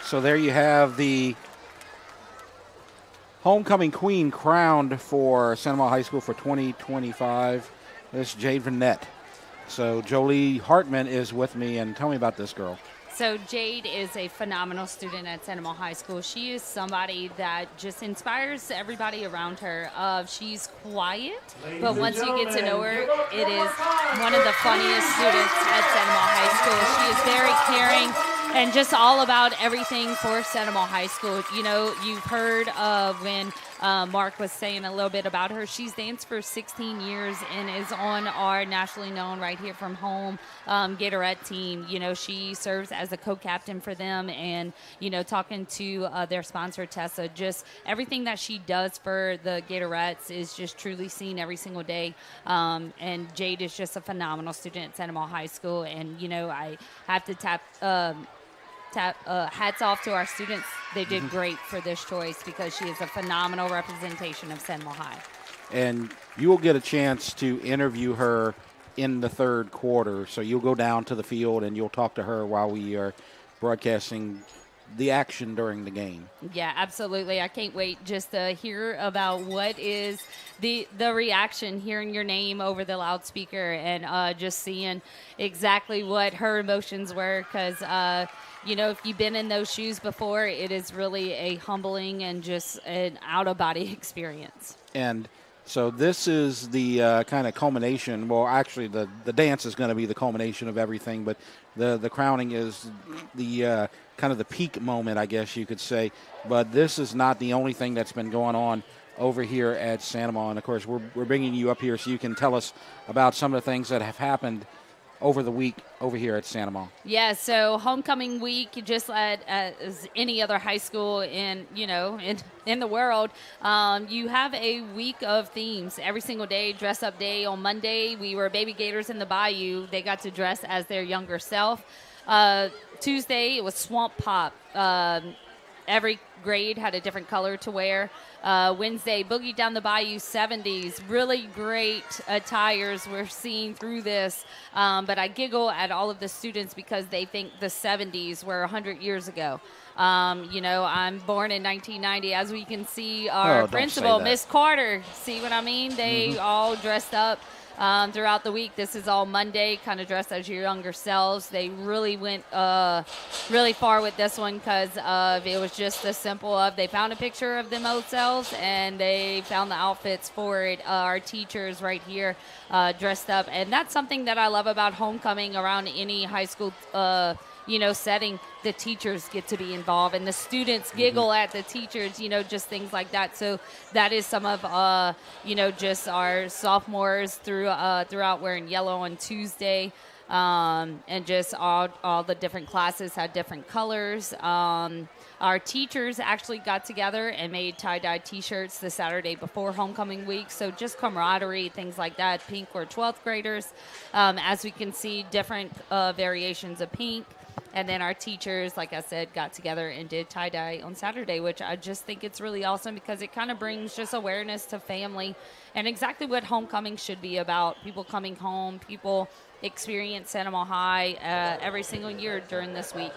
So there you have the homecoming queen crowned for Santa Monica High School for 2025. This is Jade Vanette. So Jolie Hartman is with me, and tell me about this girl. So Jade is a phenomenal student at Santa Monica High School. She is somebody that just inspires everybody around her. She's quiet, but once you get to know her, it is one of the funniest students at Santa Monica High School. She is very caring and just all about everything for Santa Monica High School. You know, you've heard of when Mark was saying a little bit about her. She's danced for 16 years and is on our nationally known right here from home Gatorette team. You know, she serves as a co-captain for them, and, you know, talking to their sponsor, Tessa, just everything that she does for the Gatorettes is just truly seen every single day. And Jade is just a phenomenal student at Santa Monica High School, and, you know, I have to hats off to our students. They did great for this choice because she is a phenomenal representation of Santa Monica High. And you will get a chance to interview her in the third quarter. So you'll go down to the field and you'll talk to her while we are broadcasting the action during the game. Yeah, absolutely. I can't wait just to hear about what is the reaction, hearing your name over the loudspeaker, and just seeing exactly what her emotions were, because you know, if you've been in those shoes before, it is really a humbling and just an out-of-body experience. And so this is the kind of culmination. Well, actually, the dance is going to be the culmination of everything, but the crowning is the kind of the peak moment, I guess you could say. But this is not the only thing that's been going on over here at Santa Monica. And, of course, we're bringing you up here so you can tell us about some of the things that have happened over the week over here at Santa Monica. Yeah, so homecoming week, just as any other high school in the world, you have a week of themes every single day. Dress up day on Monday, we were Baby Gators in the Bayou. They got to dress as their younger self. Tuesday, it was Swamp Pop. Every grade had a different color to wear. Wednesday, Boogie Down the Bayou 70s. Really great attires we're seeing through this. But I giggle at all of the students because they think the 70s were 100 years ago. You know, I'm born in 1990. As we can see, our principal, Miss Carter, see what I mean? They all dressed up throughout the week. This is all Monday, kind of dressed as your younger selves. They really went really far with this one because it was just the simple of they found a picture of them old selves and they found the outfits for it. Our teachers right here dressed up. And that's something that I love about homecoming around any high school setting. The teachers get to be involved and the students giggle at the teachers, just things like that. So that is some of, just our sophomores throughout wearing yellow on Tuesday. And just all the different classes had different colors. Our teachers actually got together and made tie-dye T-shirts the Saturday before homecoming week. So just camaraderie, things like that. Pink were 12th graders. As we can see, different variations of pink. And then our teachers, like I said, got together and did tie-dye on Saturday, which I just think it's really awesome because it kind of brings just awareness to family and exactly what homecoming should be about. People coming home, people experience Santa Monica High every single year during this week.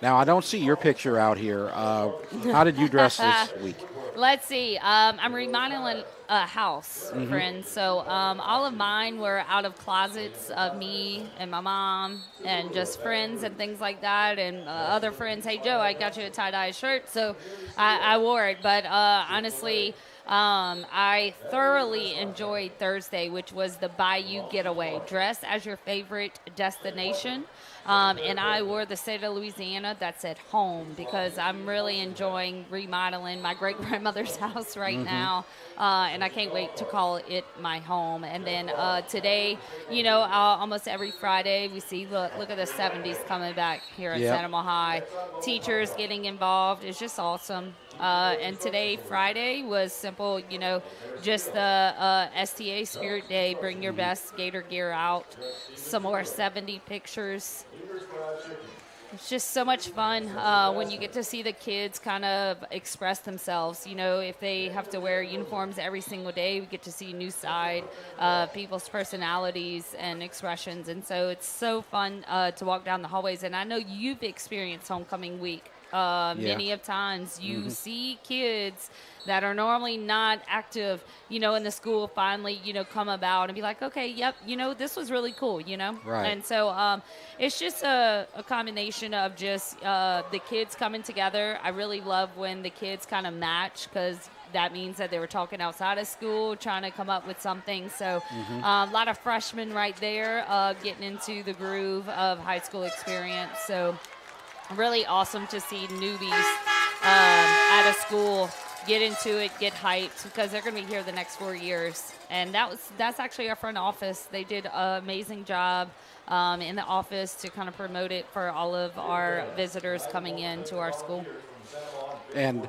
Now, I don't see your picture out here. How did you dress this week? Let's see. I'm remodeling a house, friends. So all of mine were out of closets of me and my mom and just friends and things like that. And other friends, hey, Joe, I got you a tie-dye shirt. So I wore it. But honestly, I thoroughly enjoyed Thursday, which was the Bayou Getaway. Dress as your favorite destination. And I wore the state of Louisiana that said home because I'm really enjoying remodeling my great-grandmother's house right now. And I can't wait to call it my home. And then today, almost every Friday we see, look at the 70s coming back here at Santa Monica High. Teachers getting involved. It's just awesome. And today, Friday, was simple, just the STA Spirit Day. Bring your best Gator gear out. Some more 70 pictures. It's just so much fun when you get to see the kids kind of express themselves. If they have to wear uniforms every single day, we get to see a new side of people's personalities and expressions. And so it's so fun to walk down the hallways. And I know you've experienced homecoming week. Many of times you see kids that are normally not active, in the school finally, come about and be like, okay, yep, this was really cool, Right. And so it's just a combination of just the kids coming together. I really love when the kids kind of match because that means that they were talking outside of school, trying to come up with something. So a lot of freshmen right there getting into the groove of high school experience. So really awesome to see newbies at a school get into it, get hyped, because they're going to be here the next 4 years. And that's actually our front office. They did an amazing job in the office to kind of promote it for all of our visitors coming into our school. And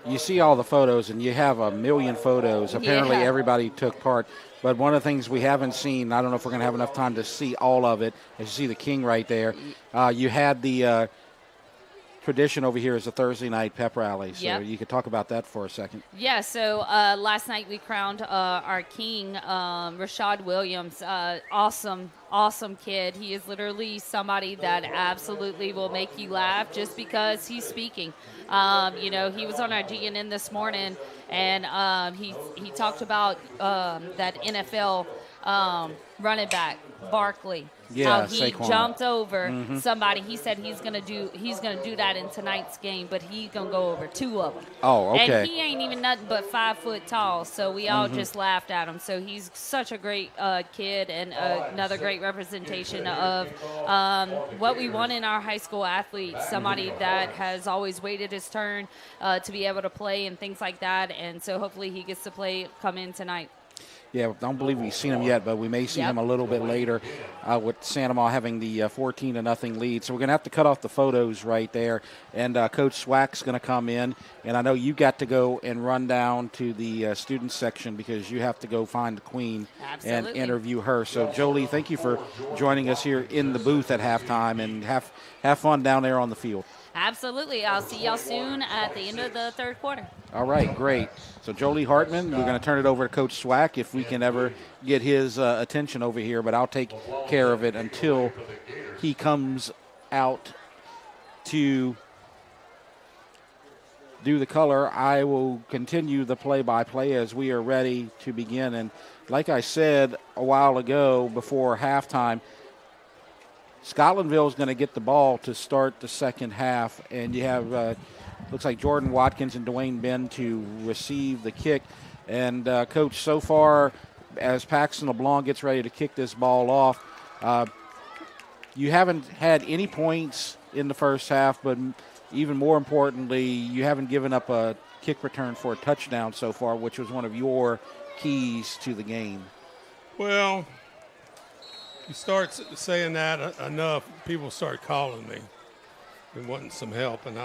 you see all the photos, and you have a million photos. Apparently everybody took part. But one of the things we haven't seen, I don't know if we're going to have enough time to see all of it, is you see the king right there. You had the tradition over here is a Thursday night pep rally. So you could talk about that for a second. Yeah, so last night we crowned our king, Rashad Williams. Awesome kid. He is literally somebody that absolutely will make you laugh just because he's speaking. You know, he was on our GNN this morning, and he talked about that NFL running back, Barkley. Yeah, how he Saquon jumped over somebody. He said he's gonna do that in tonight's game, but he's gonna go over 2 of them. Oh, okay. And he ain't even nothing but 5 foot tall, so we all just laughed at him. So he's such a great kid, and another great representation of what we want in our high school athletes. Somebody that has always waited his turn to be able to play and things like that. And so hopefully he gets to come in tonight. Yeah, I don't believe we've seen him yet, but we may see him a little bit later with Santa Maria having the 14-0 lead. So we're going to have to cut off the photos right there. And Coach Swack's going to come in. And I know you got to go and run down to the student section because you have to go find the queen and interview her. So, Jolie, thank you for joining us here in the booth at halftime, and have fun down there on the field. Absolutely. I'll see y'all soon at the end of the third quarter. All right, great. So Jolie Hartman, we're going to turn it over to Coach Swack if we can ever get his attention over here, but I'll take care of it until he comes out to do the color. I will continue the play-by-play as we are ready to begin. And like I said a while ago before halftime, Scotlandville is going to get the ball to start the second half, and you have looks like Jordan Watkins and Dwayne Ben to receive the kick. And, Coach, so far as Paxton LeBlanc gets ready to kick this ball off, you haven't had any points in the first half, but even more importantly, you haven't given up a kick return for a touchdown so far, which was one of your keys to the game. Well, you start saying that enough, people start calling me and wanting some help. And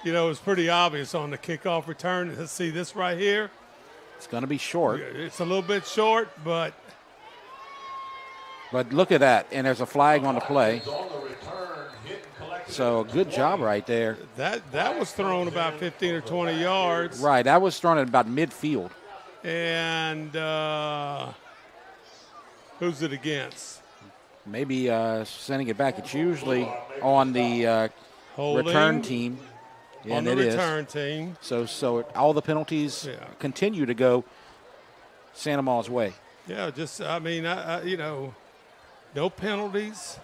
it was pretty obvious on the kickoff return. Let's see this right here. It's going to be short. It's a little bit short, but look at that. And there's a flag on the play. So good job right there. That was thrown about 15 or 20 yards. Right, that was thrown at about midfield. And who's it against? Maybe sending it back. It's usually on the return team. Yeah, on the return team. So all the penalties continue to go Santa Maria's way. Yeah, no penalties.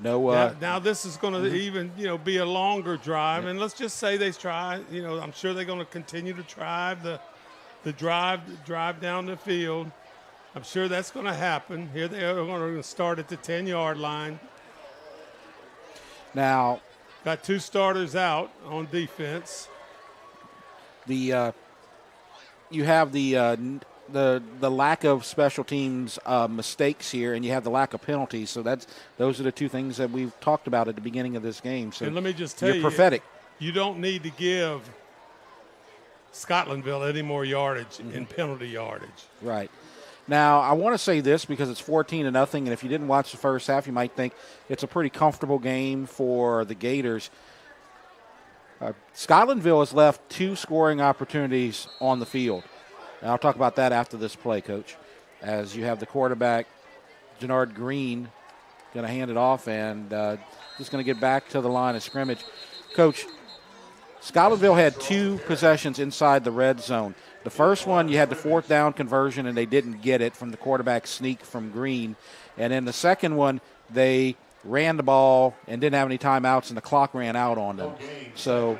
No. Now this is going to even be a longer drive, and let's just say they try. I'm sure they're going to continue to drive the drive down the field. I'm sure that's going to happen. Here they are going to start at the 10-yard line. Now, got 2 starters out on defense. You have the lack of special teams mistakes here, and you have the lack of penalties. So those are the 2 things that we've talked about at the beginning of this game. So and let me just tell you, prophetic. You don't need to give Scotlandville any more yardage in penalty yardage. Right. Now, I want to say this because it's 14-0, and if you didn't watch the first half, you might think it's a pretty comfortable game for the Gators. Scotlandville has left 2 scoring opportunities on the field. And I'll talk about that after this play, Coach, as you have the quarterback, Jannard Green, going to hand it off and just going to get back to the line of scrimmage. Coach, Scotlandville had 2 possessions inside the red zone. The first one, you had the 4th down conversion, and they didn't get it from the quarterback sneak from Green. And then the second one, they ran the ball and didn't have any timeouts, and the clock ran out on them. So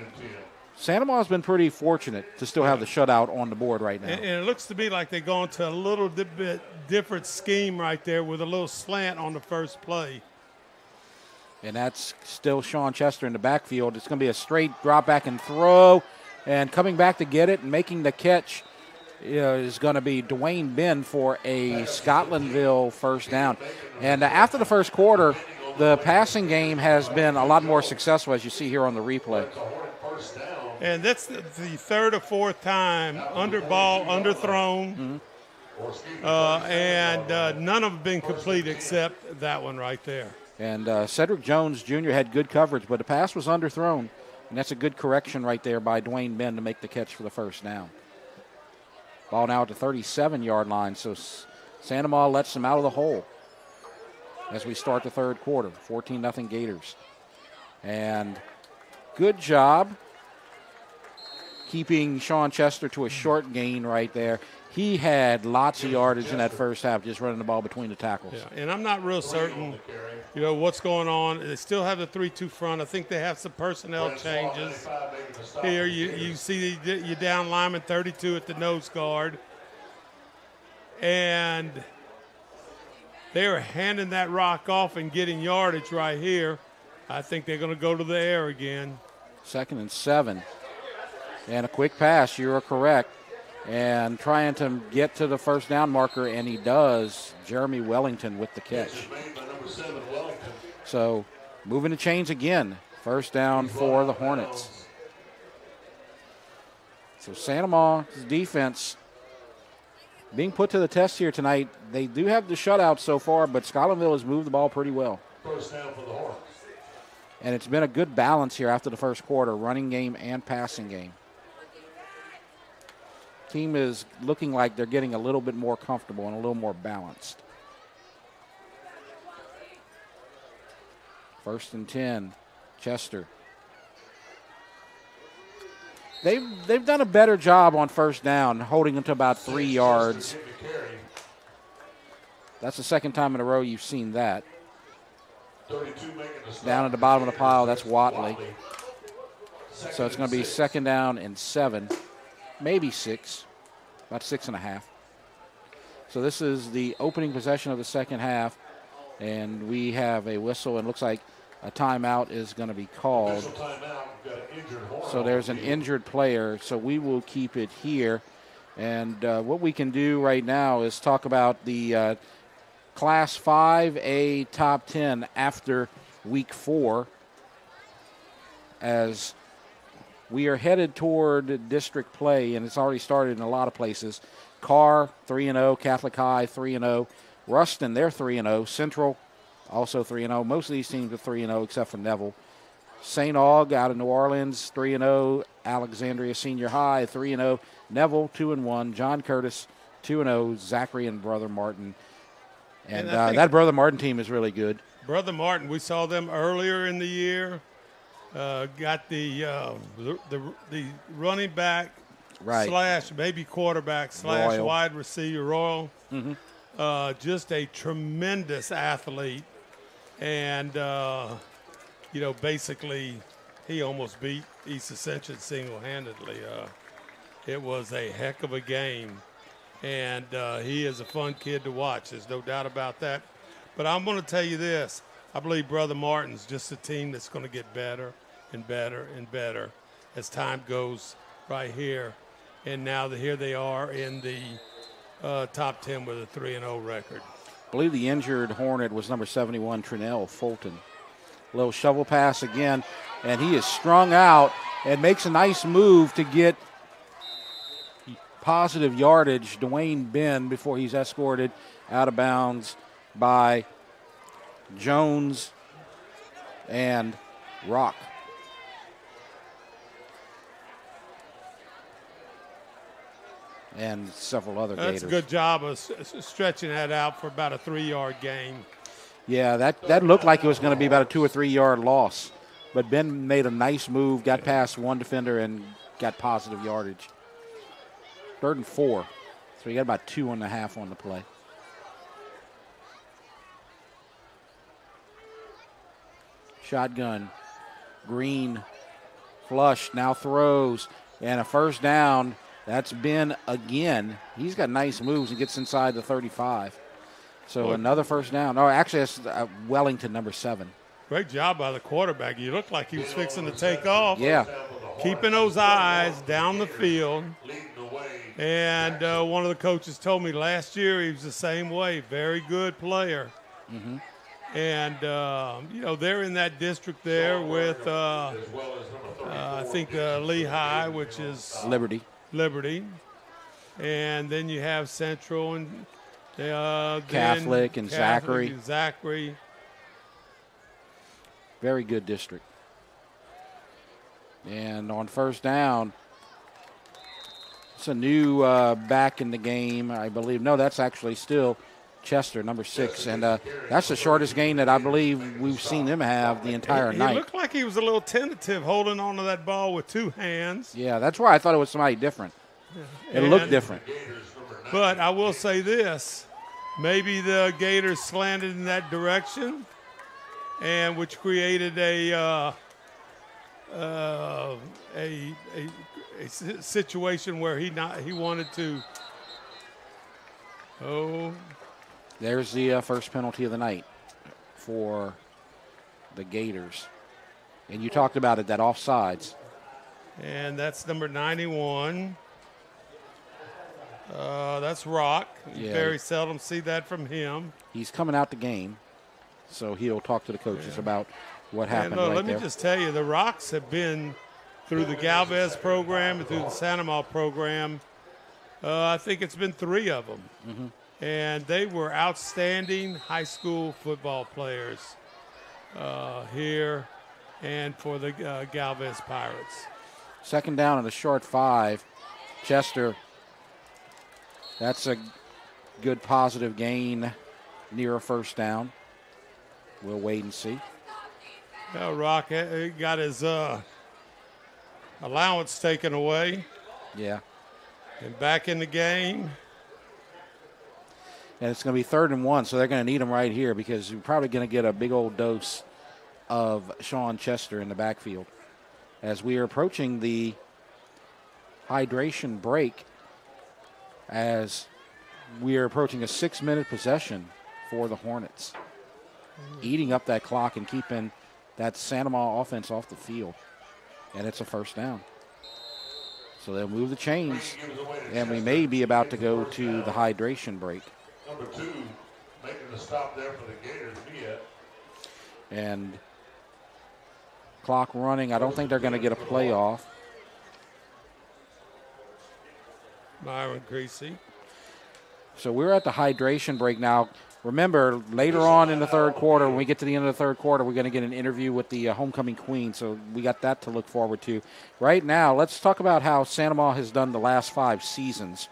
Santa Maria's been pretty fortunate to still have the shutout on the board right now. And it looks to me like they're going to a little bit different scheme right there with a little slant on the first play. And that's still Sean Chester in the backfield. It's going to be a straight drop back and throw. And coming back to get it and making the catch is going to be Dwayne Ben for a Scotlandville first down. And after the first quarter, the passing game has been a lot more successful, as you see here on the replay. And that's the third or fourth time underthrown. And none of them have been complete except that one right there. And Cedric Jones Jr. had good coverage, but the pass was underthrown. And that's a good correction right there by Dwayne Ben to make the catch for the first down. Ball now at the 37-yard line, so Santa Ma lets them out of the hole as we start the third quarter. 14-0 Gators. And good job keeping Sean Chester to a short gain right there. He had lots of yardage in that first half, just running the ball between the tackles. Yeah, and I'm not real certain, what's going on. They still have the 3-2 front. I think they have some personnel changes. Here you see your down lineman 32 at the nose guard. And they are handing that rock off and getting yardage right here. I think they're going to go to the air again. 2nd and 7. And a quick pass, you are correct. And trying to get to the first down marker, and he does. Jeremy Wellington with the catch. So moving the chains again. First down for the Hornets. So Santa Ma's defense being put to the test here tonight. They do have the shutout so far, but Scotlandville has moved the ball pretty well. First down for the Hornets. And it's been a good balance here after the first quarter, running game and passing game. Team is looking like they're getting a little bit more comfortable and a little more balanced. 1st and 10, Chester. They've done a better job on first down, holding them to about 3 yards. That's the second time in a row you've seen that. Down at the bottom of the pile, that's Watley. So it's going to be 2nd down and 7. Maybe 6, about 6.5. So this is the opening possession of the second half, and we have a whistle, and looks like a timeout is going to be called. So there's an injured player, so we will keep it here. And what we can do right now is talk about the Class 5A Top 10 after Week 4, as we are headed toward district play, and it's already started in a lot of places. Carr, 3-0. Catholic High, 3-0. Ruston, they're 3-0. Central, also 3-0. Most of these teams are 3-0 except for Neville. St. Aug out of New Orleans, 3-0. Alexandria Senior High, 3-0. Neville, 2-1. John Curtis, 2-0. Zachary and Brother Martin. And that Brother Martin team is really good. Brother Martin, we saw them earlier in the year. Got the running back slash maybe quarterback slash Royal. wide receiver, Royal. Mm-hmm. Just a tremendous athlete. And, basically he almost beat East Ascension single-handedly. It was a heck of a game. And he is a fun kid to watch. There's no doubt about that. But I'm going to tell you this. I believe Brother Martin's just a team that's going to get better and better and better as time goes right here. And now here they are in the top 10 with a 3-0 record. I believe the injured Hornet was number 71, Trinell Fulton. Little shovel pass again, and he is strung out and makes a nice move to get positive yardage. Dwayne Ben before he's escorted out of bounds by Jones and Rock. And several other Gators. That's a good job of stretching that out for about a 3-yard gain. Yeah, that looked like it was going to be about a 2 or 3 yard loss. But Ben made a nice move, got past one defender, and got positive yardage. 3rd and 4. So he got about 2.5 on the play. Shotgun. Green. Flush. Now throws. And a first down. That's Ben again. He's got nice moves and gets inside the 35. So another first down. Oh, actually, that's Wellington, number 7. Great job by the quarterback. He looked like he was fixing to take off. Yeah. Keeping those eyes down the field. And one of the coaches told me last year he was the same way. Very good player. Mm-hmm. And, they're in that district there with, I think, Lehigh, which is Liberty. And then you have Central and Catholic and Zachary. Very good district. And on first down, it's a new back in the game, I believe. No, that's actually still Chester, number 6. And that's the shortest gain that I believe we've seen him have the entire night. He looked like he was a little tentative holding on to that ball with 2 hands. Yeah, that's why I thought it was somebody different. It looked different. But I will say this. Maybe the Gators slanted in that direction, and which created a situation where he wanted to. Oh, there's the first penalty of the night for the Gators, and you talked about it, that offsides. And that's number 91. That's Rock. Yeah. Very seldom see that from him. He's coming out the game, so he'll talk to the coaches about what happened right let there. me just tell you, the Rocks have been through the Galvez program and through the Santa Ma program. I think it's been 3 of them. Mm-hmm. And they were outstanding high school football players here and for the Galvez Pirates. Second down and a short 5. Chester, that's a good positive gain near a first down. We'll wait and see. Well, Rock got his allowance taken away. Yeah. And back in the game. And it's going to be 3rd and 1, so they're going to need him right here because you're probably going to get a big old dose of Sean Chester in the backfield. As we are approaching the hydration break, as we are approaching a 6-minute possession for the Hornets, eating up that clock and keeping that Santa Ma offense off the field. And it's a first down. So they'll move the chains, and we may be about to go to the hydration break. Number 2, making the stop there for the Gators, Mia. And clock running. I don't think they're going to get a play off. Myron Creasy. So we're at the hydration break now. Remember, later on in the third quarter, when we get to the end of the third quarter, we're going to get an interview with the homecoming queen. So we got that to look forward to. Right now, let's talk about how Santa Ma has done the last 5 seasons,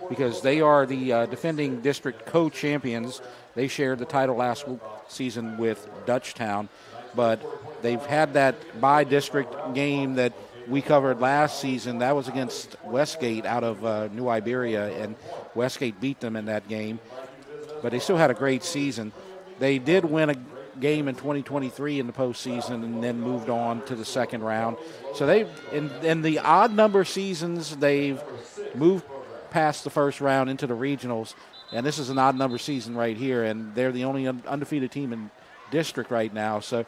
because they are the defending district co-champions. They shared the title last season with Dutchtown, but they've had that by-district game that we covered last season. That was against Westgate out of New Iberia, and Westgate beat them in that game. But they still had a great season. They did win a game in 2023 in the postseason and then moved on to the second round. So they've, in the odd number seasons, they've moved past the first round into the regionals. And this is an odd number season right here, and they're the only undefeated team in district right now. So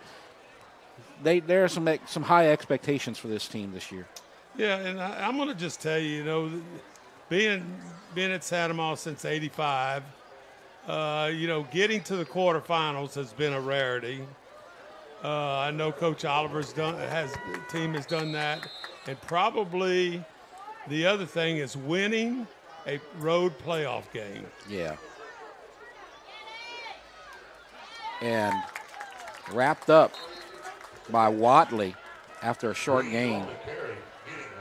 there are some high expectations for this team this year. Yeah, and I'm going to just tell you, being at Santa Ma since '85, getting to the quarterfinals has been a rarity. I know Coach Oliver's team has done that, and probably the other thing is winning a road playoff game. Yeah. And wrapped up by Watley after a short gain.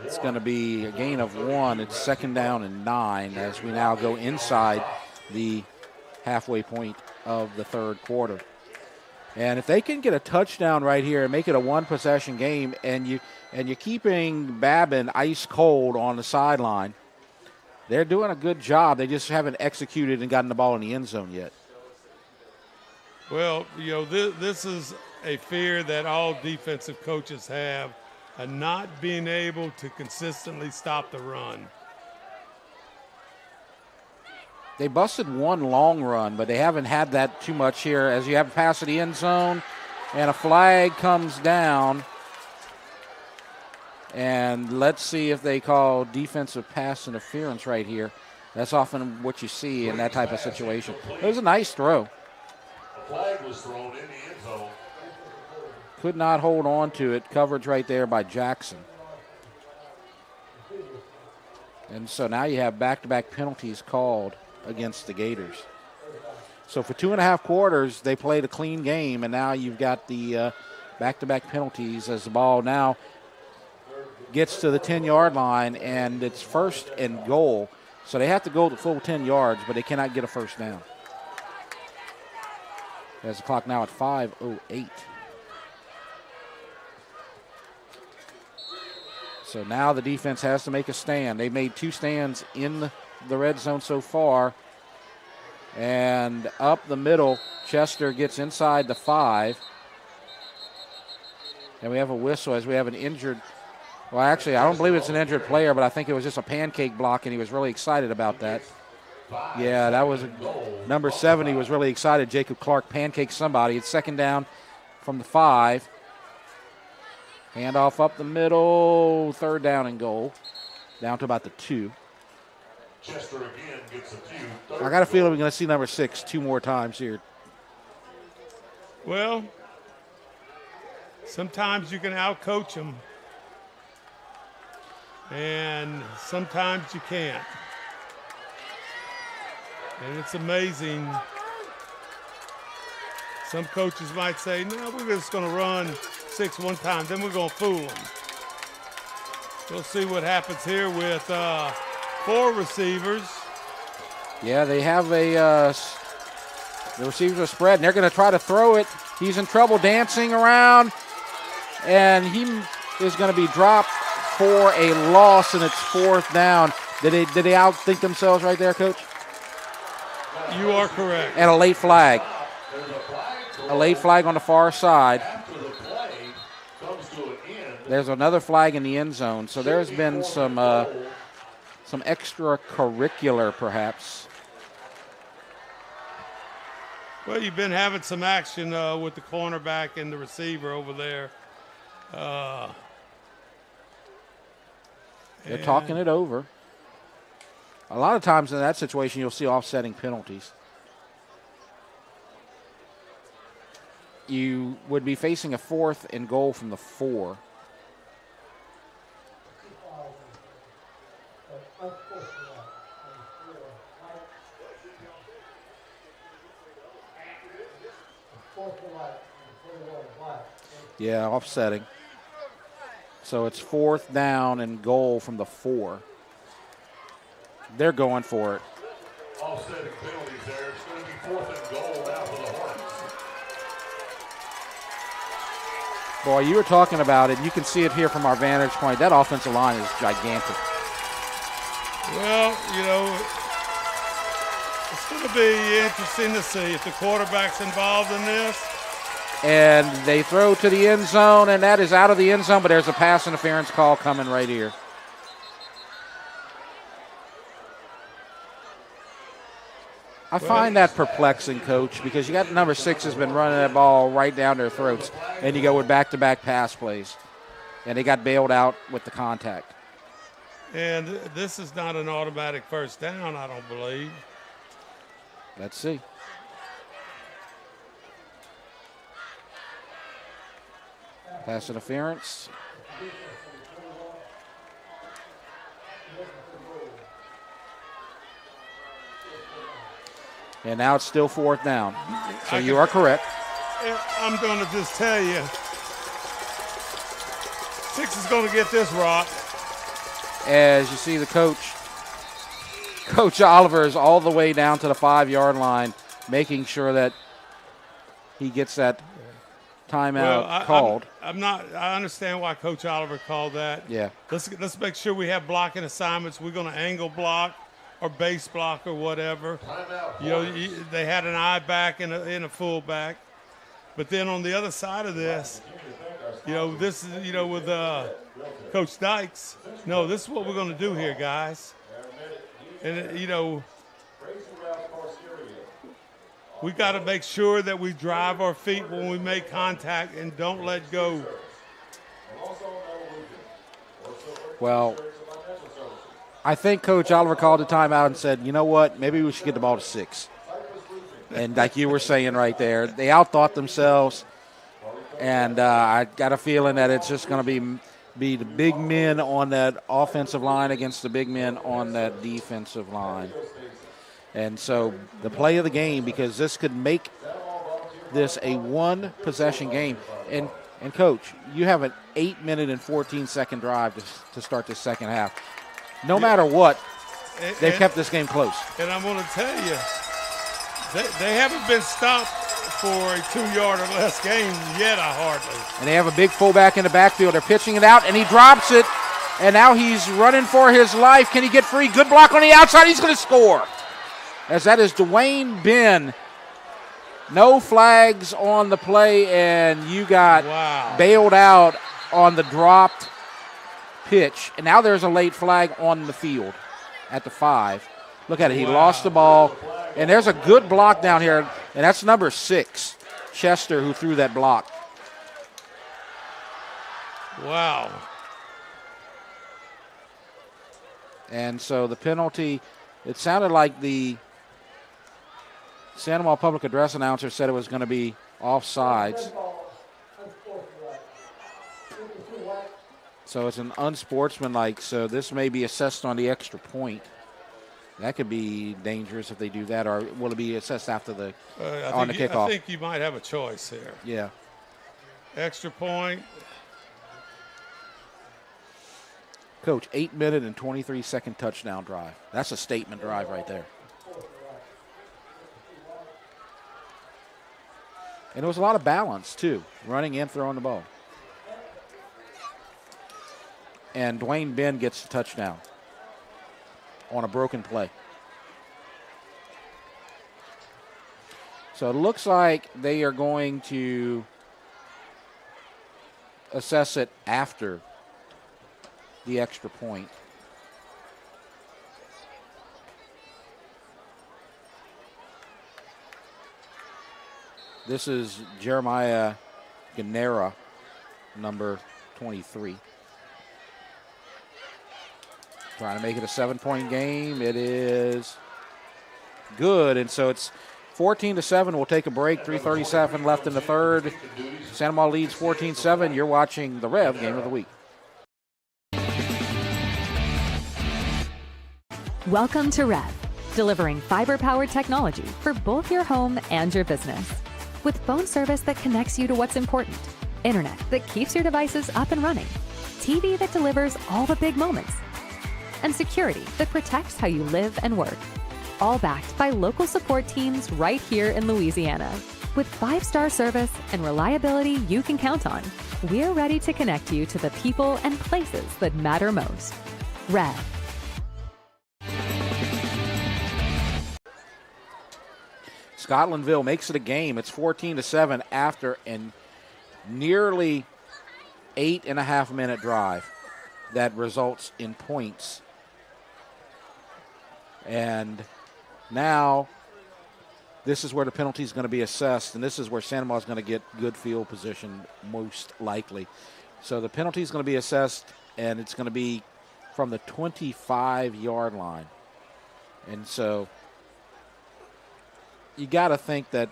It's going to be a gain of 1. It's 2nd down and 9 as we now go inside the halfway point of the third quarter. And if they can get a touchdown right here and make it a 1-possession game, and you're keeping Babin ice cold on the sideline, they're doing a good job. They just haven't executed and gotten the ball in the end zone yet. Well, this is a fear that all defensive coaches have, not being able to consistently stop the run. They busted one long run, but they haven't had that too much here. As you have a pass to the end zone, And a flag comes down. And let's see if they call defensive pass interference right here. That's often what you see in that type of situation. It was a nice throw. A flag was thrown in the end zone. Could not hold on to it. Coverage right there by Jackson. And so now you have back-to-back penalties called against the Gators. So for 2.5 quarters, they played a clean game, and now you've got the back-to-back penalties as the ball now gets to the 10-yard line, and it's 1st and goal. So they have to go the full 10 yards, but they cannot get a first down. There's the clock now at 5:08. So now the defense has to make a stand. They made 2 stands in the red zone so far. And up the middle, Chester gets inside the 5. And we have a whistle as we have an injured. Well, actually, I don't believe it's an injured player, but I think it was just a pancake block, and he was really excited about that. Yeah, that was number 7. He was really excited. Jacob Clark pancaked somebody. It's 2nd down from the 5. Handoff up the middle, 3rd down and goal. Down to about the 2. Chester again gets a few. I got a feeling we're going to see number 6 2 more times here. Well, sometimes you can outcoach them, and sometimes you can't. And it's amazing. Some coaches might say, no, we're just going to run 6 one time, then we're going to fool them. We'll see what happens here with 4 receivers. Yeah, they have the receivers are spread, and they're going to try to throw it. He's in trouble dancing around, and he is going to be dropped for a loss, and it's 4th down. Did they outthink themselves right there, Coach? You are correct. And a late flag. A late flag on the far side. There's another flag in the end zone. So there's been some extracurricular, perhaps. Well, you've been having some action with the cornerback and the receiver over there. They're talking it over. A lot of times in that situation, you'll see offsetting penalties. You would be facing a 4th and goal from the 4. Yeah, offsetting. So it's 4th down and goal from the 4. They're going for it. Offsetting penalties there. It's going to be 4th and goal now for the Hornets. Boy, you were talking about it. You can see it here from our vantage point. That offensive line is gigantic. Well, you know, it's going to be interesting to see if the quarterback's involved in this. And they throw to the end zone, and that is out of the end zone, but there's a pass interference call coming right here. I find that perplexing, Coach, because you got number 6 has been running that ball right down their throats, and you go with back-to-back pass plays. And they got bailed out with the contact. And this is not an automatic first down, I don't believe. Let's see. Pass interference. And now it's still 4th down. So you are correct. I'm going to just tell you, 6 is going to get this rock. As you see the Coach Oliver is all the way down to the 5-yard line, making sure that he gets that timeout called. I understand why Coach Oliver called that. Yeah. Let's make sure we have blocking assignments. We're going to angle block or base block or whatever. You know, they had an eye back and a full back. But then on the other side of this, you know, this is, you know, with Coach Dykes, no, this is what we're going to do here, guys. And, you know, We got to make sure that we drive our feet when we make contact and don't let go. Well, I think Coach Oliver called a timeout and said, you know what, maybe we should get the ball to 6. And like you were saying right there, they outthought themselves. And I got a feeling that it's just going to be the big men on that offensive line against the big men on that defensive line. And so the play of the game, because this could make this a one-possession game. And Coach, you have an 8-minute and 14-second drive to start the second half. No matter what, they've kept this game close. And I'm going to tell you, they haven't been stopped for a 2-yard or less game yet, hardly. And they have a big fullback in the backfield. They're pitching it out, and he drops it. And now he's running for his life. Can he get free? Good block on the outside. He's going to score. As that is Dwayne Ben. No flags on the play, and you got bailed out on the dropped pitch. And now there's a late flag on the field at the 5. Look at it. He lost the ball. And there's a good block down here, and that's number 6, Chester, who threw that block. Wow. And so the penalty, it sounded like the Santa Maria public address announcer said it was going to be offsides. So it's an unsportsmanlike, so this may be assessed on the extra point. That could be dangerous if they do that, or will it be assessed after the on the kickoff? I think you might have a choice here. Yeah. Extra point. Coach, 8-minute and 23-second touchdown drive. That's a statement drive right there. And there was a lot of balance, too, running and throwing the ball. And Dwayne Ben gets the touchdown on a broken play. So it looks like they are going to assess it after the extra point. This is Jeremiah Ganera, number 23. Trying to make it a 7-point game. It is good, and so it's 14-7. We'll take a break. 3:37 left in the third. Santa Maria leads 14-7. You're watching the Rev Game of the Week. Welcome to REV, delivering fiber-powered technology for both your home and your business. With phone service that connects you to what's important, internet that keeps your devices up and running, TV that delivers all the big moments, and security that protects how you live and work. All backed by local support teams right here in Louisiana. With 5-star service and reliability you can count on, we're ready to connect you to the people and places that matter most. REV. Scotlandville makes it a game. It's 14-7 after a nearly 8.5-minute drive that results in points. And now this is where the penalty is going to be assessed, and this is where Santa Maria is going to get good field position most likely. So the penalty is going to be assessed, and it's going to be from the 25-yard line. And so you got to think that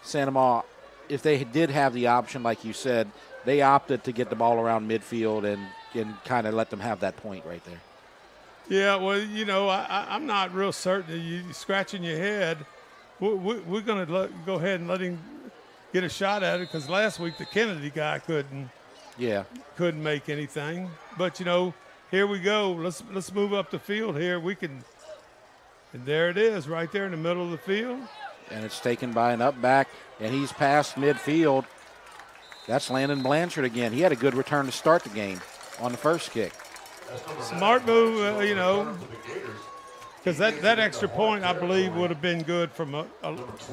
Santa Maria, if they did have the option, like you said, they opted to get the ball around midfield and kind of let them have that point right there. Yeah, well, you know, I'm not real certain. You're scratching your head. We're going to go ahead and let him get a shot at it because last week the Kennedy guy couldn't make anything. But, you know, here we go. Let's move up the field here. And there it is right there in the middle of the field. And it's taken by an up back, and he's past midfield. That's Landon Blanchard again. He had a good return to start the game on the first kick. Smart move, you know, because that extra point, I believe, would have been good from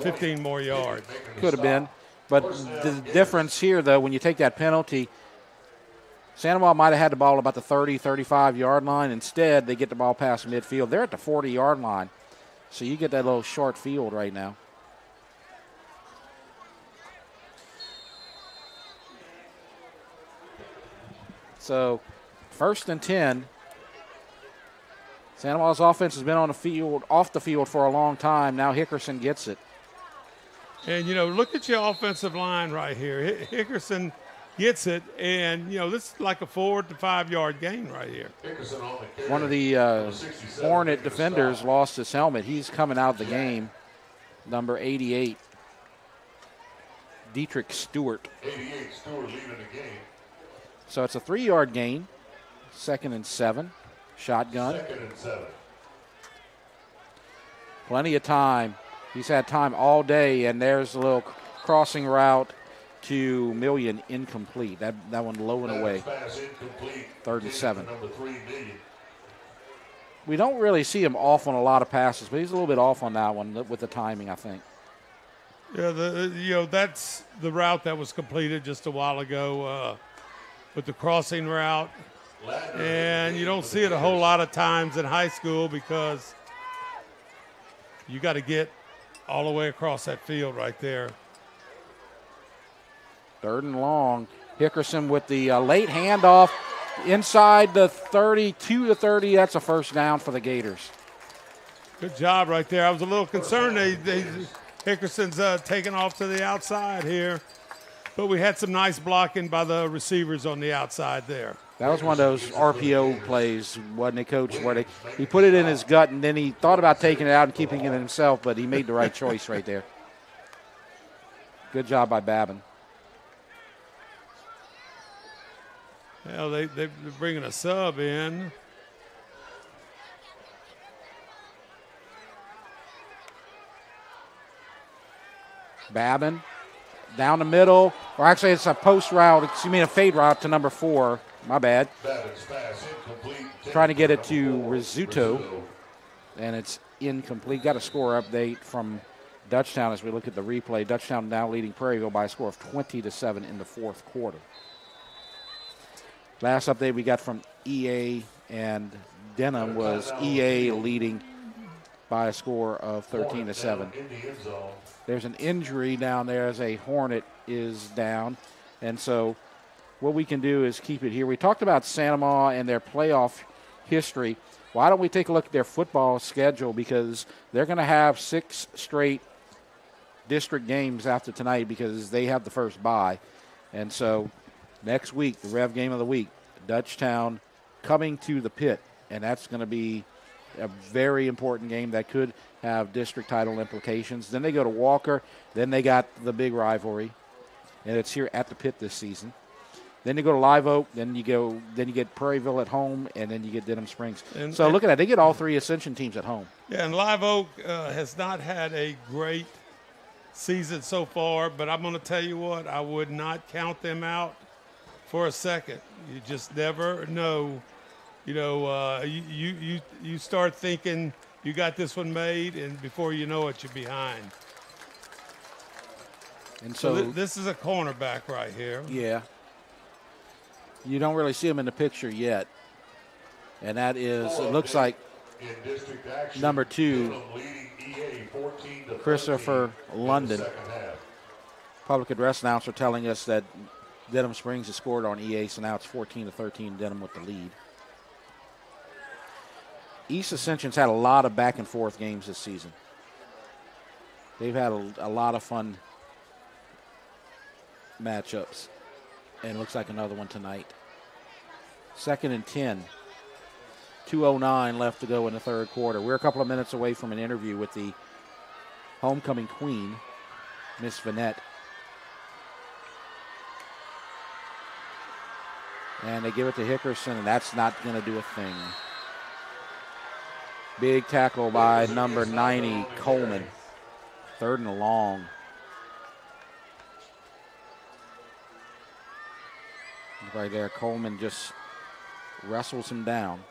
15 more yards. Could have been. But the difference here, though, when you take that penalty, Santa Maria might have had the ball about the 30, 35-yard line. Instead, they get the ball past midfield. They're at the 40-yard line. So you get that little short field right now. So 1st and 10. Santa Ma's offense has been on the field, off the field for a long time. Now Hickerson gets it. And, look at your offensive line right here. Hickerson gets it, and, this is like a 4 to 5 yard gain right here. One of the Hornet defenders lost his helmet. He's coming out of the game, number 88, Dietrich Stewart. 88 Stewart leaving the game. So it's a 3 yard gain, 2nd and 7, shotgun. 2nd and 7. Plenty of time. He's had time all day, and there's a little crossing route to Million, incomplete. That one low and away. 3rd and 7. Number 3 Million. We don't really see him off on a lot of passes, but he's a little bit off on that one with the timing, I think. Yeah, that's the route that was completed just a while ago with the crossing route. And you don't see it a whole lot of times in high school because you got to get all the way across that field right there. 3rd and long. Hickerson with the late handoff inside the 32 to 30. That's a first down for the Gators. Good job right there. I was a little concerned. Hickerson's taking off to the outside here. But we had some nice blocking by the receivers on the outside there. That was one of those RPO plays, wasn't it, Coach, where he put it in his gut and then he thought about taking it out and keeping it himself, but he made the right choice right there. Good job by Babin. Well, they're bringing a sub in. Babin down the middle, or actually it's a post route, a fade route to number 4. My bad. Trying to get it to Rizzuto, and it's incomplete. Got a score update from Dutchtown as we look at the replay. Dutchtown now leading Prairieville by a score of 20-7 in the 4th quarter. Last update we got from EA and Denham was EA leading by a score of 13-7. There's an injury down there as a Hornet is down, and so what we can do is keep it here. We talked about Santa Ma and their playoff history. Why don't we take a look at their football schedule, because they're going to have 6 straight district games after tonight because they have the first bye. And so next week, the Rev game of the week, Dutchtown coming to the Pit, and that's going to be a very important game that could have district title implications. Then they go to Walker. Then they got the big rivalry, and it's here at the Pit this season. Then you go to Live Oak. Then you get Prairieville at home, and then you get Denham Springs. So look at that. They get all 3 Ascension teams at home. Yeah, and Live Oak has not had a great season so far, but I'm going to tell you what, I would not count them out for a second. You just never know. You start thinking you got this one made, and before you know it, you're behind. And so this is a cornerback right here. Yeah. You don't really see him in the picture yet. And that is, it looks like number 2, Christopher London. Public address announcer telling us that Denham Springs has scored on EA, so now it's 14-13, Denham with the lead. East Ascension's had a lot of back-and-forth games this season. They've had a lot of fun matchups, and it looks like another one tonight. 2nd and 10. 2:09 left to go in the 3rd quarter. We're a couple of minutes away from an interview with the homecoming queen, Miss Vanette. And they give it to Hickerson, and that's not going to do a thing. Big tackle by number 90, Coleman. 3rd and long. Right there, Coleman just wrestles him down.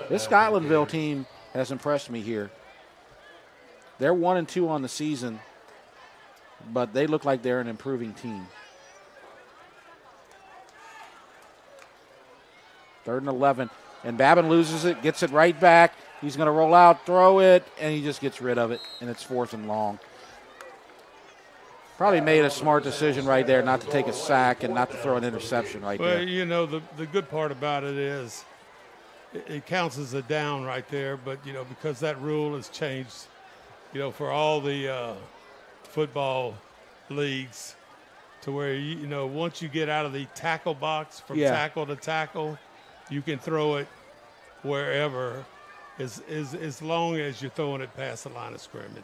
This Scotlandville team has impressed me here. They're 1-2 on the season, but they look like they're an improving team. 3rd and 11, and Babin loses it, gets it right back. He's going to roll out, throw it, and he just gets rid of it, and it's 4th and long. probably made a smart decision right there not to take a sack and not to throw an interception right there. Well, you know, the good part about it is it counts as a down right there, but, you know, because that rule has changed, you know, for all the football leagues to where, you know, once you get out of the tackle box from tackle to tackle, you can throw it wherever as long as you're throwing it past the line of scrimmage.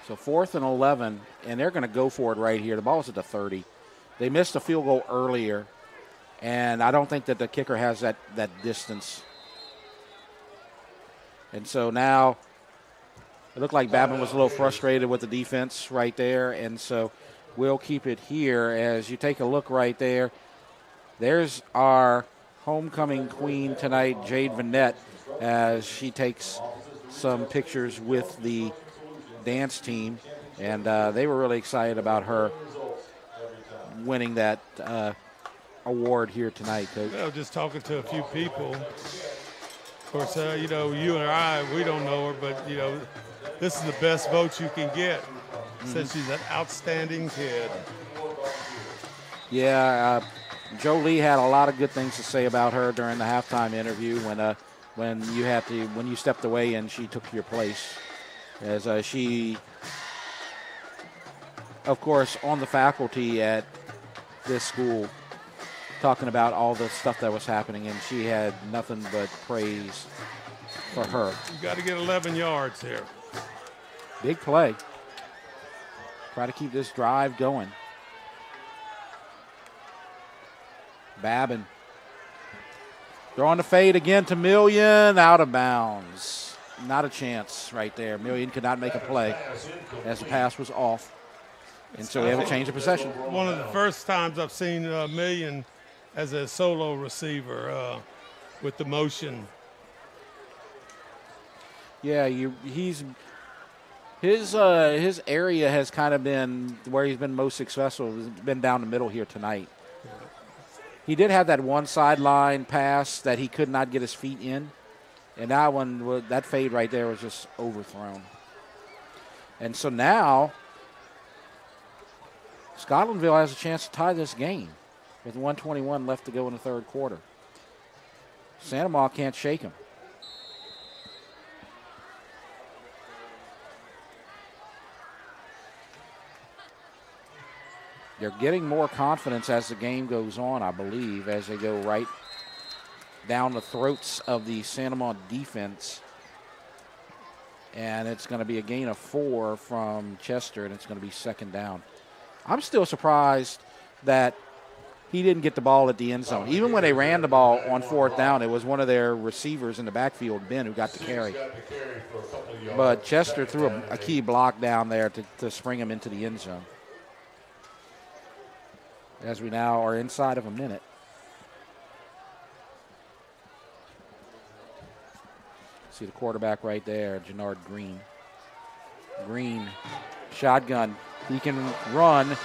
So 4th and 11, and they're going to go for it right here. The ball's at the 30. They missed a field goal earlier, and I don't think that the kicker has that distance. And so now it looked like Babin was a little frustrated with the defense right there, and so we'll keep it here. As you take a look right there, there's our homecoming queen tonight, Jade Vanette, as she takes some pictures with the dance team, and they were really excited about her winning that award here tonight, Coach. Well, just talking to a few people. Of course, you know, you and I, we don't know her, but, you know, this is the best vote you can get. Says she's an outstanding kid. Yeah, Joe Lee had a lot of good things to say about her during the halftime interview when you stepped away and she took your place. As she, of course, on the faculty at this school, talking about all the stuff that was happening, and she had nothing but praise for her. You got to get 11 yards here. Big play. Try to keep this drive going. Babin throwing the fade again to Million, out of bounds. Not a chance right there. Million could not make a play as the pass was off. And so we have a change of possession. One of the first times I've seen Million as a solo receiver with the motion. Yeah, his area has kind of been where he's been most successful. Has been down the middle here tonight. He did have that one sideline pass that he could not get his feet in. And that fade right there was just overthrown. And so now Scotlandville has a chance to tie this game with 1:21 left to go in the third quarter. Santa Maria can't shake him. They're getting more confidence as the game goes on, I believe, as they go right down the throats of the Santa Maria defense. And it's going to be a gain of 4 from Chester, and it's going to be second down. I'm still surprised that he didn't get the ball at the end zone. Even when they ran the ball on 4th down, it was one of their receivers in the backfield, Ben, who got the carry. But Chester threw a key block down there to spring him into the end zone. As we now are inside of a minute. See the quarterback right there, Jannard Green. Green, shotgun. He can run,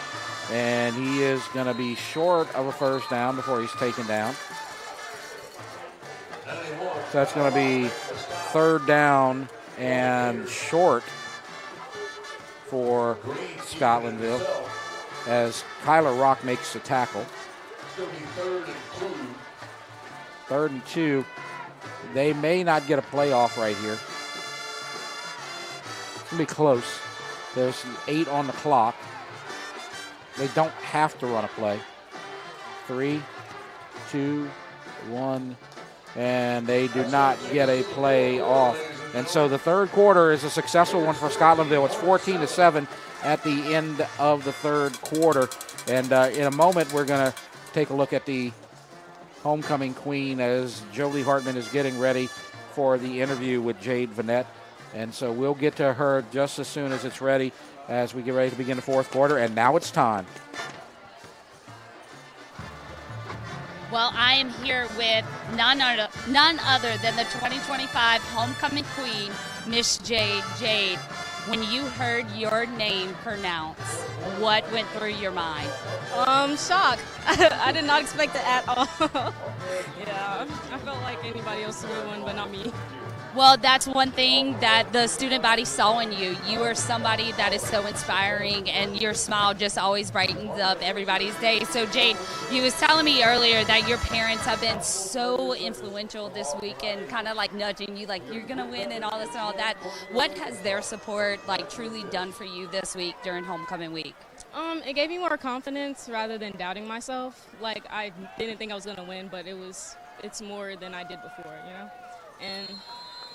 and he is going to be short of a first down before he's taken down. So that's going to be third down and short for Scotlandville as Kyler Rock makes the tackle. It's going to be 3rd and 2. 3rd and 2. They may not get a playoff right here. It's going to be close. There's 8 on the clock. They don't have to run a play. 3, 2, 1, and they do not get a play off. And so the third quarter is a successful one for Scotlandville. It's 14-7 at the end of the third quarter. And in a moment, we're going to take a look at the homecoming queen as Jolie Hartman is getting ready for the interview with Jade Vanette. And so we'll get to her just as soon as it's ready as we get ready to begin the fourth quarter. And now it's time. Well, I am here with none other than the 2025 homecoming queen, Miss Jade. Jade, when you heard your name pronounced, what went through your mind? Shock. I did not expect it at all. Yeah, I felt like anybody else would win, but not me. Well, that's one thing that the student body saw in you. You are somebody that is so inspiring, and your smile just always brightens up everybody's day. So, Jade, you was telling me earlier that your parents have been so influential this week and kind of like nudging you, like you're going to win and all this and all that. What has their support like truly done for you this week during homecoming week? It gave me more confidence rather than doubting myself. Like, I didn't think I was going to win, but it's more than I did before, you know? And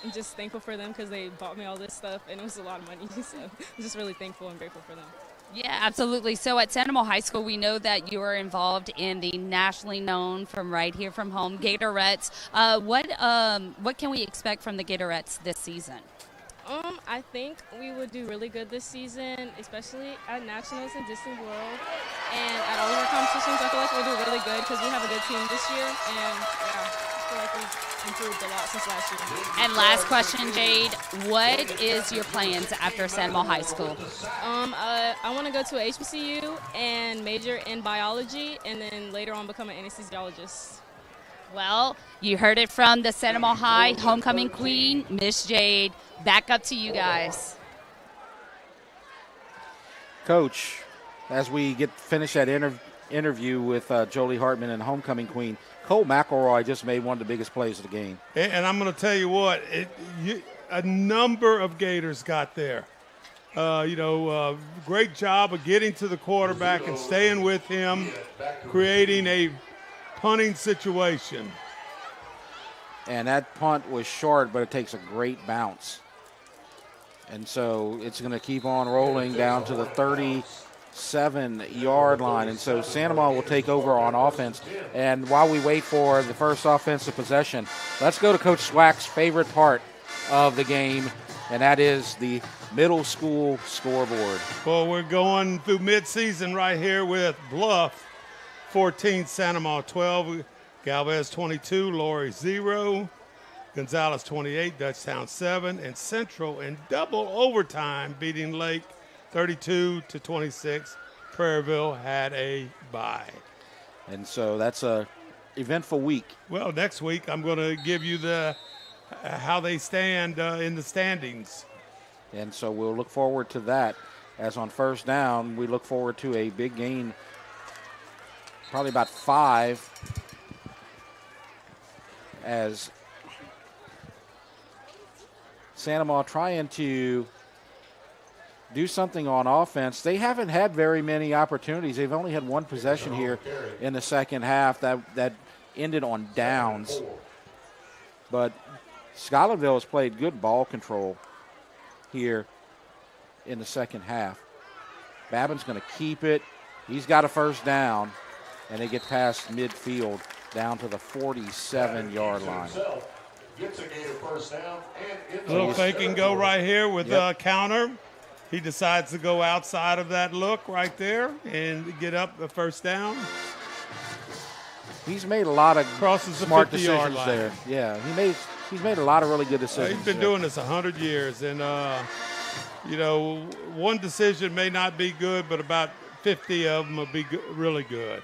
I'm just thankful for them because they bought me all this stuff, and it was a lot of money. So I'm just really thankful and grateful for them. Yeah, absolutely. So at Santa Monica High School, we know that you are involved in the nationally known from right here from home Gatorettes. What can we expect from the Gatorettes this season? I think we would do really good this season, especially at Nationals and Disney World. And at all of our competitions, I feel like we'll do really good because we have a good team this year. And, yeah, I feel like we've improved a lot since last year. And last question, Jade, what is your plans after Santa Monica High School? I want to go to a HBCU and major in biology, and then later on become an anesthesiologist. Well, you heard it from the Santa Monica High homecoming queen, Miss Jade. Back up to you guys. Coach, as we finish that interview with Jolie Hartman and homecoming queen, Cole McElroy just made one of the biggest plays of the game. And I'm going to tell you what, a number of Gators got there. Great job of getting to the quarterback and staying with him, creating a punting situation. And that punt was short, but it takes a great bounce. And so it's going to keep on rolling down to the 37-yard line. And so Santa Monica will take over on offense. And while we wait for the first offensive possession, let's go to Coach Swack's favorite part of the game, and that is the middle school scoreboard. Well, we're going through midseason right here with Bluff 14, Santa Monica 12, Galvez 22, Lori 0, Gonzales 28, Dutchtown 7, and Central in double overtime beating Lake 32-26. Prairieville had a bye. And so that's a eventful week. Well, next week I'm going to give you the how they stand in the standings. And so we'll look forward to that. As on first down, we look forward to a big gain, probably about 5, as Santa Monica trying to do something on offense. They haven't had very many opportunities. They've only had one possession here in the second half that ended on downs. But SCOTLANDVILLE has played good ball control here in the second half. Babin's going to keep it. He's got a first down, and they get past midfield down to the 47-yard line. Gets a Gator first down and little fake and go right here with a counter. He decides to go outside of that look right there and get up the first down. He's made a lot of smart decisions line there. Yeah, he's made a lot of really good decisions. He's been doing this 100 years, and one decision may not be good, but about 50 of them will be really good.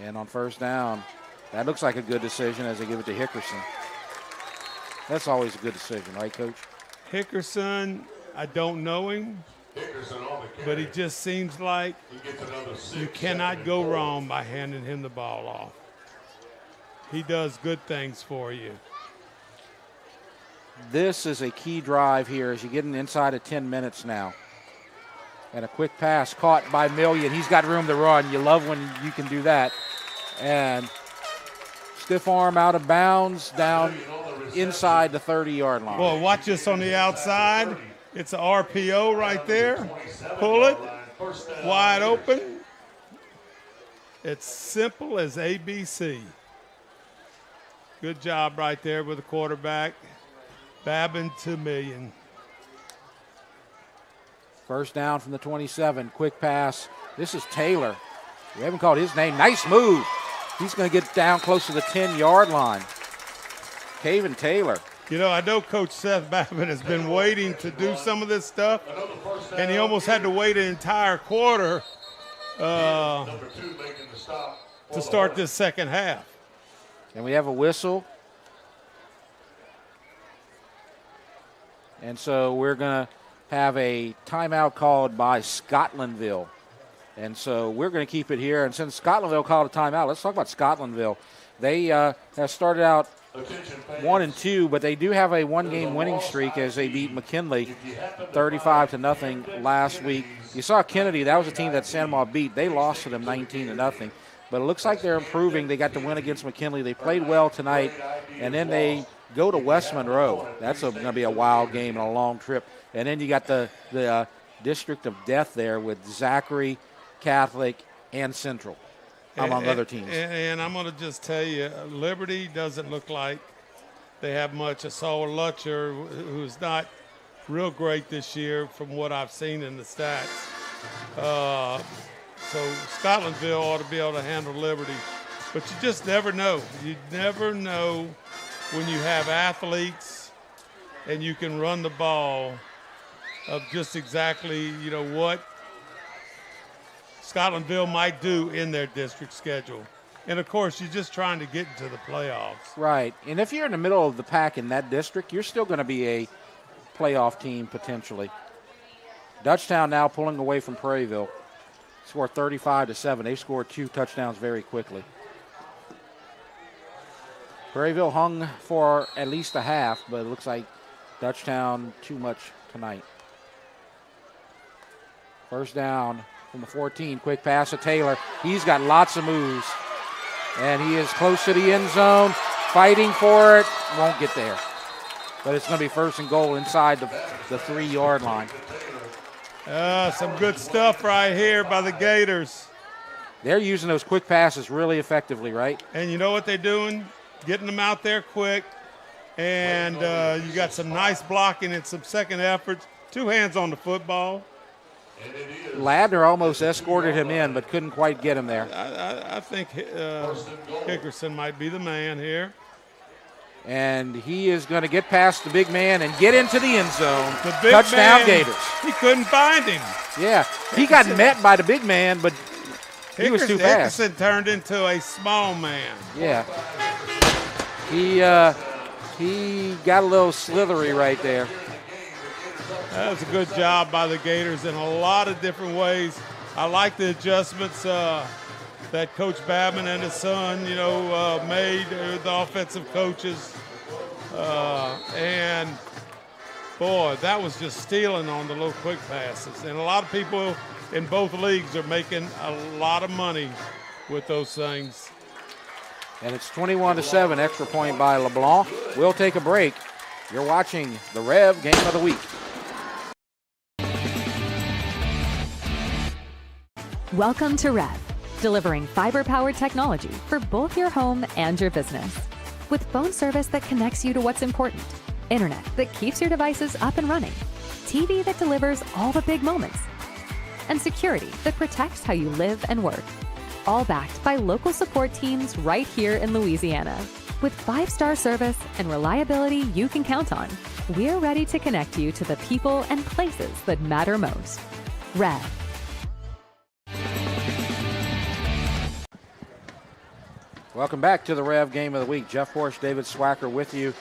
And on first down, that looks like a good decision as they give it to Hickerson. That's always a good decision, right, Coach? Hickerson, I don't know him, but he just seems like you cannot go wrong by handing him the ball off. He does good things for you. This is a key drive here as you get inside of 10 minutes now. And a quick pass caught by Million. He's got room to run. You love when you can do that. And stiff arm out of bounds down inside the 30-yard line. Well, watch this on the outside. It's an RPO right there. Pull it. Wide open. It's simple as ABC. Good job right there with the quarterback. Babin to Million. First down from the 27. Quick pass. This is Taylor. We haven't called his name. Nice move. He's going to get down close to the 10-yard line. Caven Taylor. I know Coach Seth Babin has been waiting to do some of this stuff, and he almost had to wait an entire quarter to start this second half. And we have a whistle. And so we're going to have a timeout called by Scotlandville. And so we're going to keep it here. And since Scotlandville called a timeout, let's talk about Scotlandville. They have started out 1-2, but they do have a one-game winning streak as they beat McKinley 35-0 last week. You saw Kennedy. That was a team that Santa beat. They lost to them 19-0. But it looks like they're improving. They got the win against McKinley. They played well tonight. And then they go to West Monroe. That's going to be a wild game and a long trip. And then you got the District of Death there with Zachary, Catholic, and Central, among other teams. And I'm going to just tell you, Liberty doesn't look like they have much. I saw Lutcher, who's not real great this year from what I've seen in the stats. So Scotlandville ought to be able to handle Liberty. But you just never know. You never know when you have athletes and you can run the ball of just exactly, what Scotlandville might do in their district schedule. And, of course, you're just trying to get into the playoffs. Right. And if you're in the middle of the pack in that district, you're still going to be a playoff team potentially. Dutchtown now pulling away from Prairieville. Scored 35-7. They scored 2 touchdowns very quickly. Prairieville hung for at least a half, but it looks like Dutchtown too much tonight. First down from the 14. Quick pass to Taylor. He's got lots of moves. And he is close to the end zone, fighting for it. Won't get there. But it's going to be first and goal inside the 3-yard line. Some good stuff right here by the Gators. They're using those quick passes really effectively, right? And you know what they're doing? Getting them out there quick. And you got some nice blocking and some second efforts. 2 hands on the football. Ladner almost escorted him in, but couldn't quite get him there. I think Hickerson might be the man here. And he is going to get past the big man and get into the end zone. The big Touchdown man, Gators. He couldn't find him. Yeah, he got met by the big man, but he was too fast. Hickerson turned into a small man. Yeah. He got a little slithery right there. That was a good job by the Gators in a lot of different ways. I like the adjustments that Coach Babin and his son, made, the offensive coaches. And, boy, that was just stealing on the little quick passes. And a lot of people in both leagues are making a lot of money with those things. And it's 21-7, extra point by LeBlanc. We'll take a break. You're watching the Rev Game of the Week. Welcome to REV, delivering fiber-powered technology for both your home and your business. With phone service that connects you to what's important, internet that keeps your devices up and running, TV that delivers all the big moments, and security that protects how you live and work. All backed by local support teams right here in Louisiana. With 5-star service and reliability you can count on, we're ready to connect you to the people and places that matter most. REV. Welcome back to the Rev Game of the Week. Jeff Porsche, David Swacker with you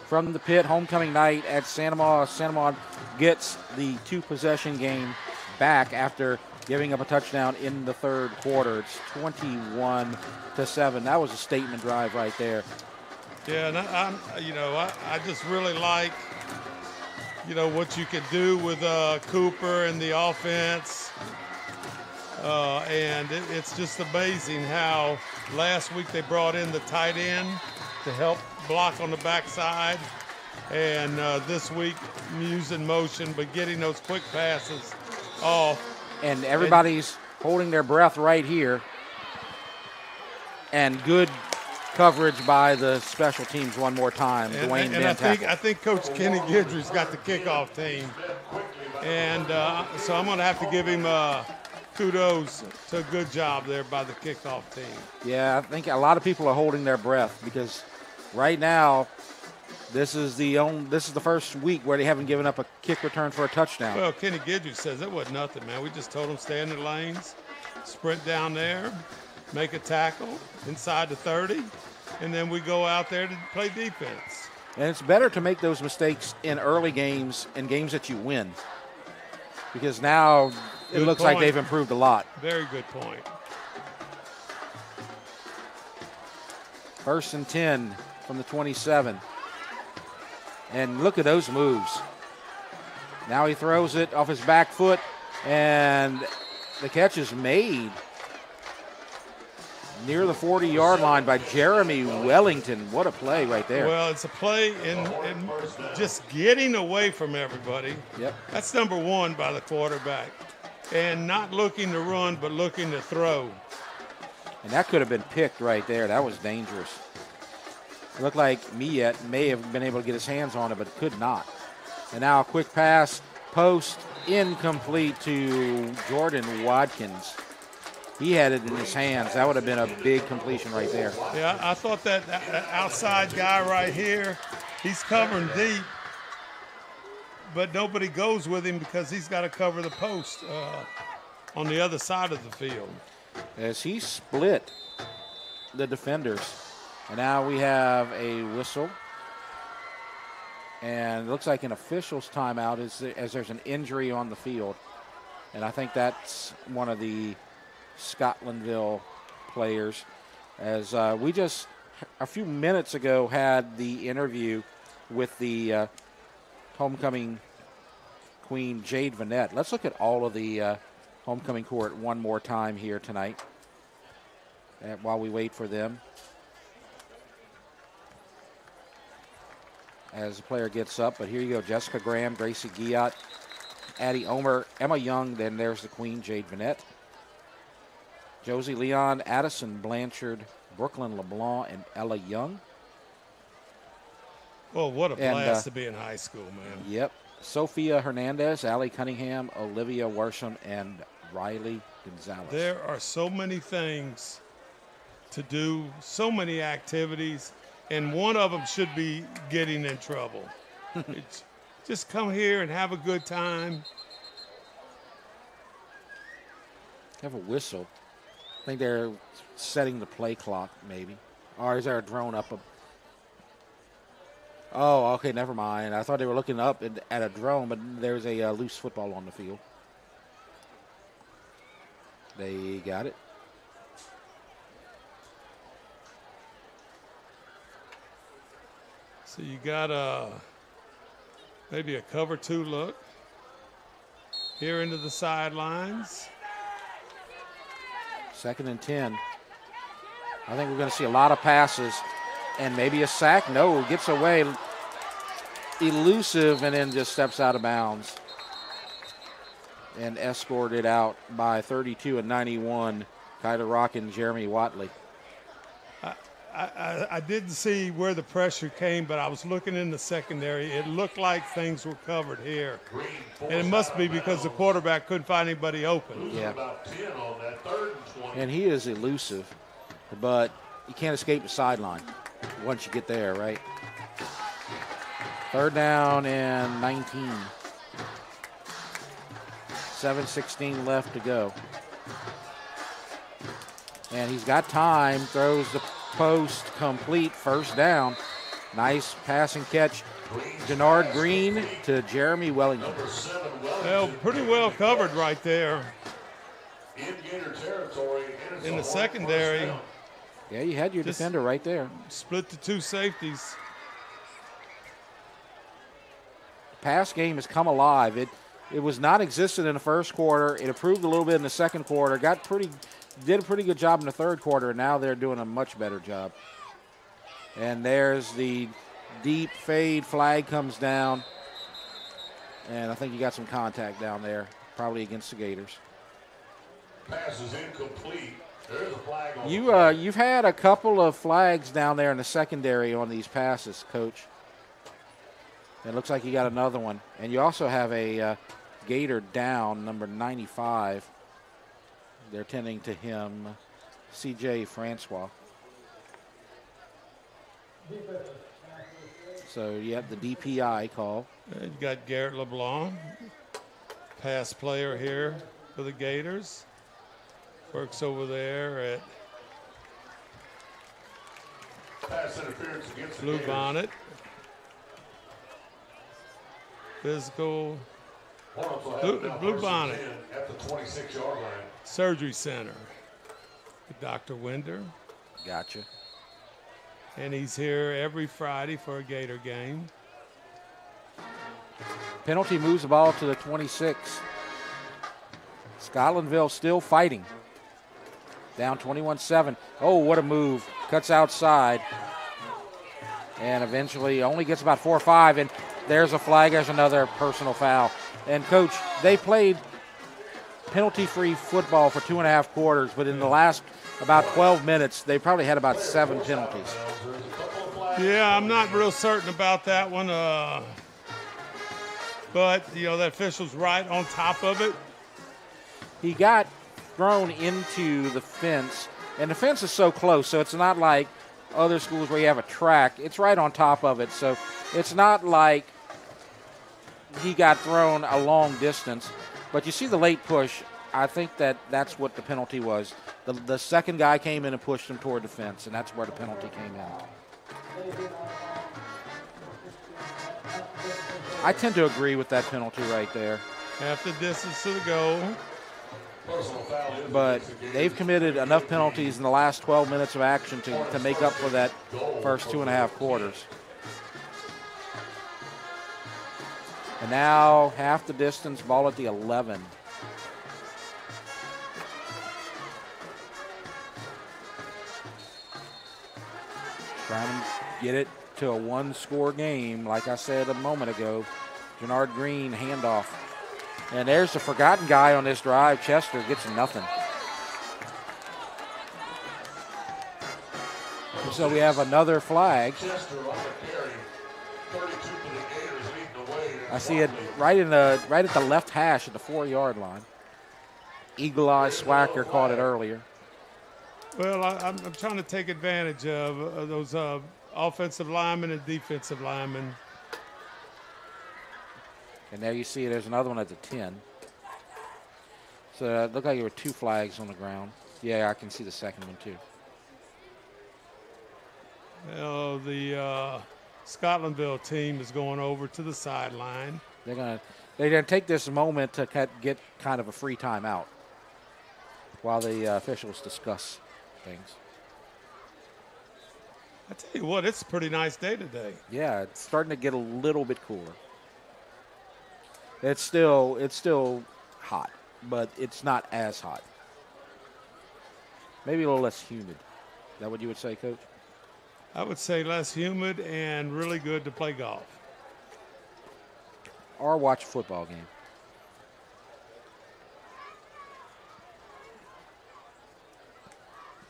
from the pit. Homecoming night at Santa Maria. Santa Maria gets the 2-possession game back after giving up a touchdown in the third quarter. It's 21-7. That was a statement drive right there. Yeah, and I just really like, what you can do with Cooper and the offense. And it's just amazing how last week they brought in the tight end to help block on the backside. And this week, using motion, but getting those quick passes off. And everybody's holding their breath right here. And good coverage by the special teams one more time. Dwayne and I think Coach Kenny Guidry's got the kickoff team. And so I'm going to have to give him kudos to a good job there by the kickoff team. Yeah, I think a lot of people are holding their breath because right now this is the first week where they haven't given up a kick return for a touchdown. Well, Kenny Guidry says it wasn't nothing, man. We just told them stay in their lanes, sprint down there, make a tackle inside the 30, and then we go out there to play defense. And it's better to make those mistakes in early games and games that you win, because now it looks like they've improved a lot. Very good point. 1st and 10 from the 27. And look at those moves. Now he throws it off his back foot, and the catch is made near the 40-yard line by Jeremy Wellington. What a play right there. Well, it's a play in just getting away from everybody. Yep. That's number one by the quarterback. And not looking to run, but looking to throw. And that could have been picked right there. That was dangerous. It looked like Miet may have been able to get his hands on it, but could not. And now a quick pass, post, incomplete to Jordan Watkins. He had it in his hands. That would have been a big completion right there. Yeah, I thought that outside guy right here, he's covering deep, but nobody goes with him because he's got to cover the post on the other side of the field. As he split the defenders. And now we have a whistle. And it looks like an official's timeout as there's an injury on the field. And I think that's one of the Scotlandville players. As we just a few minutes ago had the interview with the homecoming queen, Jade Vanette. Let's look at all of the homecoming court one more time here tonight while we wait for them. As the player gets up, but here you go, Jessica Graham, Gracie Giat, Addie Omer, Emma Young, then there's the queen, Jade Vanette. Josie Leon, Addison Blanchard, Brooklyn LeBlanc, and Ella Young. Well, what a blast to be in high school, man. Yep. Sophia Hernandez, Allie Cunningham, Olivia Worsham, and Riley Gonzalez. There are so many things to do, so many activities, and one of them should be getting in trouble. Just come here and have a good time. Have a whistle. I think they're setting the play clock, maybe. Or is there a drone up? Oh, okay, never mind. I thought they were looking up at a drone, but there's a loose football on the field. They got it. So you got maybe a cover two look. Here into the sidelines. 2nd and 10. I think we're going to see a lot of passes and maybe a sack. No, gets away. Elusive and then just steps out of bounds. And escorted out by 32 and 91, Kyler Rock and Jeremy Watley. I didn't see where the pressure came, but I was looking in the secondary. It looked like things were covered here. And it must be because the quarterback couldn't find anybody open. Yeah. And he is elusive, but you can't escape the sideline once you get there, right? 3rd down and 19. 7:16 left to go. And he's got time, throws the post complete, 1st down. Nice passing catch. Denard Green to Jeremy Wellington. Well, pretty well covered right there. In the secondary. Yeah, you had your defender right there. Split the two safeties. Pass game has come alive. It was non-existent in the 1st quarter. It improved a little bit in the 2nd quarter. Did a pretty good job in the 3rd quarter, and now they're doing a much better job. And there's the deep fade. Flag comes down. And I think you got some contact down there, probably against the Gators. Pass is incomplete. There's a flag on You've had a couple of flags down there in the secondary on these passes, Coach. It looks like you got another one. And you also have a Gator down, number 95. They're tending to him, C.J. Francois. So you have the DPI call. And you got Garrett LeBlanc, pass player here for the Gators. Works over there at pass interference against Blue the Bonnet. physical, Hornets will have now Blue first and Bonnet 10 at the 26-yard line. Surgery Center. Dr. Winder. Gotcha. And he's here every Friday for a Gator game. Penalty moves the ball to the 26. Scotlandville still fighting. Down 21-7. Oh, what a move. Cuts outside. And eventually only gets about 4 or 5. And there's a flag. There's another personal foul. And, Coach, they played penalty-free football for 2.5 quarters, but in the last about 12 minutes, they probably had about 7 penalties. Yeah, I'm not real certain about that one. But, you know, that official's right on top of it. He got thrown into the fence, and the fence is so close, so it's not like other schools where you have a track. It's right on top of it, so it's not like he got thrown a long distance. But you see the late push. I think that's what the penalty was. The second guy came in and pushed him toward the fence, and that's where the penalty came in. I tend to agree with that penalty right there. Half the distance to the goal. But they've committed enough penalties in the last 12 minutes of action to make up for that first 2.5 quarters. And now half the distance, ball at the 11. Trying to get it to a one-score game, like I said a moment ago. Jannard Green handoff. And there's the forgotten guy on this drive. Chester gets nothing. And so we have another flag. I see it right at the left hash at the 4-yard line. Eagle Eye Swacker caught it earlier. Well, I'm trying to take advantage of those offensive linemen and defensive linemen. And there you see there's another one at the 10. So it looked like there were 2 flags on the ground. Yeah, I can see the second one too. Well, the Scotlandville team is going over to the sideline. They're gonna take this moment to get kind of a free timeout while the officials discuss things. I tell you what, it's a pretty nice day today. Yeah, it's starting to get a little bit cooler. It's still hot, but it's not as hot. Maybe a little less humid. Is that what you would say, Coach? I would say less humid and really good to play golf. Or watch a football game.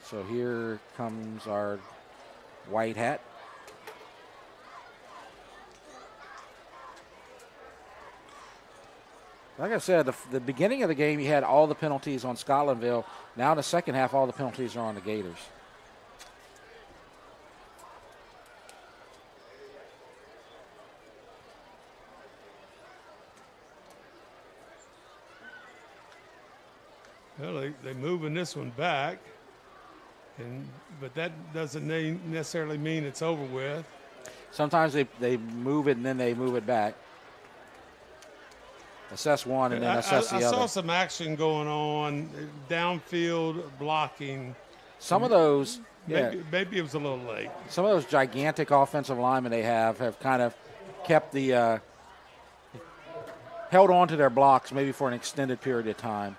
So here comes our white hat. Like I said, the beginning of the game, you had all the penalties on Scotlandville. Now in the second half, all the penalties are on the Gators. Well, they're moving this one back, but that doesn't necessarily mean it's over with. Sometimes they move it and then they move it back. Assess one and then assess the other. I saw some action going on, downfield blocking. Some of those, maybe it was a little late. Some of those gigantic offensive linemen they have kind of kept the held on to their blocks maybe for an extended period of time.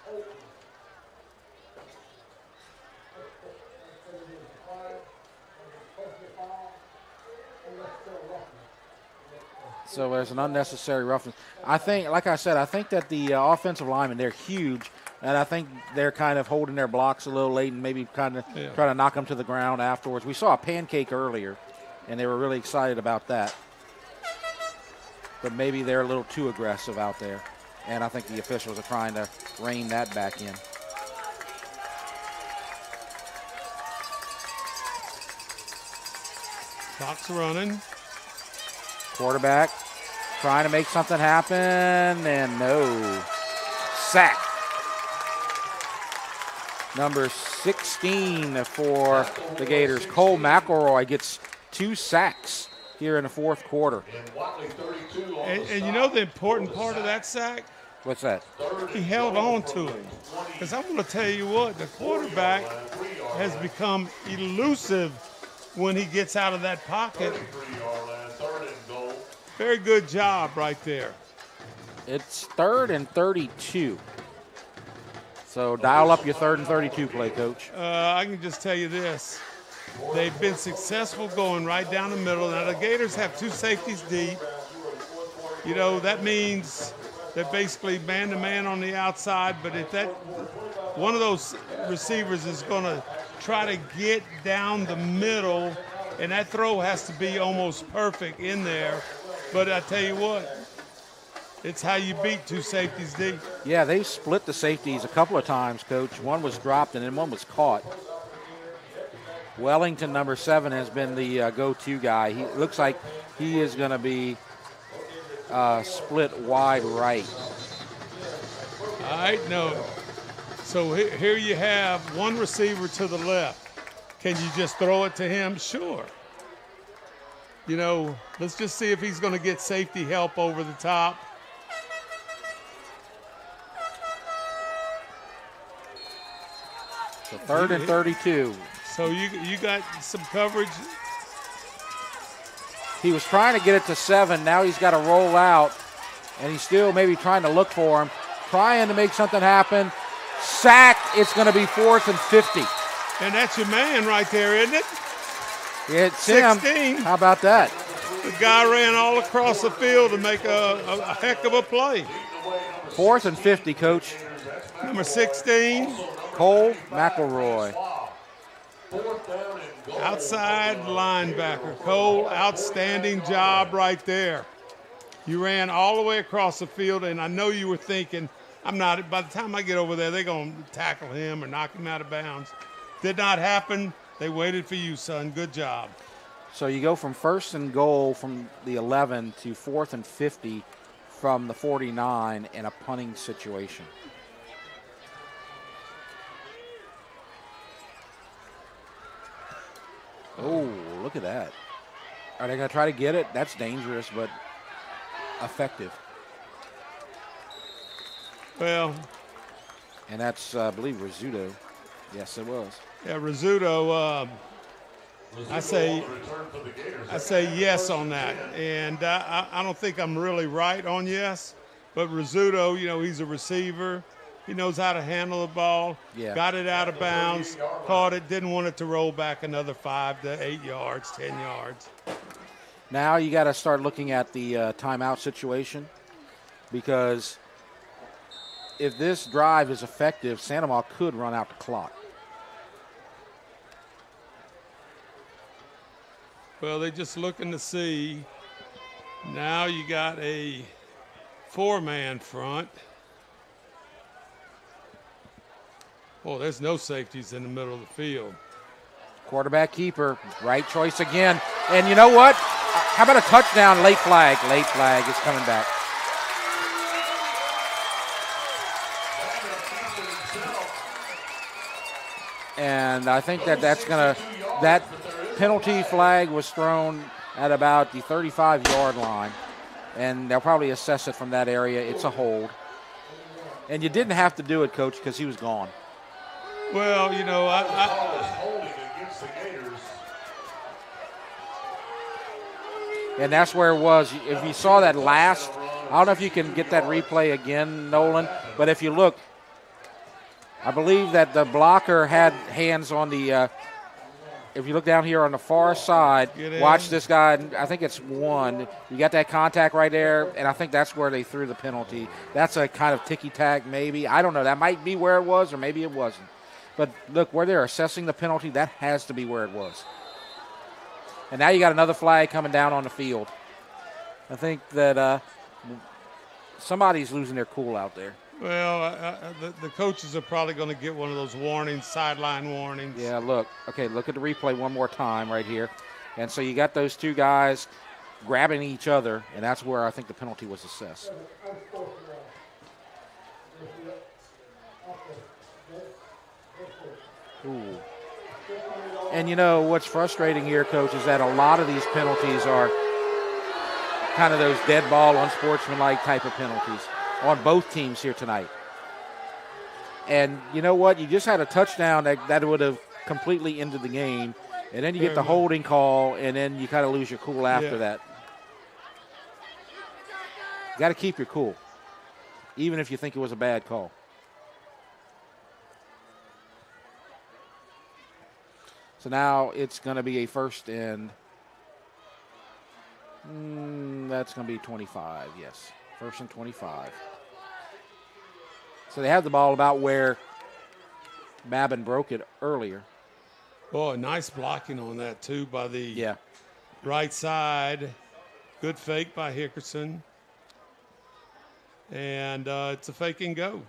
So there's an unnecessary roughness. I think, like I said, I think that the offensive linemen, they're huge, and I think they're kind of holding their blocks a little late and maybe kind of try to knock them to the ground afterwards. We saw a pancake earlier, and they were really excited about that. But maybe they're a little too aggressive out there, and I think the officials are trying to rein that back in. Clock's running. Quarterback trying to make something happen, and no. Sack. Number 16 for the Gators. Cole McElroy gets 2 sacks here in the fourth quarter. And you know the important part of that sack? What's that? He held on to it. Because I'm going to tell you what, the quarterback has become elusive when he gets out of that pocket. Very good job right there. It's 3rd and 32. So dial up your 3rd and 32 play, Coach. I can just tell you this. They've been successful going right down the middle. Now, the Gators have 2 safeties deep. You know, that means they're basically man-to-man on the outside, but if that one of those receivers is going to try to get down the middle, and that throw has to be almost perfect in there. But I tell you what, it's how you beat 2 safeties deep. Yeah, they split the safeties a couple of times, Coach. One was dropped and then one was caught. Wellington, number 7, has been the go-to guy. He looks like he is going to be split wide right. All right, no. So here you have one receiver to the left. Can you just throw it to him? Sure. You know, let's just see if he's going to get safety help over the top. So 3rd and 32. So you got some coverage. He was trying to get it to 7. Now he's got to roll out, and he's still maybe trying to look for him, trying to make something happen. Sacked. It's going to be 4th and 50. And that's your man right there, isn't it? It's 16. him. How about that? The guy ran all across the field to make a heck of a play. 4th and 50, Coach. Number 16. Cole McElroy. Outside linebacker. Cole, outstanding job right there. You ran all the way across the field, and I know you were thinking, by the time I get over there, they're going to tackle him or knock him out of bounds. Did not happen. They waited for you, son. Good job. So you go from 1st and goal from the 11 to 4th and 50 from the 49 in a punting situation. Oh, look at that. Are they going to try to get it? That's dangerous, but effective. Well. And that's, I believe, Rizzuto. Yes, it was. Yeah, Rizzuto, I say yes on that. And I don't think I'm really right on yes. But Rizzuto, you know, he's a receiver. He knows how to handle the ball. Yeah. Got it out of bounds, caught it, didn't want it to roll back another 5 to 8 yards, 10 yards. Now you got to start looking at the timeout situation, because if this drive is effective, Santa Maria could run out the clock. Well, they're just looking to see. Now you got a 4-man front. Oh, there's no safeties in the middle of the field. Quarterback keeper, right choice again. And you know what? How about a touchdown, late flag? Late flag is coming back. And I think that penalty flag was thrown at about the 35-yard line. And they'll probably assess it from that area. It's a hold. And you didn't have to do it, Coach, because he was gone. Well, you know, and that's where it was. If you saw that last, I don't know if you can get that replay again, Nolan, but if you look, I believe that the blocker had hands on the, if you look down here on the far side, watch this guy, I think it's 1. You got that contact right there, and I think that's where they threw the penalty. That's a kind of ticky-tack maybe. I don't know. That might be where it was, or maybe it wasn't. But look, where they're assessing the penalty, that has to be where it was. And now you got another flag coming down on the field. I think that somebody's losing their cool out there. Well, the coaches are probably going to get one of those warnings, sideline warnings. Yeah, look. Okay, look at the replay one more time right here. And so you got those two guys grabbing each other, and that's where I think the penalty was assessed. Ooh. And you know what's frustrating here, Coach, is that a lot of these penalties are kind of those dead ball, unsportsmanlike type of penalties on both teams here tonight. And you know what? You just had a touchdown that would have completely ended the game. And then you get the holding call, and then you kind of lose your cool after that. You got to keep your cool, even if you think it was a bad call. So now it's going to be a first and that's going to be 25, yes. First and 25. So they have the ball about where Babin broke it earlier. Oh, nice blocking on that, too, by the right side. Good fake by Hickerson. And it's a fake and go.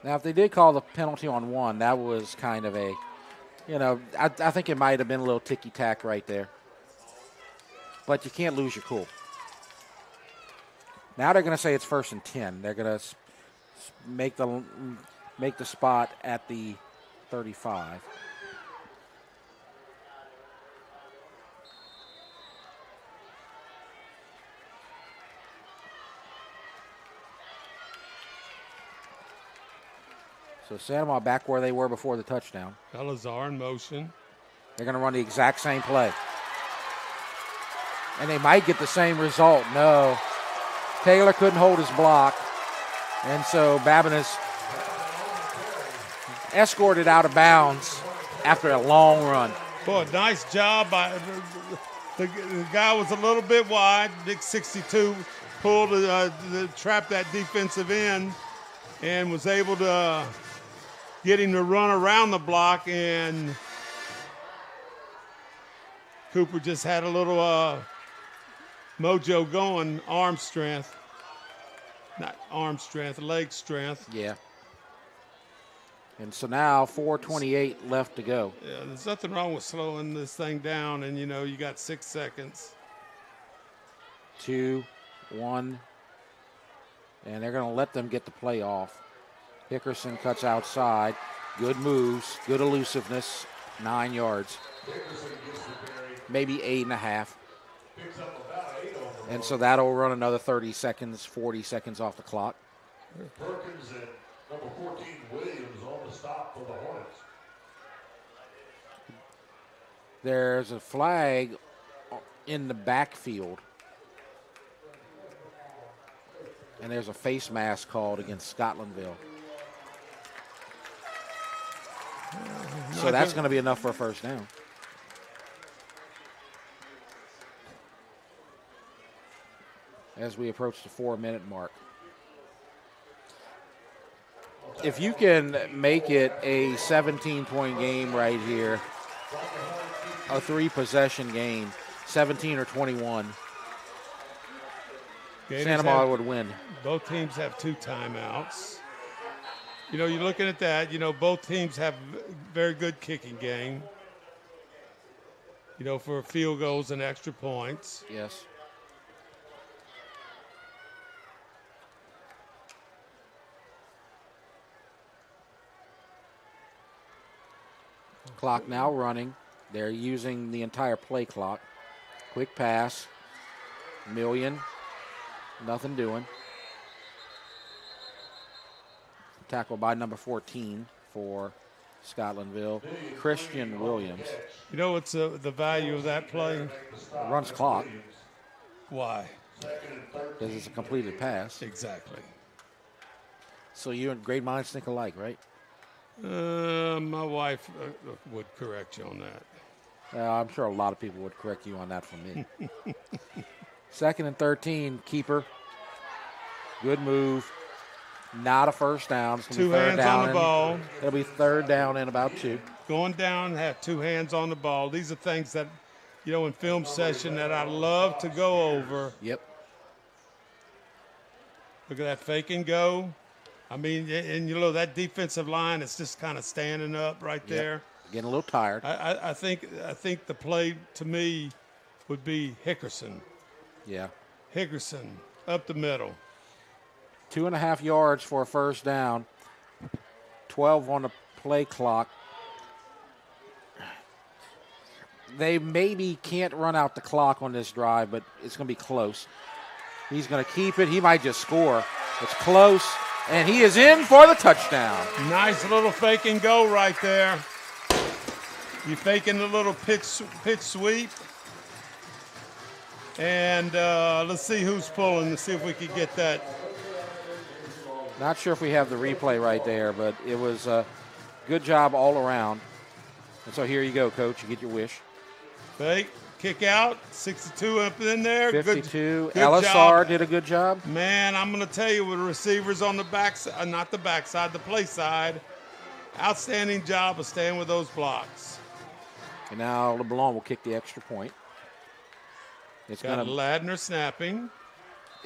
Now, if they did call the penalty on one, that was kind of a, I think it might have been a little ticky-tack right there. But you can't lose your cool. Now they're going to say it's first and 10. They're going to make the spot at the 35. So Santa back where they were before the touchdown. Salazar in motion. They're going to run the exact same play. And they might get the same result. No. Taylor couldn't hold his block. And so Babin is escorted out of bounds after a long run. Boy, nice job. The guy was a little bit wide. Big 62 pulled to trap that defensive end and was able to get him to run around the block, and Cooper just had a little mojo going, arm strength. Not arm strength, leg strength. Yeah. And so now 4:28 left to go. Yeah, there's nothing wrong with slowing this thing down, and, you got 6 seconds. 2, 1, and they're going to let them get the play off. Hickerson cuts outside. Good moves, good elusiveness, 9 yards. Maybe 8.5. And so that'll run another 30 seconds, 40 seconds off the clock. Perkins and number 14, Williams, on the stop for the Hornets. There's a flag in the backfield. And there's a face mask called against Scotlandville. So that's going to be enough for a first down. As we approach the 4-minute mark. If you can make it a 17-point game right here, a 3-possession game, 17 or 21, Santa Monica would win. Both teams have 2 timeouts. You're looking at that. Both teams have very good kicking game. For field goals and extra points. Yes. Clock now running. They're using the entire play clock. Quick pass. Million. Nothing doing. Tackle by number 14 for Scotlandville, Christian Williams. What's the value of that play? It runs clock. Why? Because it's a completed pass. Exactly. So you and great minds think alike, right? My wife would correct you on that. I'm sure a lot of people would correct you on that from me. 2nd and 13, keeper. Good move. Not a first down. It's 2 hands on the ball. It'll be 3rd down and about 2. Going down, have 2 hands on the ball. These are things that, in film session that I love to go over. Yep. Look at that fake and go. I mean, and that defensive line is just kind of standing up right there. Getting a little tired. I think the play to me would be Hickerson. Yeah. Hickerson up the middle. 2.5 yards for a first down. 12 on the play clock. They maybe can't run out the clock on this drive, but it's going to be close. He's going to keep it. He might just score. It's close, and he is in for the touchdown. Nice little fake and go right there. You faking the little pitch sweep. And let's see who's pulling. Let's see if we can get that. Not sure if we have the replay right there, but it was a good job all around. And so here you go, Coach. You get your wish. Fake, kick out, 62 up in there. 52. Good LSR job. did a good job. Man, I'm going to tell you, with receivers on the backside, not the backside, the play side, outstanding job of staying with those blocks. And now LeBlanc will kick the extra point. It's Got Ladner snapping.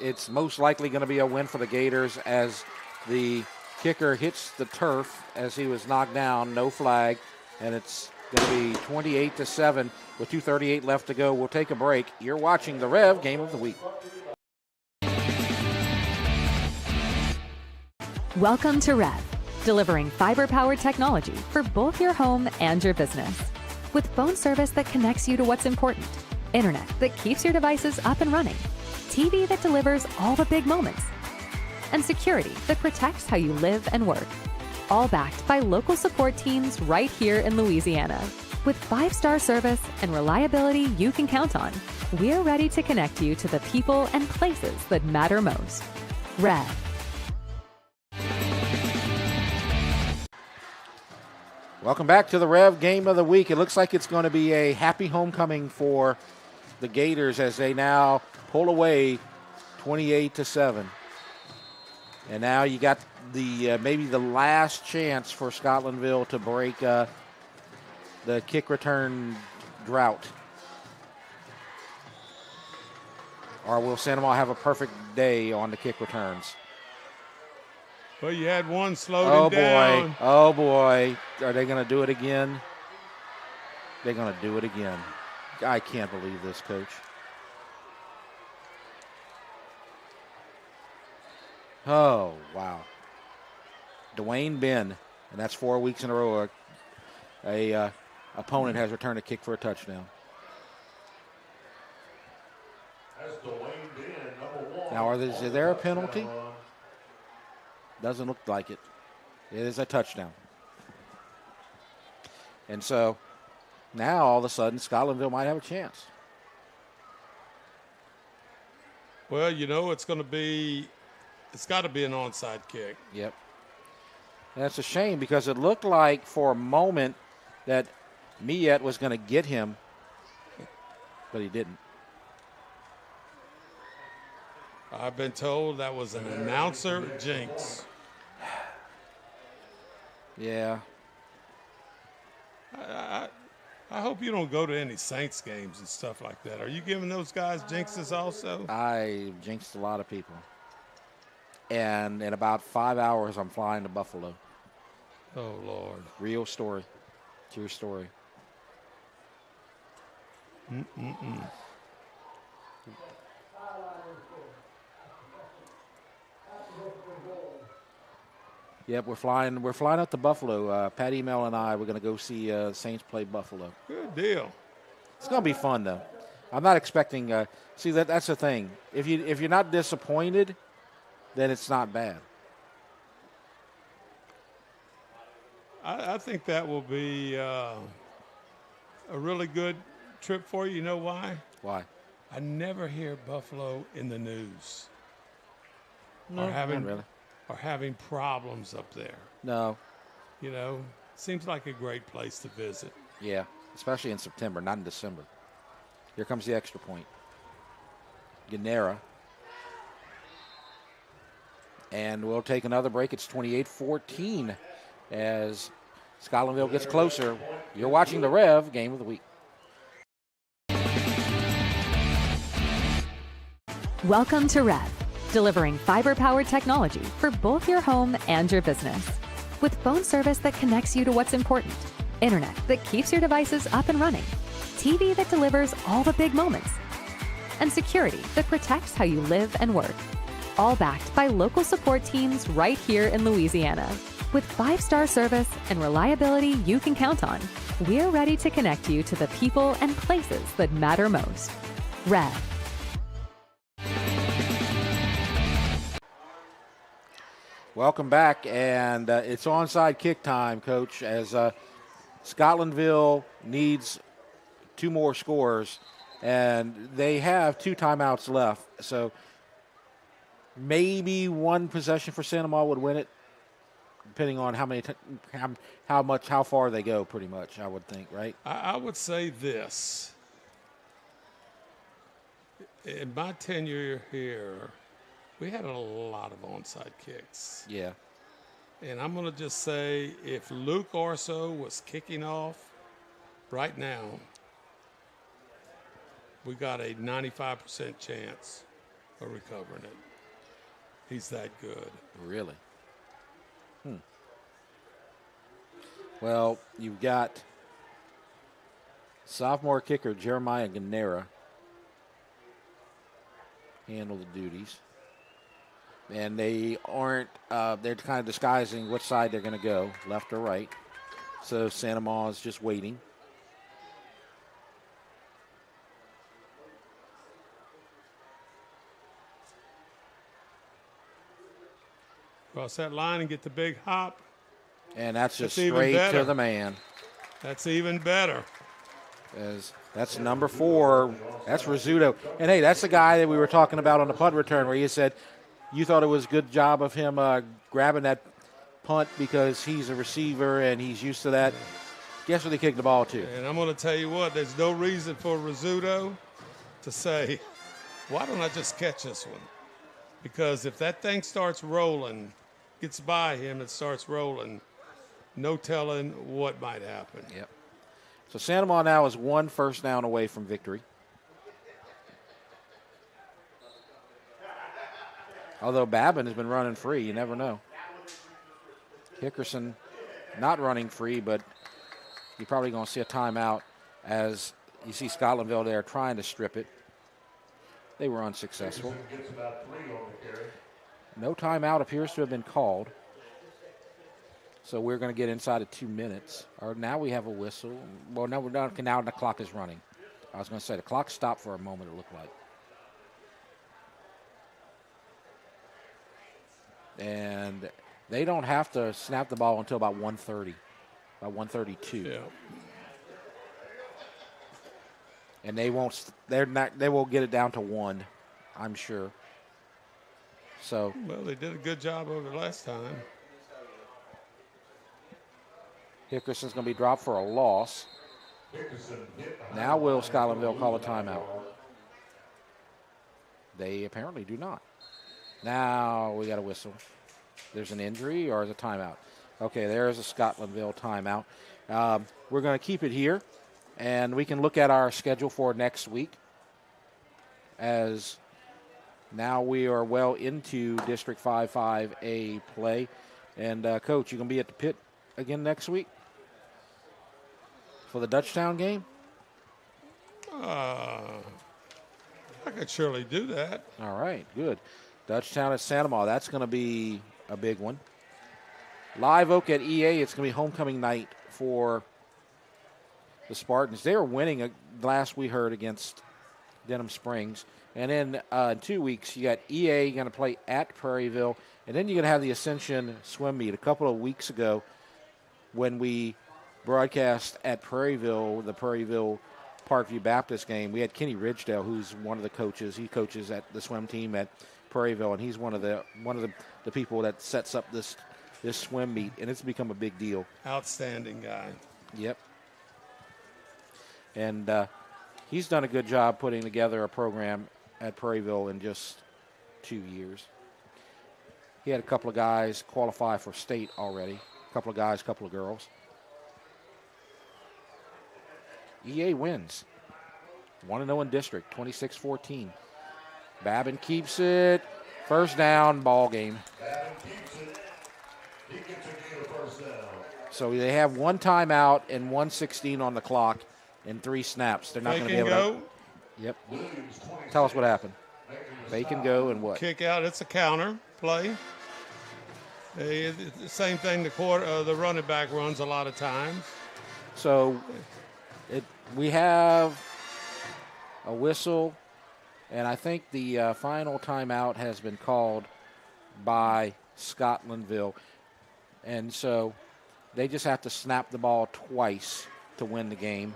It's most likely going to be a win for the Gators as the kicker hits the turf as he was knocked down, no flag, and it's going to be 28-7 with 2:38 left to go. We'll take a break. You're watching the Rev Game of the Week. Welcome to REV, delivering fiber-powered technology for both your home and your business. With phone service that connects you to what's important, internet that keeps your devices up and running, TV that delivers all the big moments, and security that protects how you live and work. All backed by local support teams right here in Louisiana. With 5-star service and reliability you can count on, we're ready to connect you to the people and places that matter most. REV. Welcome back to the Rev Game of the Week. It looks like it's going to be a happy homecoming for the Gators as they now pull away 28-7. And now you got the maybe the last chance for Scotlandville to break the kick return drought. Or will Santa Maria have a perfect day on the kick returns? Well, you had one slowed down. Oh, boy. Are they going to do it again? They're going to do it again. I can't believe this, Coach. Oh, wow. Dwayne Ben, and that's 4 weeks in a row. A opponent has returned a kick for a touchdown. That's Dwayne Ben, number 1. Now, is there a penalty? Doesn't look like it. It is a touchdown. And so now all of a sudden Scotlandville might have a chance. Well, you know, it's got to be an onside kick. Yep. And it's a shame because it looked like for a moment that Miette was going to get him, but he didn't. I've been told that was an announcer jinx. Yeah. I hope you don't go to any Saints games and stuff like that. Are you giving those guys jinxes also? I jinxed a lot of people. And in about 5 hours, I'm flying to Buffalo. Oh, Lord. Real story. True story. Yep, we're flying up to Buffalo. Patty Mel and I, we're going to go see Saints play Buffalo. Good deal. It's going to be fun, though. I'm not expecting. See, that's the thing. If you're not disappointed, then it's not bad. I think that will be a really good trip for you. You know why? Why? I never hear Buffalo in the news. No, not really. Or having problems up there. No. You know, seems like a great place to visit. Yeah, especially in September, not in December. Here comes the extra point. Guinera. And we'll take another break. It's 28-14 as Scotlandville gets closer. You're watching the Rev Game of the Week. Welcome to REV, delivering fiber-powered technology for both your home and your business. With phone service that connects you to what's important, internet that keeps your devices up and running, TV that delivers all the big moments, and security that protects how you live and work. All backed by local support teams right here in Louisiana. With 5-star service and reliability you can count on, we're ready to connect you to the people and places that matter most. REV. Welcome back, and it's onside kick time, Coach, as Scotlandville needs 2 more scores, and they have 2 timeouts left. So maybe 1 possession for Santa Ma would win it, depending on how far they go, pretty much, I would think, right? I would say this. In my tenure here, we had a lot of onside kicks. Yeah. And I'm going to just say, if Luke Orso was kicking off right now, we got a 95% chance of recovering it. He's that good. Really? Well, you've got sophomore kicker Jeremiah Ganera handle the duties. And they aren't, they're kind of disguising which side they're going to go, left or right. So Santa Ma is just waiting. Cross that line and get the big hop. And that's just straight to the man. That's even better. That's number 4. That's Rizzuto. And, hey, that's the guy that we were talking about on the punt return where you said you thought it was a good job of him grabbing that punt because he's a receiver and he's used to that. Guess where they kicked the ball to? And I'm going to tell you what, there's no reason for Rizzuto to say, why don't I just catch this one? Because if that thing starts rolling, gets by him, it starts rolling, no telling what might happen. Yep. So Santa Ma now is 1 first down away from victory. Although Babin has been running free, you never know. Hickerson not running free, but you're probably going to see a timeout as you see Scotlandville there trying to strip it. They were unsuccessful. No timeout appears to have been called. So we're going to get inside of 2 minutes. Or now we have a whistle. Well, no, we're not. Now the clock is running. I was going to say the clock stopped for a moment, it looked like. And they don't have to snap the ball until about 1:30, about 1:32. Yeah. And they won't. They will get it down to 1, I'm sure. So. Well, they did a good job of it last time. Hickerson's going to be dropped for a loss. Now will Scotlandville call a timeout? They apparently do not. Now we got a whistle. There's an injury or is a timeout? Okay, there's a Scotlandville timeout. We're going to keep it here, and we can look at our schedule for next week as now we are well into District 5-5A play. And, Coach, you going to be at the pit again next week for the Dutchtown game? I could surely do that. All right, good. Dutchtown at Santa Ma, that's going to be a big one. Live Oak at EA, it's going to be homecoming night for the Spartans. They were winning last we heard against Denham Springs. And then in 2 weeks, you got EA going to play at Prairieville. And then you're going to have the Ascension swim meet. A couple of weeks ago when we broadcast at Prairieville, the Prairieville Parkview Baptist game, we had Kenny Ridgedale, who's one of the coaches. He coaches at the swim team at Prairieville, and he's one of the people that sets up this swim meet, and it's become a big deal. Outstanding guy. Yep. And he's done a good job putting together a program at Prairieville in just 2 years. He had a couple of guys qualify for state already. A couple of guys, a couple of girls. EA wins. 1-0 in district, 26-14. Babin keeps it. First down, ball game. Babin keeps it. He gets a gain of first down. So they have 1 timeout and 1:16 on the clock and 3 snaps. They're not going to be able to. Yep. Tell us what happened. Fake and go and what? Kick out. It's a counter play. The same thing the running back runs a lot of times. So we have a whistle, and I think the final timeout has been called by Scotlandville. And so they just have to snap the ball twice to win the game.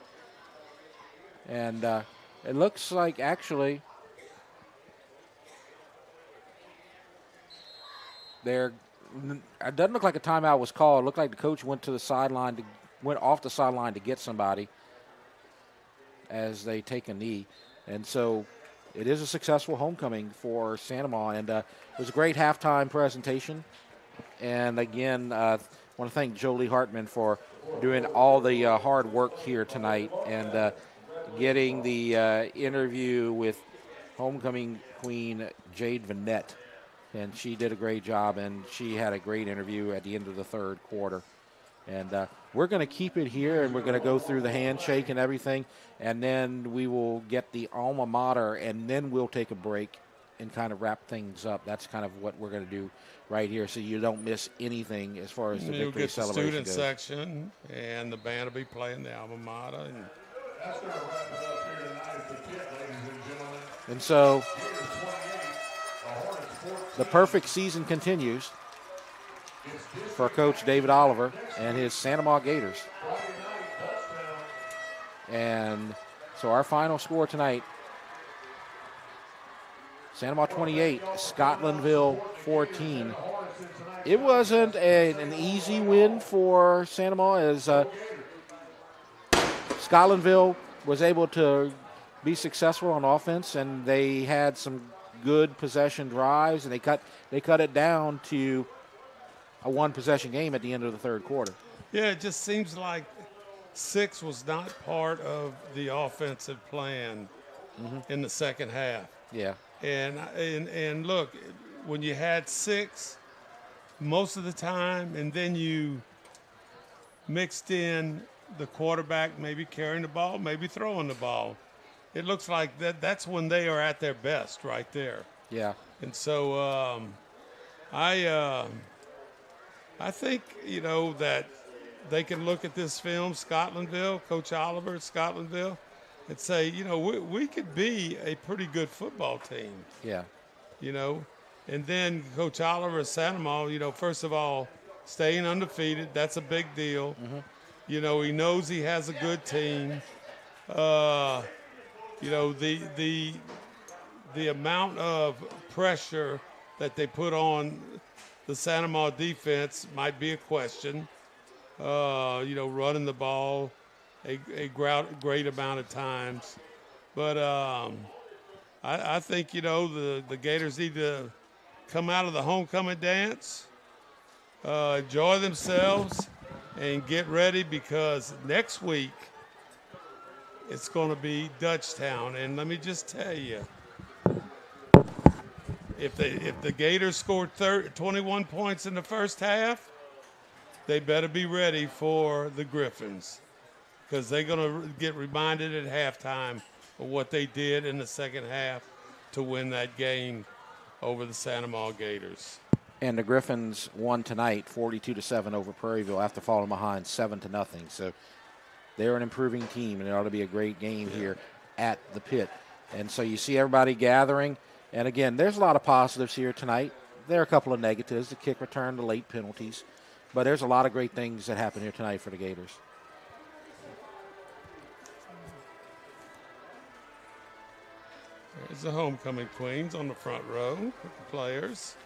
And it looks like actually it doesn't look like a timeout was called. It looked like the coach went off the sideline to get somebody as they take a knee. And so it is a successful homecoming for Santa Maria. And it was a great halftime presentation. And again, I want to thank Jolie Hartman for doing all the hard work here tonight and getting the interview with homecoming queen Jade Vanette. And she did a great job, and she had a great interview at the end of the third quarter. And we're going to keep it here, and we're going to go through the handshake and everything, and then we will get the alma mater, and then we'll take a break and kind of wrap things up. That's kind of what we're going to do right here, so you don't miss anything as far as the You'll victory get the celebration student goes. section, and the band will be playing the alma mater. And That's going to wrap it up here tonight at the pit, ladies and gentlemen. And so Gators 28, the Hornets 14. the perfect season continues for Coach David Oliver and his Santa Maria Gators. And so our final score tonight, Santa Maria 28, Scotlandville 14. It wasn't an easy win for Santa Maria as Scotlandville was able to be successful on offense, and they had some good possession drives, and they cut it down to a one-possession game at the end of the third quarter. yeah, it just seems like 6 was not part of the offensive plan in the second half. Yeah. And look, when you had 6 most of the time, and then you mixed in the quarterback maybe carrying the ball, maybe throwing the ball, it looks like that's when they are at their best right there. Yeah. And so I think, that they can look at this film, Scotlandville, Coach Oliver at Scotlandville, and say, we could be a pretty good football team. Yeah. And then Coach Oliver at Santa Maria, first of all, staying undefeated, that's a big deal. He knows he has a good team. The amount of pressure that they put on the Santa Maria defense might be a question. Running the ball a great amount of times. But I think, the Gators need to come out of the homecoming dance, enjoy themselves, and get ready, because next week it's going to be Dutchtown. And let me just tell you, if the Gators scored 21 points in the first half, they better be ready for the Griffins, because they're going to get reminded at halftime of what they did in the second half to win that game over the Santa Maria Gators. And the Griffins won tonight 42-7 over Prairieville after falling behind 7-0. So they're an improving team, and it ought to be a great game here at the pit. And so you see everybody gathering. And, again, there's a lot of positives here tonight. There are a couple of negatives, the kick return, the late penalties. But there's a lot of great things that happen here tonight for the Gators. There's the homecoming queens on the front row with the players.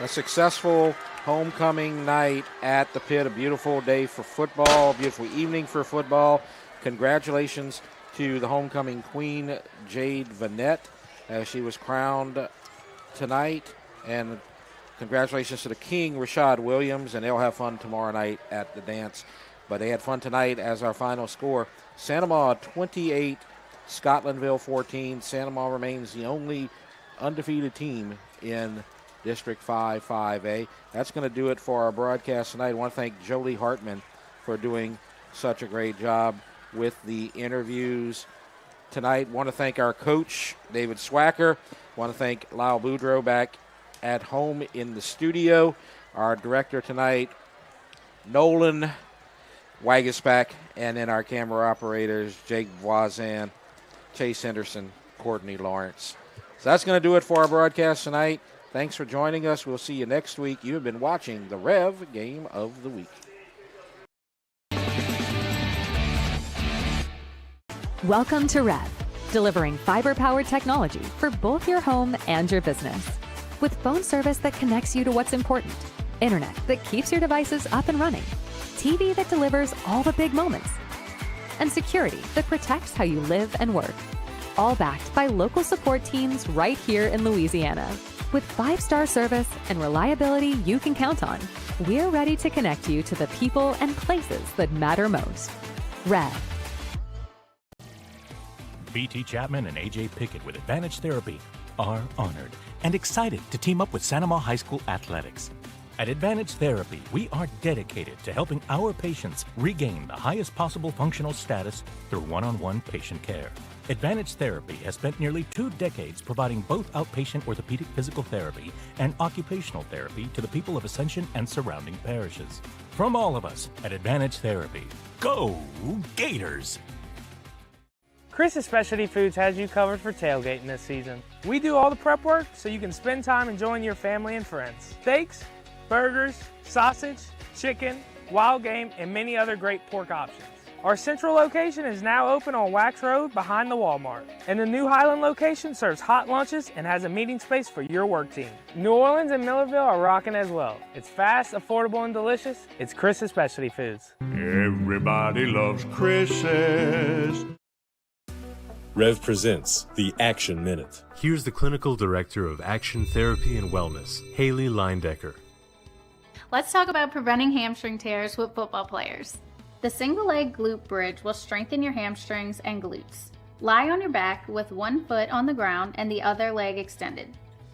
A successful homecoming night at the Pit. A beautiful day for football, a beautiful evening for football. Congratulations to the homecoming queen, Jade Bennett, as she was crowned tonight. And congratulations to the king, Rashad Williams, and they'll have fun tomorrow night at the dance. But they had fun tonight as our final score. Santa Maria 28, Scotlandville 14. Santa Maria remains the only undefeated team in District 5-5A. That's going to do it for our broadcast tonight. I want to thank Jolie Hartman for doing such a great job with the interviews tonight. I want to thank our coach, David Swacker. I want to thank Lyle Boudreau back at home in the studio. Our director tonight, Nolan Wagaspack, and then our camera operators, Jake Voisin, Chase Henderson, Courtney Lawrence. So that's going to do it for our broadcast tonight. Thanks for joining us. We'll see you next week. You have been watching the Rev Game of the Week. Welcome to REV, delivering fiber-powered technology for both your home and your business. With phone service that connects you to what's important, internet that keeps your devices up and running, TV that delivers all the big moments, and security that protects how you live and work. All backed by local support teams right here in Louisiana. With 5-star service and reliability you can count on, we're ready to connect you to the people and places that matter most. REV. BT Chapman and AJ Pickett with Advantage Therapy are honored and excited to team up with Santa Maria High School Athletics. At Advantage Therapy, we are dedicated to helping our patients regain the highest possible functional status through one-on-one patient care. Advantage Therapy has spent nearly 2 decades providing both outpatient orthopedic physical therapy and occupational therapy to the people of Ascension and surrounding parishes. From all of us at Advantage Therapy, go Gators! Chris's Specialty Foods has you covered for tailgating this season. We do all the prep work so you can spend time enjoying your family and friends. Steaks, burgers, sausage, chicken, wild game, and many other great pork options. Our central location is now open on Wax Road behind the Walmart. And the new Highland location serves hot lunches and has a meeting space for your work team. New Orleans and Millerville are rocking as well. It's fast, affordable, and delicious. It's Chris's Specialty Foods. Everybody loves Chris's. REV presents the Action Minute. Here's the Clinical Director of Action Therapy and Wellness, Haley Leindecker. Let's talk about preventing hamstring tears with football players. The single leg glute bridge will strengthen your hamstrings and glutes. Lie on your back with one foot on the ground and the other leg extended.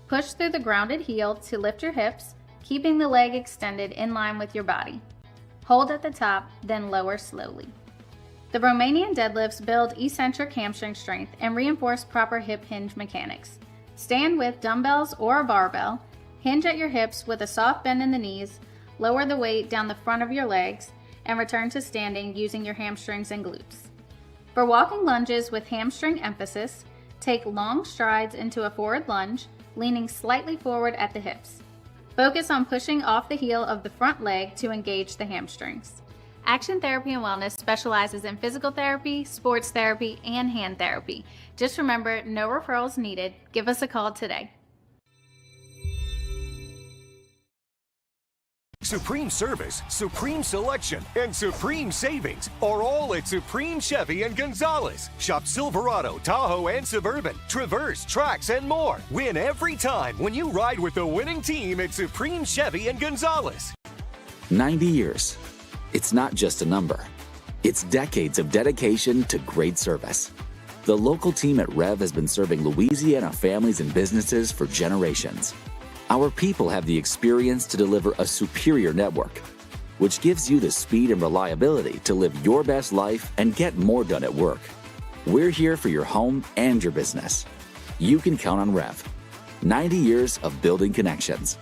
Push through the grounded heel to lift your hips, keeping the leg extended in line with your body. Hold at the top, then lower slowly. The Romanian deadlifts build eccentric hamstring strength and reinforce proper hip hinge mechanics. Stand with dumbbells or a barbell, hinge at your hips with a soft bend in the knees, lower the weight down the front of your legs, and return to standing using your hamstrings and glutes. For walking lunges with hamstring emphasis, take long strides into a forward lunge, leaning slightly forward at the hips. Focus on pushing off the heel of the front leg to engage the hamstrings. Action Therapy and Wellness specializes in physical therapy, sports therapy, and hand therapy. Just remember, no referrals needed. Give us a call today. Supreme service, supreme selection, and supreme savings are all at Supreme Chevy and Gonzalez. Shop Silverado, Tahoe, and Suburban, Traverse, Trax, and more. Win every time when you ride with the winning team at Supreme Chevy and Gonzalez. 90 years. It's not just a number. It's decades of dedication to great service. The local team at REV has been serving Louisiana families and businesses for generations. Our people have the experience to deliver a superior network, which gives you the speed and reliability to live your best life and get more done at work. We're here for your home and your business. You can count on REV. 90 years of building connections.